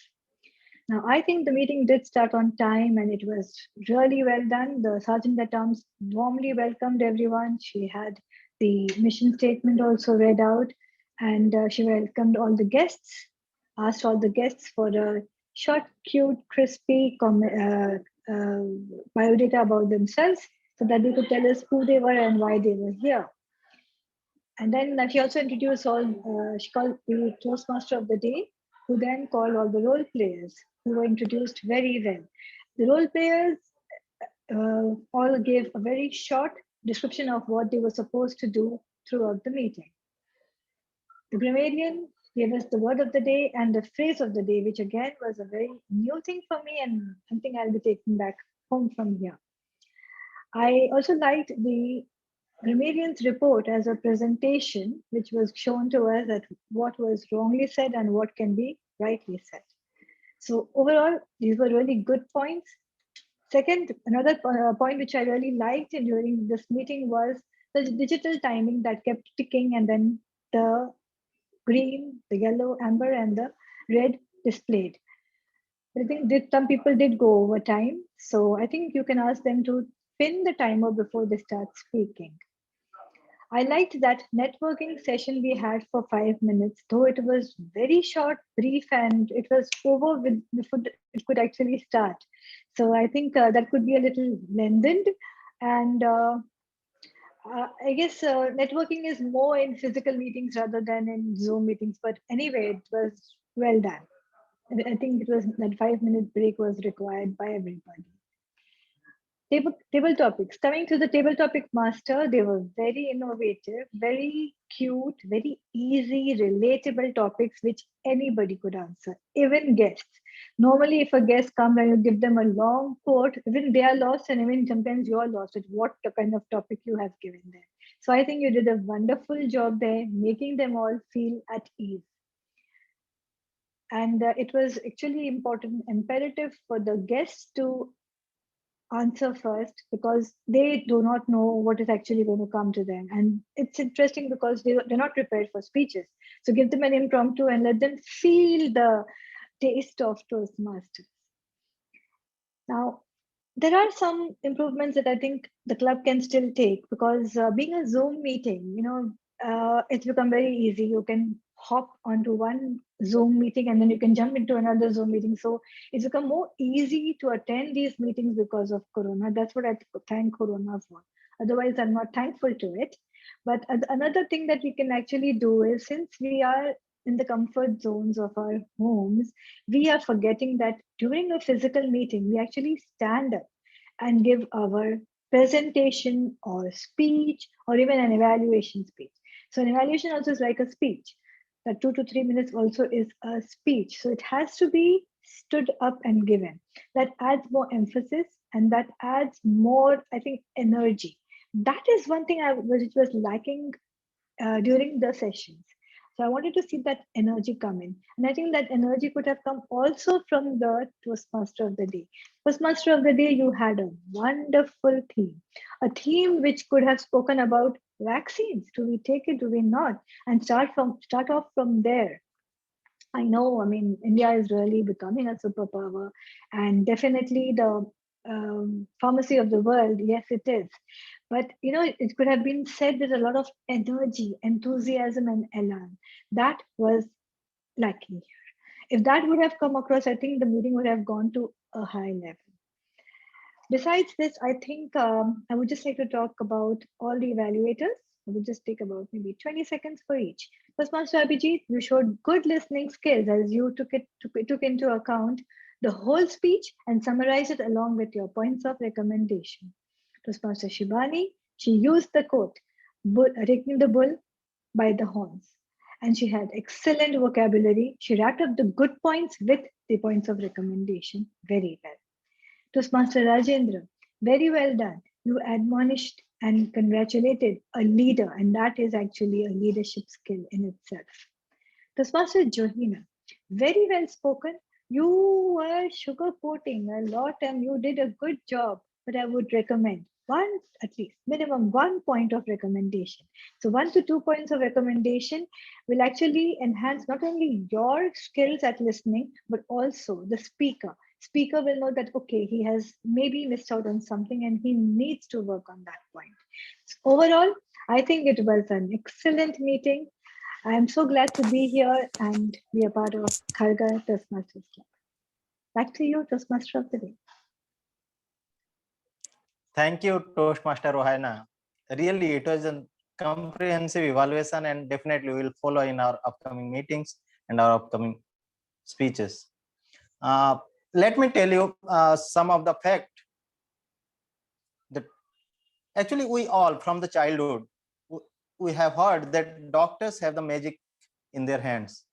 S8: Now, I think the meeting did start on time and it was really well done. The Sergeant at Arms warmly welcomed everyone. She had the mission statement also read out, and she welcomed all the guests, asked all the guests for a short, cute, crispy biodata about themselves so that they could tell us who they were and why they were here. And then she also introduced she called the Toastmaster of the day, who then called all the role players who were introduced very well. The role players all gave a very short description of what they were supposed to do throughout the meeting. The grammarian gave us the word of the day and the phrase of the day, which again was a very new thing for me and something I'll be taking back home from here. I also liked the grammarian's report as a presentation, which was shown to us that what was wrongly said and what can be rightly said. So overall, these were really good points. Second, another point which I really liked during this meeting was the digital timing that kept ticking, and then the green, the yellow, amber, and the red displayed. I think some people did go over time. So I think you can ask them to pin the timer before they start speaking. I liked that networking session we had for 5 minutes, though it was very short, brief, and it was over before it could actually start. So I think that could be a little lengthened. And I guess networking is more in physical meetings rather than in Zoom meetings. But anyway, it was well done. I think it was that 5-minute break was required by everybody. Table topics. Coming to the table topic master, they were very innovative, very cute, very easy, relatable topics which anybody could answer, even guests. Normally, if a guest comes and you give them a long quote, even they are lost, and even sometimes you are lost at what kind of topic you have given them. So I think you did a wonderful job there, making them all feel at ease. And it was actually imperative for the guests to answer first, because they do not know what is actually going to come to them. And it's interesting because they're not prepared for speeches. So give them an impromptu and let them feel the taste of Toastmasters. Now, there are some improvements that I think the club can still take, because being a Zoom meeting, it's become very easy. You can hop onto one Zoom meeting and then you can jump into another Zoom meeting. So it's become more easy to attend these meetings because of Corona. That's what I thank Corona for. Otherwise, I'm not thankful to it. But another thing that we can actually do is, since we are in the comfort zones of our homes, we are forgetting that during a physical meeting, we actually stand up and give our presentation or speech or even an evaluation speech. So an evaluation also is like a speech. That 2 to 3 minutes also is a speech. So it has to be stood up and given. That adds more emphasis and that adds more, I think, energy. That is one thing which was lacking during the sessions. So I wanted to see that energy come in. And I think that energy could have come also from the Toastmaster of the Day. Toastmaster of the Day, you had a wonderful theme. A theme which could have spoken about vaccines. Do we take it, do we not? And start off from there. I know, India is really becoming a superpower, and definitely the pharmacy of the world, yes, it is. But, it could have been said with a lot of energy, enthusiasm, and elan. That was lacking here. If that would have come across, I think the meeting would have gone to a high level. Besides this, I think I would just like to talk about all the evaluators. I would just take about maybe 20 seconds for each. Toastmaster Abhijit, you showed good listening skills as you took into account the whole speech and summarized it along with your points of recommendation. Toastmaster Shibani, she used the quote, taking the bull by the horns. And she had excellent vocabulary. She racked up the good points with the points of recommendation very well. Toastmaster Rajendra, very well done. You admonished and congratulated a leader, and that is actually a leadership skill in itself. Toastmaster Johina, very well spoken, you were sugarcoating a lot and you did a good job, but I would recommend one, at least minimum 1 point of recommendation. So 1 to 2 points of recommendation will actually enhance not only your skills at listening, but also the speaker. Speaker will know that, okay, he has maybe missed out on something and he needs to work on that point. So overall, I think it was an excellent meeting. I am so glad to be here and be a part of Kharghar Toastmasters Club. Back to you, Toastmaster of the Day.
S13: Thank you, Toastmaster Rohana. Really, it was a comprehensive evaluation and definitely we will follow in our upcoming meetings and our upcoming speeches. Let me tell you some of the fact that actually we all from the childhood, we have heard that doctors have the magic in their hands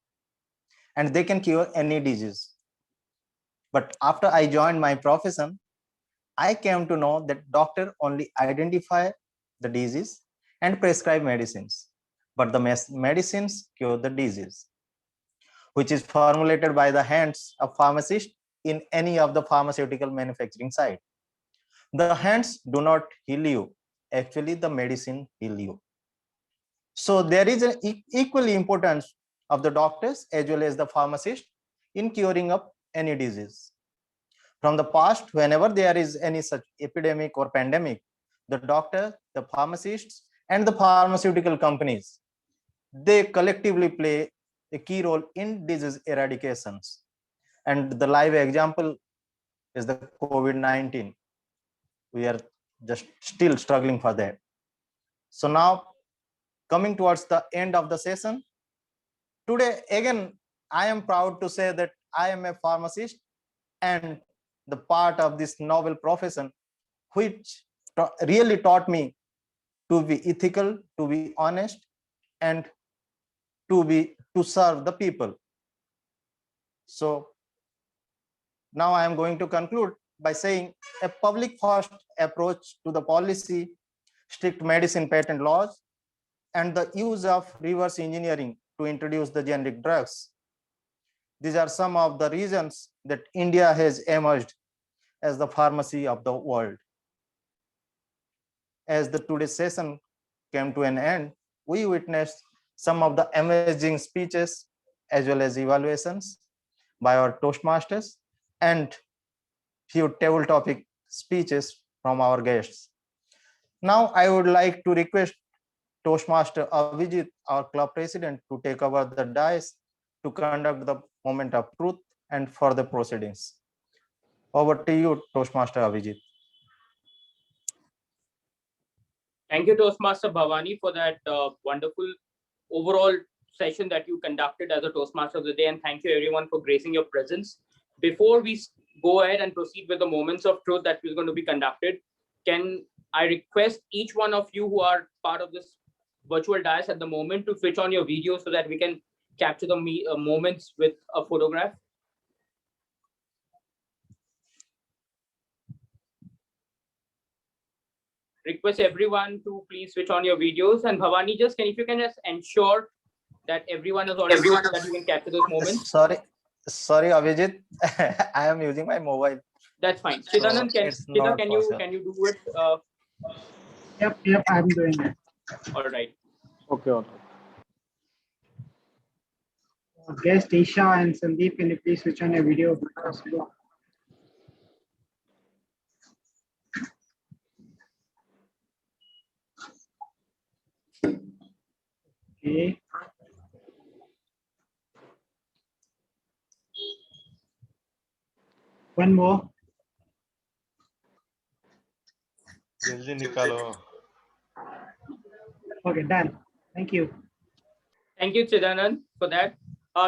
S13: and they can cure any disease. But after I joined my profession, I came to know that doctor only identify the disease and prescribe medicines, but the medicines cure the disease, which is formulated by the hands of pharmacist in any of the pharmaceutical manufacturing site. The hands do not heal you. Actually, the medicine heal you. So there is an equally importance of the doctors as well as the pharmacist in curing up any disease. From the past, whenever there is any such epidemic or pandemic, the doctor, the pharmacists, and the pharmaceutical companies, they collectively play a key role in disease eradications. And the live example is the COVID-19. We are just still struggling for that. So now, coming towards the end of the session, today again, I am proud to say that I am a pharmacist and the part of this noble profession, which really taught me to be ethical, to be honest, and to serve the people. So now I am going to conclude by saying a public first approach to the policy, strict medicine patent laws, and the use of reverse engineering to introduce the generic drugs. These are some of the reasons that India has emerged as the pharmacy of the world. As the today's session came to an end, we witnessed some of the amazing speeches as well as evaluations by our Toastmasters and few table topic speeches from our guests. Now I would like to request Toastmaster Abhijit, our club president, to take over the dais to conduct the moment of truth and further proceedings. Over to you, Toastmaster Abhijit.
S17: Thank you, Toastmaster Bhabani, for that wonderful overall session that you conducted as a Toastmaster of the Day. And thank you, everyone, for gracing your presence. Before we go ahead and proceed with the moments of truth that is going to be conducted, can I request each one of you who are part of this virtual dais at the moment to switch on your video so that we can capture the moments with a photograph? Request everyone to please switch on your videos. And Bhavani, if you can just ensure that everyone is already that you can capture those moments.
S13: Sorry, Abhijit. I am using my mobile.
S17: That's fine.
S13: So
S17: Chidanand, can you do it?
S22: Yep, I'm doing it.
S17: All right.
S14: Okay.
S22: Guest Isha and Sandeep, can you please switch on your video? Okay. One more.
S18: जल्दी निकालो.
S22: Okay, done. Thank you.
S17: Thank you, Chidanand, for that.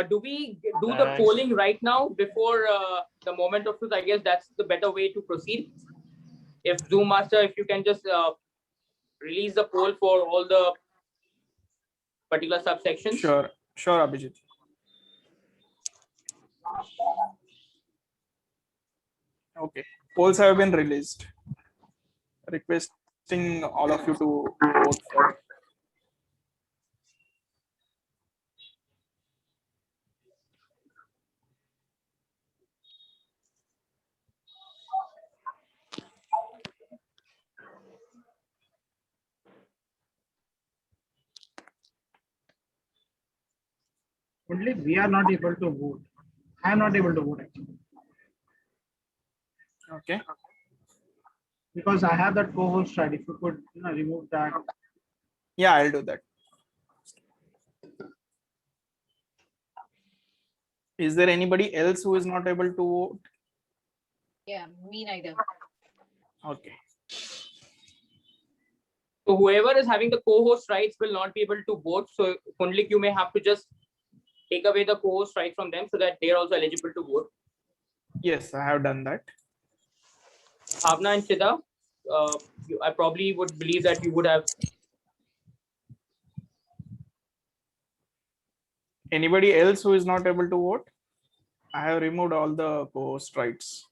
S17: Do we do the polling right now before the moment of truth? I guess that's the better way to proceed. If Zoom Master, if you can just release the poll for all the particular subsections.
S1: Sure, Abhijit. Okay, polls have been released. Requesting all of you to vote for.
S22: Only we are not able to vote. I am not able to vote actually.
S1: Okay.
S22: Because I have that co-host right. If you could remove that.
S1: Yeah, I'll do that. Is there anybody else who is not able to vote?
S15: Yeah, me neither.
S1: Okay.
S17: So whoever is having the co-host rights will not be able to vote. So Kundlik, you may have to just take away the co-host right from them so that they are also eligible to vote.
S1: Yes, I have done that.
S17: Bhavna and Chida, I probably would believe that you would have.
S1: Anybody else who is not able to vote? I have removed all the co-host rights.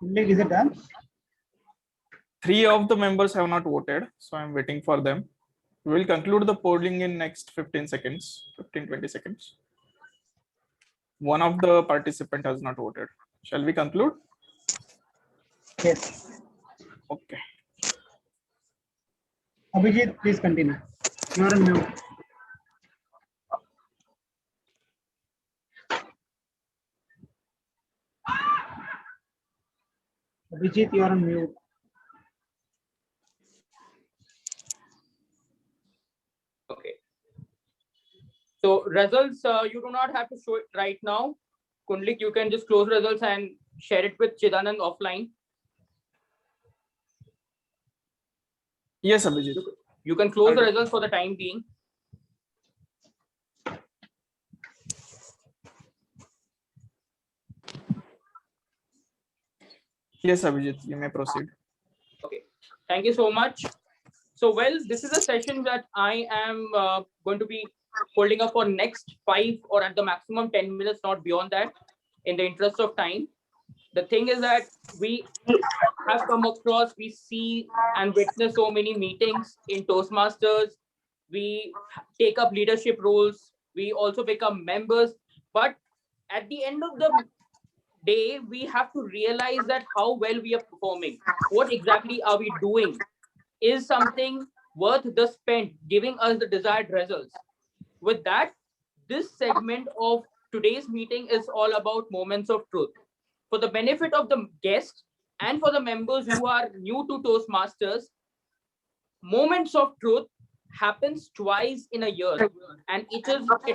S22: Is it done?
S1: 3 of the members have not voted, so I'm waiting for them. We will conclude the polling in next 15 seconds, 15-20 seconds. One of the participant has not voted. Shall we conclude?
S22: Yes.
S1: Okay.
S22: Abhijit, please continue. You are on mute. Abhijit, you are on mute.
S17: Okay. So results, you do not have to show it right now. Kundlik, you can just close results and share it with Chidanand offline.
S1: Yes, Abhijit.
S17: You can close the results for the time being.
S1: Yes, Abhijit, you may proceed.
S17: Okay, thank you so much. So, well, this is a session that I am going to be holding up for next 5 or at the maximum 10 minutes, not beyond that, in the interest of time. The thing is that we have come across, we see and witness so many meetings in Toastmasters. We take up leadership roles. We also become members. But at the end of the day, we have to realize that how well we are performing. What exactly are we doing? Is something worth the spend, giving us the desired results? With that, this segment of today's meeting is all about moments of truth. For the benefit of the guests and for the members who are new to Toastmasters, moments of truth happens twice in a year, and it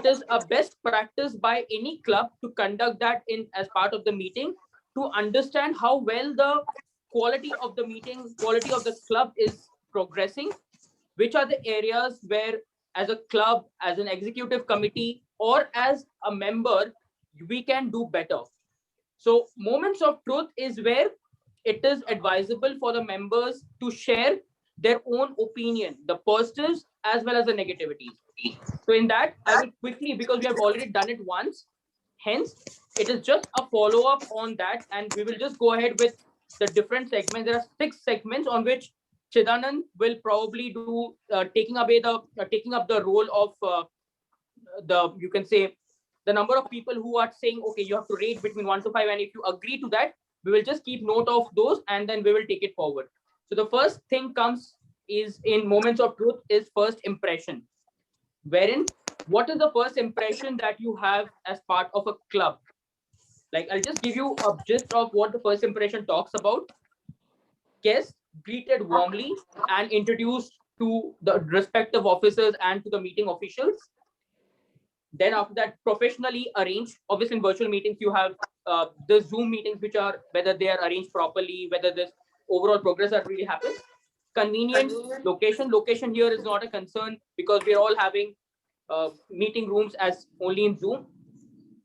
S17: is a best practice by any club to conduct that in as part of the meeting, to understand how well the quality of the meeting, quality of the club is progressing, which are the areas where as a club, as an executive committee, or as a member, we can do better. So moments of truth is where it is advisable for the members to share their own opinion, the positives as well as the negativities. So in that, I will quickly, because we have already done it once, hence it is just a follow-up on that, and we will just go ahead with the different segments. There are 6 segments on which Chidanand will probably do taking up the role of the, you can say, the number of people who are saying, okay, you have to rate between 1 to 5, and if you agree to that, we will just keep note of those and then we will take it forward. So the first thing comes is in moments of truth is first impression, wherein what is the first impression that you have as part of a club? Like, I'll just give you a gist of what the first impression talks about. Guests greeted warmly and introduced to the respective officers and to the meeting officials. Then after that, professionally arranged. Obviously, in virtual meetings, you have the Zoom meetings, which are whether they are arranged properly, whether this overall progress that really happens. Convenient location. Location here is not a concern because we are all having meeting rooms as only in Zoom.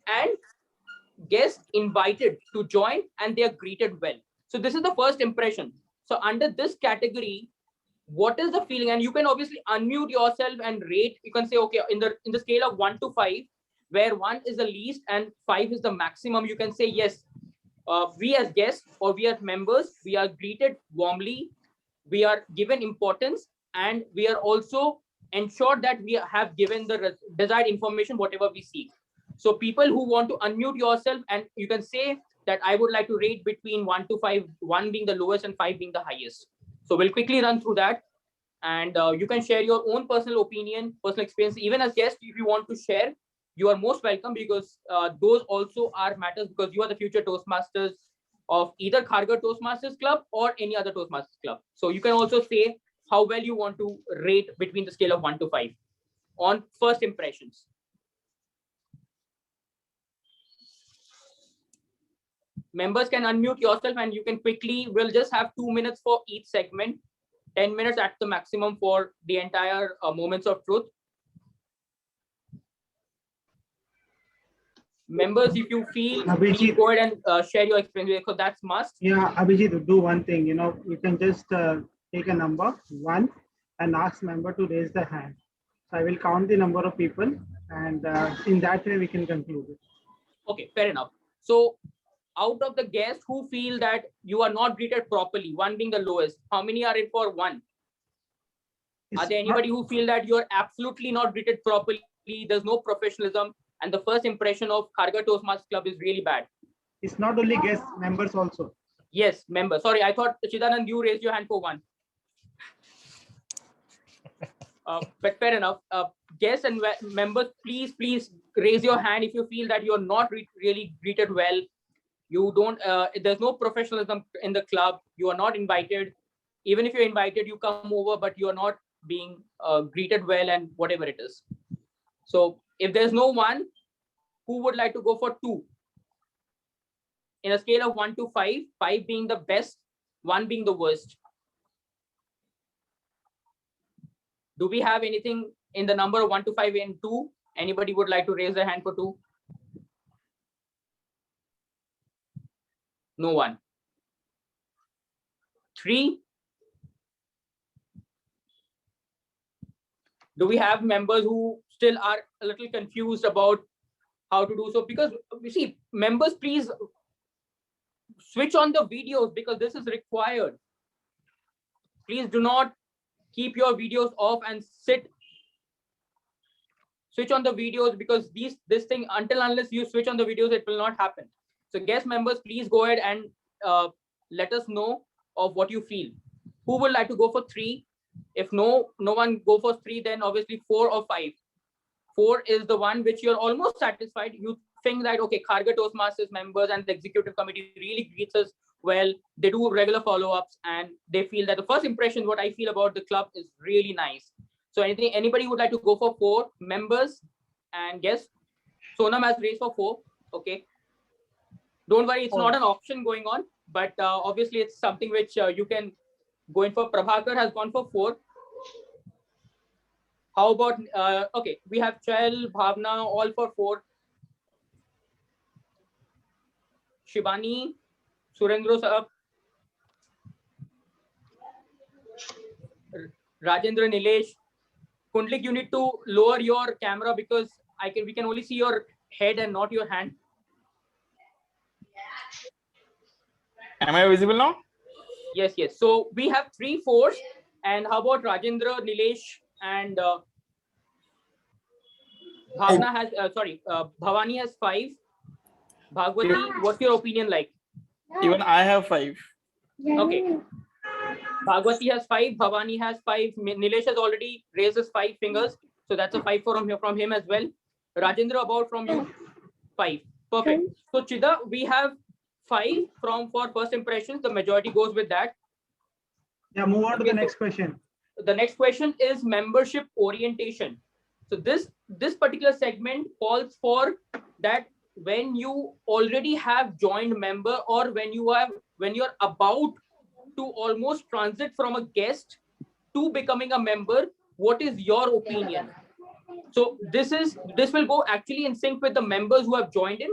S17: And guests invited to join and they are greeted well. So this is the first impression. So under this category, what is the feeling? And you can obviously unmute yourself and rate. You can say, okay, in the scale of 1 to 5, where 1 is the least and 5 is the maximum, you can say, yes, we as guests or we as members, we are greeted warmly, we are given importance, and we are also ensured that we have given the desired information, whatever we seek. So people who want to unmute yourself, and you can say that I would like to rate between 1 to 5, 1 being the lowest and 5 being the highest. So we'll quickly run through that, and you can share your own personal opinion, personal experience. Even as guests, if you want to share, you are most welcome, because those also are matters, because you are the future Toastmasters of either Kharghar Toastmasters Club or any other Toastmasters Club. So you can also say how well you want to rate between the scale of 1 to 5 on first impressions. Members can unmute yourself, and you can quickly, we'll just have 2 minutes for each segment, 10 minutes at the maximum for the entire moments of truth. Members, if you feel, please go ahead and share your experience, because that's must.
S22: Yeah, Abhijit, do one thing, you can just take a number 1 and ask member to raise the hand. So I will count the number of people, and in that way we can conclude it.
S17: Okay, fair enough. So out of the guests who feel that you are not greeted properly, 1 being the lowest, how many are in for 1? Are there anybody who feel that you're absolutely not greeted properly, there's no professionalism, and the first impression of Kharghar Toastmasters Club is really bad?
S22: It's not only guests, members also.
S17: Yes, members. Sorry, I thought Chidanand, you raised your hand for 1. But fair enough. Guests and members, please raise your hand if you feel that you're not really greeted well. You don't, there's no professionalism in the club. You are not invited. Even if you're invited, you come over, but you are not being greeted well, and whatever it is. So if there's no 1, who would like to go for 2? In a scale of 1 to 5, 5 being the best, 1 being the worst. Do we have anything in the number of 1 to 5 and 2? Anybody would like to raise their hand for 2? No one. 3? Do we have members who still are a little confused about how to do so? Because you see, members, please switch on the videos, because this is required. Please do not keep your videos off and switch on the videos, because this thing, unless you switch on the videos, it will not happen. So guest members, please go ahead and let us know of what you feel. Who would like to go for 3? If no one go for 3, then obviously 4 or 5. 4 is the one which you're almost satisfied. You think that, okay, Kharghar Toastmasters members and the executive committee really greets us well. They do regular follow-ups, and they feel that the first impression, what I feel about the club, is really nice. So anybody would like to go for 4? Members and guests? Sonam has raised for 4. Okay. Don't worry, it's not an option going on, but obviously it's something which you can go in for. Prabhakar has gone for 4. How about, okay, we have Chail, Bhavna, all for 4. Shivani, Surendra sir, Rajendra, Nilesh. Kundlik, you need to lower your camera, because we can only see your head and not your hand.
S1: Am I visible now?
S17: Yes. So we have 3 4s. And how about Rajendra, Nilesh, and Bhavna has, Bhavani has 5. Bhagwati, what's your opinion like?
S1: Even I have 5.
S17: Okay. Bhagwati has 5, Bhavani has 5, Nilesh has already raised his 5 fingers. So that's a 5 from him as well. Rajendra, about from you? 5. Perfect. So Chida, we have 5 for first impressions. The majority goes with that.
S22: Yeah, move on to the next question.
S17: The next question is membership orientation. So this particular segment calls for that when you already have joined member, or when you're about to almost transit from a guest to becoming a member, what is your opinion? So this will go actually in sync with the members who have joined in,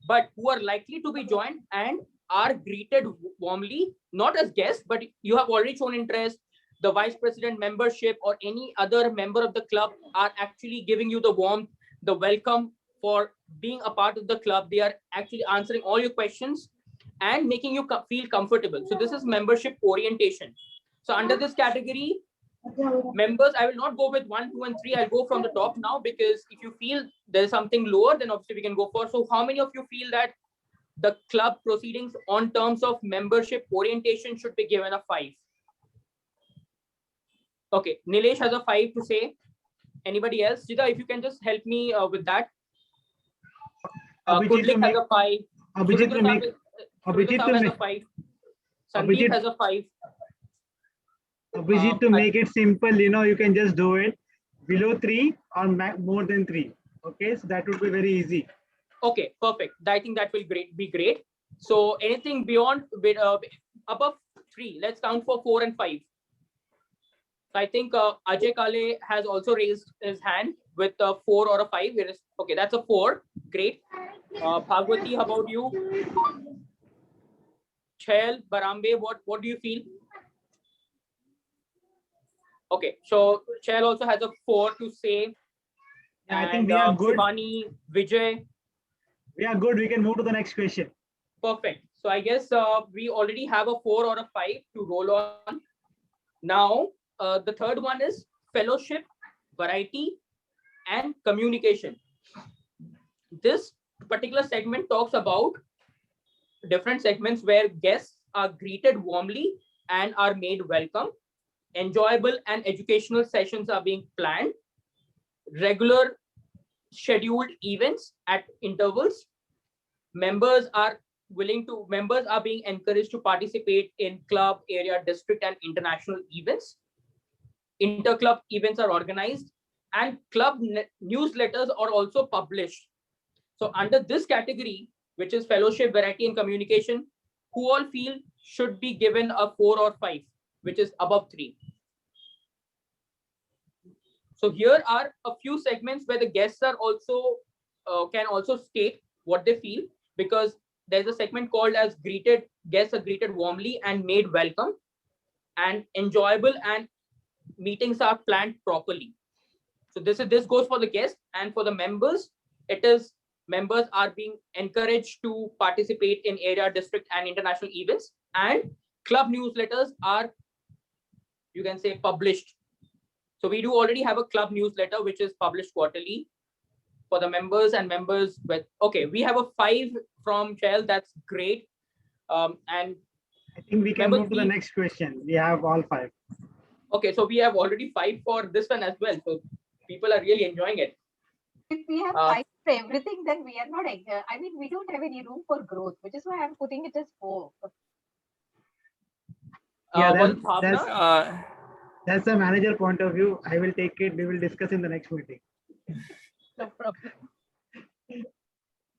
S17: but who are likely to be joined, and are greeted warmly, not as guests, but you have already shown interest. The vice president membership or any other member of the club are actually giving you the warmth, the welcome for being a part of the club. They are actually answering all your questions and making you feel comfortable. So this is membership orientation. So under this category, members, I will not go with 1, 2, and 3. I'll go from the top now, because if you feel there's something lower, then obviously we can go for. So how many of you feel that the club proceedings on terms of membership orientation should be given a 5? Okay, Nilesh has a 5 to say. Anybody else? Jita, if you can just help me with that. Kundlik has a 5.
S22: Abhijit to make
S17: has a 5. Sandeep has a 5.
S22: Abhijit, to make it simple, you can just do it below 3 or more than 3. Okay, so that would be very easy.
S17: Okay, perfect. I think that will be great. So anything beyond above 3, let's count for 4 and 5. So I think Ajay Kale has also raised his hand with a 4 or a 5. Okay, that's a 4. Great. Bhagwati, how about you? Chael, Barambe, what do you feel? Okay, so Chael also has a 4 to say.
S22: Yeah, I think we are good.
S17: Bhabani, Vijay.
S22: We are good. We can move to the next question.
S17: Perfect. So I guess we already have a 4 or a 5 to roll on. Now, the third one is fellowship, variety, and communication. This particular segment talks about different segments where guests are greeted warmly and are made welcome. Enjoyable and educational sessions are being planned. Regular scheduled events at intervals. Members are being encouraged to participate in club, area, district, and international events. Inter-club events are organized, and club newsletters are also published. So under this category, which is fellowship, variety, and communication, who all feel should be given a 4 or 5, which is above 3? So here are a few segments where the guests are also can also state what they feel, because there's a segment called as guests are greeted warmly and made welcome, and enjoyable and meetings are planned properly. So this goes for the guests, and for the members, it is members are being encouraged to participate in area, district, and international events, and club newsletters are, you can say, published. So we do already have a club newsletter which is published quarterly for the members and members with. Okay, we have a 5 from Chael. That's great. And
S22: I think we can move to the next question. We have all 5.
S17: Okay, so we have already 5 for this one as well. So people are really enjoying it.
S7: If we have 5 for everything, then we are not. I mean, we don't have any room for growth, which is why I'm putting it as 4.
S22: Yeah, that's a manager point of view. I will take it. We will discuss in the next meeting.
S7: No problem.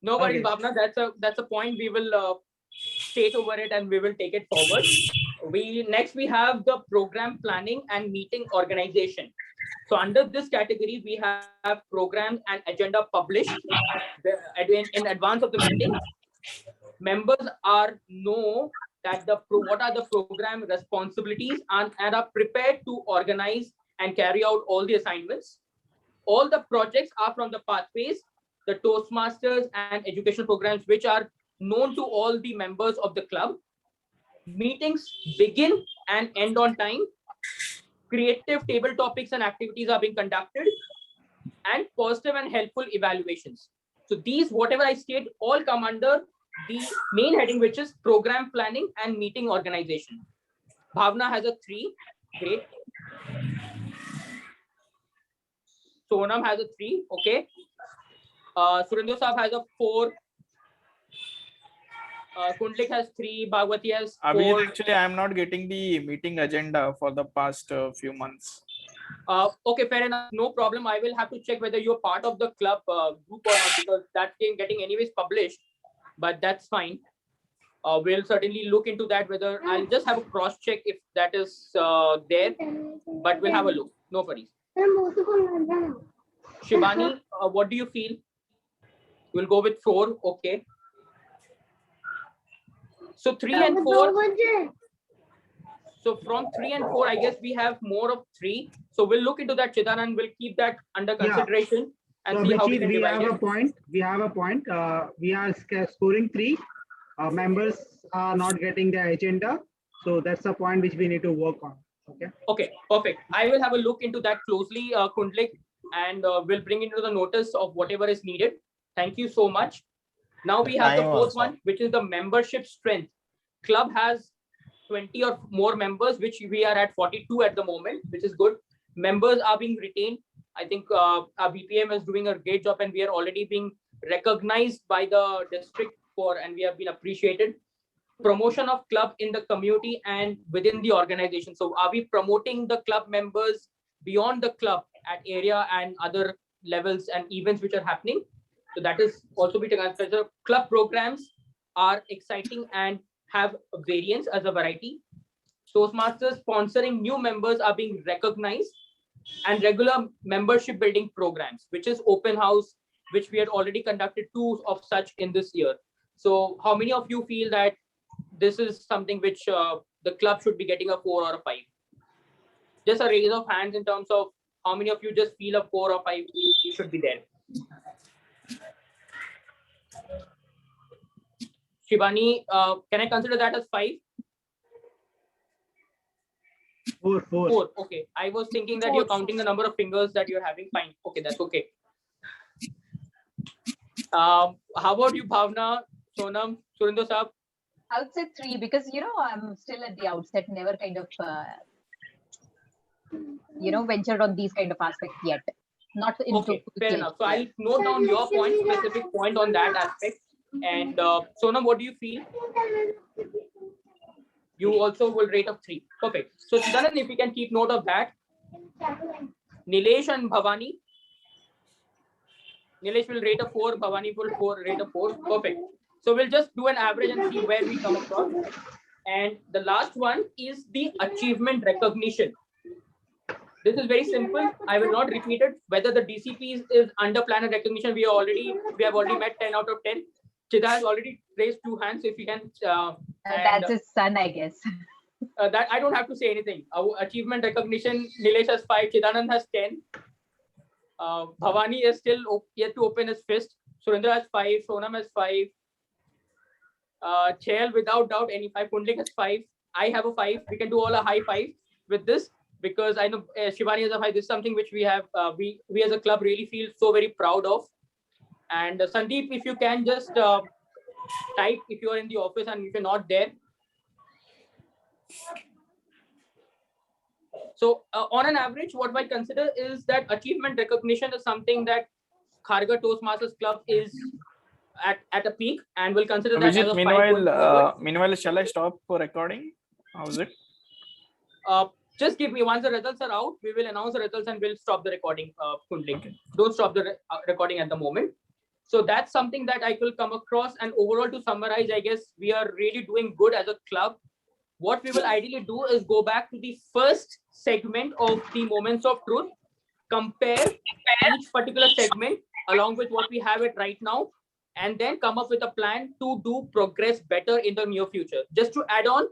S17: No worries, Bhavna. That's a point. We will state over it and we will take it forward. Next we have the program planning and meeting organization. So under this category, we have programs and agenda published in advance of the meeting. Members know that what are the program responsibilities and are prepared to organize and carry out all the assignments. All the projects are from the pathways, the Toastmasters and educational programs, which are known to all the members of the club. Meetings begin and end on time. Creative table topics and activities are being conducted, and positive and helpful evaluations. So these, whatever I state, all come under the main heading, which is program planning and meeting organization. Bhavna has a 3. Great. Sonam has a 3. Okay. Surendra Saab has a 4. Kundlik has 3. Bhagwati has 4.
S1: Abhijit, actually, I am not getting the meeting agenda for the past few months.
S17: Okay, fair enough. No problem. I will have to check whether you're part of the club group or not, because that's getting anyways published. But that's fine. We'll certainly look into that. Whether I'll just have a cross check if that is there. But we'll have a look. No worries. Shivani, what do you feel? We'll go with 4. Okay. So 3 and 4. So from 3 and 4, I guess we have more of 3. So we'll look into that, Chidan, and we'll keep that under consideration and
S22: So
S17: see how we
S22: Abhijit,
S17: can
S22: we
S17: divide
S22: have
S17: it.
S22: a point. We have a point. We are scoring 3. Members are not getting the agenda. So that's a point which we need to work on. Okay.
S17: Okay, perfect. I will have a look into that closely, Kundlik, and we'll bring into the notice of whatever is needed. Thank you so much. Now we have the fourth one, which is the membership strength. Club has 20 or more members, which we are at 42 at the moment, which is good. Members are being retained. I think our BPM is doing a great job, and we are already being recognized by the district and we have been appreciated. Promotion of club in the community and within the organization. So are we promoting the club members beyond the club at area and other levels and events which are happening? So that is also be taken consider. Club programs are exciting and have a variance as a variety. Toastmasters sponsoring new members are being recognized, and regular membership building programs, which is open house, which we had already conducted 2 of such in this year. So how many of you feel that this is something which the club should be getting a 4 or a 5? Just a raise of hands in terms of how many of you just feel a 4 or 5 should be there. Shivani, can I consider that as 5? 4. Okay. I was thinking that you're counting the number of fingers that you're having. Fine. Okay, that's okay. How about you, Bhavna, Sonam, Surendra Saab?
S7: I would say 3 because, I'm still at the outset, never kind of, ventured on these kind of aspects yet. Not into
S17: okay, fair enough. So I'll note down your specific point on that aspect. And Sonam, what do you feel? You also will rate of 3. Perfect. So Chidanan, if we can keep note of that. Nilesh and Bhavani. Nilesh will rate a 4. Bhavani will rate a 4. Perfect. So we'll just do an average and see where we come across. And the last one is the achievement recognition. This is very simple. I will not repeat it. Whether the DCP is under planner recognition, we have already met 10 out of 10. Chida has already raised 2 hands. If you can,
S7: that's his son, I guess.
S17: That I don't have to say anything. Our achievement recognition, Nilesh has 5, Chidanand has 10. Bhavani is still yet to open his fist. Surendra has 5, Sonam has 5. Chael, without doubt, any 5. Kundlik has 5. I have a 5. We can do all a high 5 with this because I know Shivani has a 5. This is something which we have, we as a club really feel so very proud of. And Sandeep, if you can just type if you are in the office and if you're not there. So on an average, what I consider is that achievement recognition is something that Kharghar Toastmasters Club is at a peak, and we'll consider that as a
S1: meanwhile, shall I stop for recording? How's it?
S17: Just give me, once the results are out, we will announce the results and we'll stop the recording. Don't stop the recording at the moment. So that's something that I will come across. And overall, to summarize, I guess we are really doing good as a club. What we will ideally do is go back to the first segment of the Moments of Truth, compare each particular segment along with what we have it right now, and then come up with a plan to do progress better in the near future. Just to add on,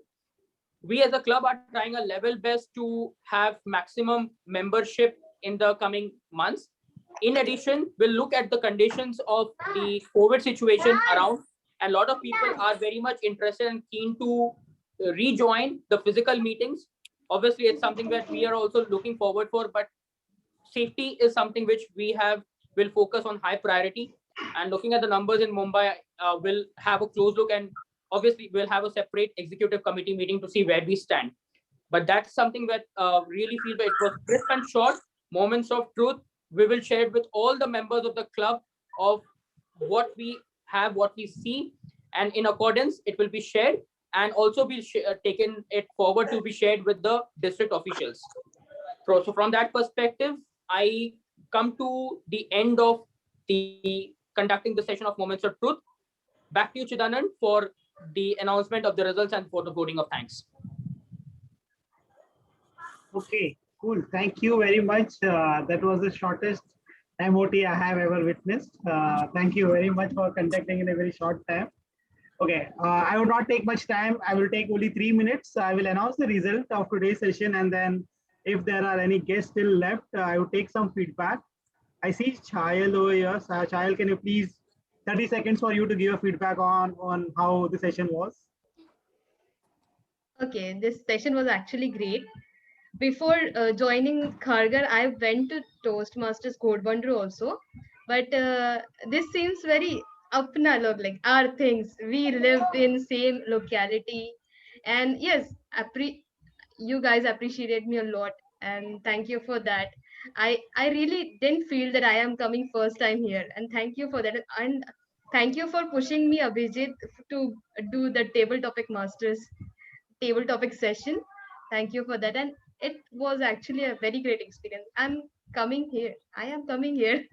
S17: we as a club are trying our level best to have maximum membership in the coming months. In addition, we'll look at the conditions of the COVID situation around, and a lot of people are very much interested and keen to rejoin the physical meetings. Obviously, it's something that we are also looking forward for, but safety is something which will focus on high priority. And looking at the numbers in Mumbai, we'll have a close look, and obviously we'll have a separate executive committee meeting to see where we stand. But that's something that really feel that it was crisp and short. Moments of truth. We will share it with all the members of the club of what we have, what we see, and in accordance, it will be shared and also be taken it forward to be shared with the district officials. So from that perspective, I come to the end of the conducting the session of Moments of Truth. Back to you, Chidanand, for the announcement of the results and for the voting of thanks.
S22: Okay, cool. Thank you very much. That was the shortest MOT I have ever witnessed. Thank you very much for conducting in a very short time. Okay, I will not take much time. I will take only 3 minutes. I will announce the result of today's session, and then if there are any guests still left, I will take some feedback. I see Chayal over here. Chayal, can you please 30 seconds for you to give a feedback on how the session was?
S5: Okay, this session was actually great. Before joining Kharghar, I went to Toastmasters Code Wonder also, but this seems very apna log, like our things. We lived in same locality, and yes, you guys appreciated me a lot, and thank you for that. I really didn't feel that I am coming first time here, and thank you for that, and thank you for pushing me, Abhijit, to do the table topic session. Thank you for that. And it was actually a very great experience. I'm coming here. I am coming here.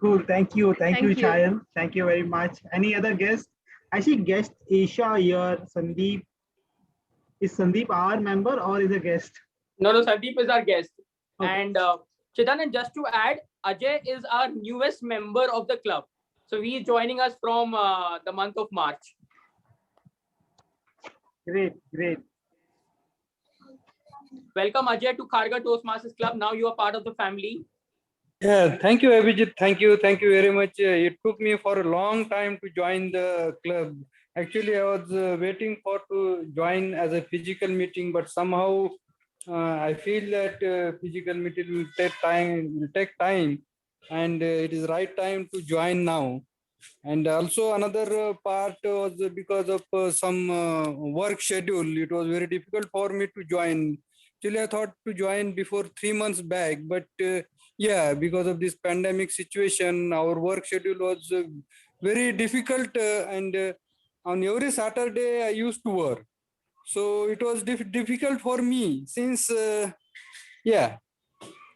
S22: Cool. Thank you. Thank you,
S5: Thank you.
S22: Chayal. Thank you very much. Any other guests? I see guest Isha here. Sandeep. Is Sandeep our member or is a guest?
S17: No, Sandeep is our guest. Okay. And Chidanan, just to add, Ajay is our newest member of the club. So he is joining us from the month of March.
S22: Great, great.
S17: Welcome, Ajay, to Kharghar Toastmasters Club. Now you are part of the family.
S4: Yeah, thank you, Abhijit. Thank you very much. It took me for a long time to join the club. Actually, I was waiting to join as a physical meeting, but somehow I feel that physical meeting will take time, and it is right time to join now. And also another part was because of some work schedule. It was very difficult for me to join. Actually, I thought to join before 3 months back, but yeah, because of this pandemic situation, our work schedule was very difficult, and on every Saturday I used to work. So it was difficult for me since, yeah.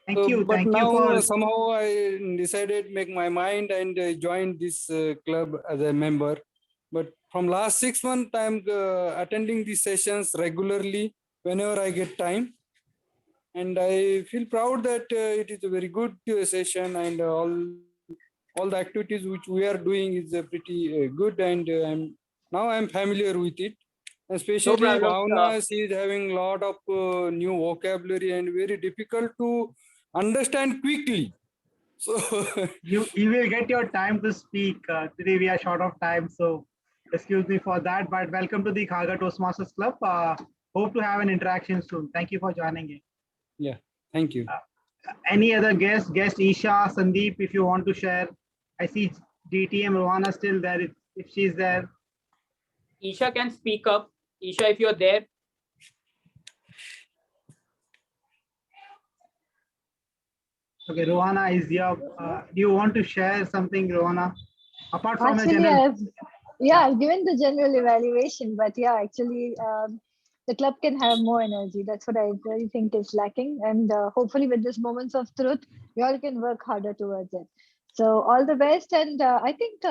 S22: Thank you.
S4: But
S22: Thank
S4: now
S22: you for
S4: somehow I decided make my mind and joined this club as a member. But from last 6 months, I'm attending these sessions regularly whenever I get time. And I feel proud that it is a very good session, and all the activities which we are doing is pretty good, and now I'm familiar with it. Especially
S17: No problem,
S4: Bhavna, she is having a lot of new vocabulary and very difficult to understand quickly. So
S22: you will get your time to speak. Today we are short of time, so excuse me for that. But welcome to the Kharghar Toastmasters Club. Hope to have an interaction soon. Thank you for joining in.
S4: Yeah, thank you.
S22: Any other guest Isha, Sandeep, if you want to share. I see DTM Rohana still there if she's there.
S17: Isha can speak up. Isha, if you're there.
S22: Okay, Rohana is here. Do you want to share something, Rohana? Apart from
S8: Actually,
S22: a general...
S8: I've given the general evaluation, but yeah, actually, the club can have more energy. That's what I really think is lacking. And hopefully with this moments of truth, we all can work harder towards it. So all the best. And I think,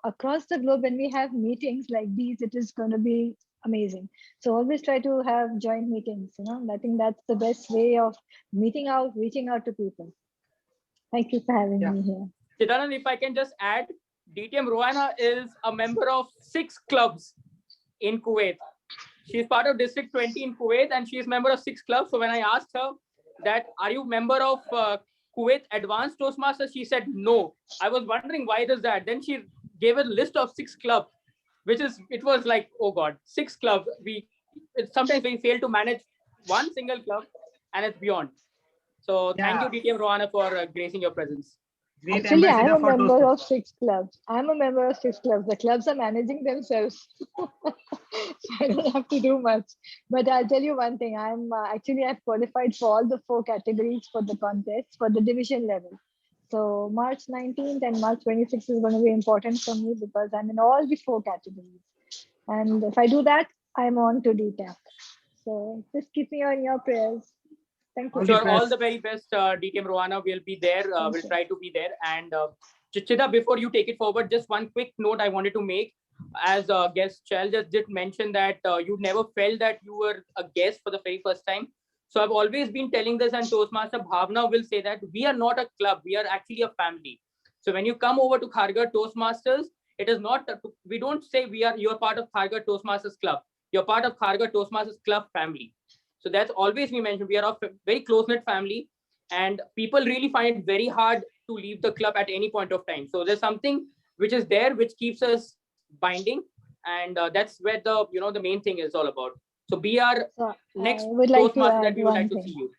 S8: across the globe, when we have meetings like these, it is going to be amazing. So always try to have joint meetings. I think that's the best way of reaching out to people. Thank you for having me here.
S17: Chidanan, if I can just add, DTM Rohana is a member of 6 clubs in Kuwait. She's part of District 20 in Kuwait, and she is member of 6 clubs. So when I asked her that, are you member of Kuwait Advanced Toastmasters? She said no. I was wondering why does that? Then she gave a list of 6 clubs, it was like, oh God, 6 clubs. Sometimes we fail to manage one single club, and it's beyond. So thank you, DTM Rohana, for gracing your presence.
S22: Great.
S8: Actually, I'm a member of 6 clubs. The clubs are managing themselves. So I don't have to do much. But I'll tell you one thing. I've qualified for all the 4 categories for the contest for the division level. So March 19th and March 26th is going to be important for me because I'm in all the 4 categories. And if I do that, I'm on to DTAC. So just keep me on your prayers. Thank you.
S17: Sure, all the very best, DTM Rohana. We'll be there. We'll try to be there. And Chichida, before you take it forward, just one quick note I wanted to make. As guest Chal just did mention that you never felt that you were a guest for the very first time. So I've always been telling this, and Toastmaster Bhavna will say that we are not a club. We are actually a family. So when you come over to Kharghar Toastmasters, It is not, we don't say you're part of Kharghar Toastmasters Club. You're part of Kharghar Toastmasters Club family. So that's always we mention. We are a very close-knit family, and people really find it very hard to leave the club at any point of time. So there's something which is there, which keeps us binding. And that's where the main thing is all about. So be our next Toastmaster that we would like to see you.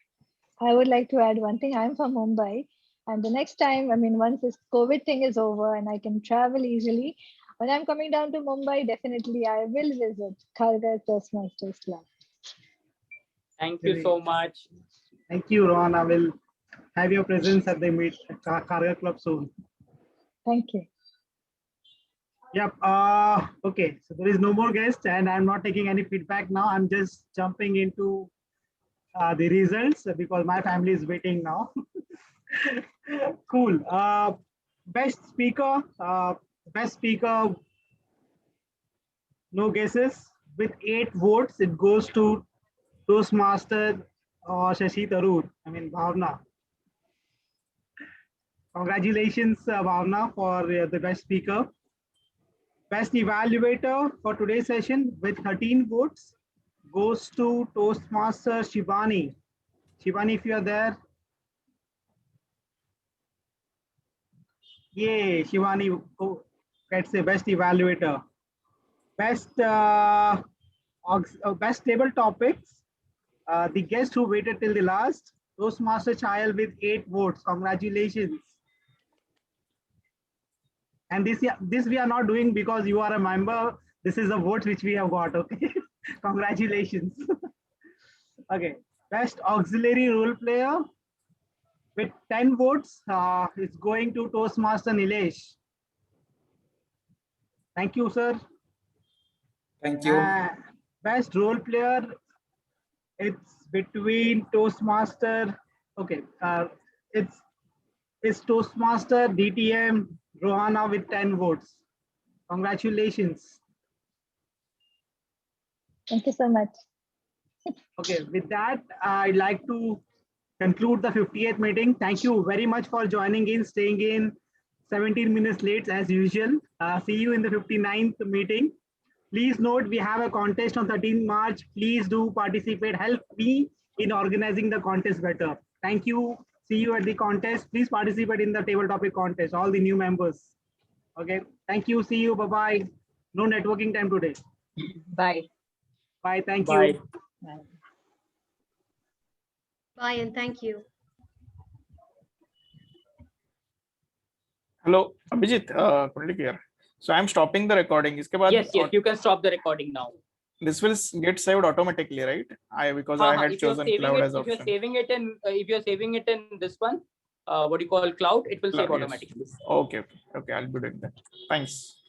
S8: I would like to add one thing. I'm from Mumbai, and the next time, I mean, once this COVID thing is over and I can travel easily, when I'm coming down to Mumbai, definitely I will visit Kharghar Toastmasters Club.
S17: Thank you so much.
S22: Thank you, Ron. I will have your presence at the Kharghar Club soon.
S8: Thank you.
S22: Yep. Okay. So there is no more guest, and I'm not taking any feedback now. I'm just jumping into the results because my family is waiting now. Cool. Best speaker. No guesses. With 8 votes, it goes to Toastmaster Shashi Tharoor. I mean Bhavna. Congratulations, Bhavna, for the best speaker. Best evaluator for today's session with 13 votes goes to Toastmaster Shivani. Shivani, if you are there. Yay, Shivani gets the best evaluator. Best table topics. The guest who waited till the last, Toastmaster Chayal with 8 votes. Congratulations. And this we are not doing because you are a member. This is the votes which we have got. Okay. Congratulations. Okay. Best auxiliary role player with 10 votes. It's going to Toastmaster Nilesh. Thank you, sir.
S11: Thank you.
S22: Best role player. It's between Toastmaster. Okay. It's Toastmaster DTM Rohana with 10 votes. Congratulations.
S8: Thank you so much.
S22: Okay, with that, I'd like to conclude the 58th meeting. Thank you very much for joining in, staying in 17 minutes late as usual. See you in the 59th meeting. Please note, we have a contest on 13 March. Please do participate. Help me in organizing the contest better. Thank you. See you at the contest. Please participate in the table topic contest, all the new members. Okay. Thank you. See you. Bye-bye. No networking time today.
S17: Bye.
S22: Bye. Thank
S17: Bye.
S22: you.
S5: Bye and thank you.
S1: Hello, Abhijit, couldn't hear. So I'm stopping the recording.
S17: Yes, you can stop the recording now.
S1: This will get saved automatically, right? Because I had chosen cloud as option.
S17: If you're saving it in this one, what do you call cloud, it will save automatically.
S1: Okay, I'll be doing that. Thanks.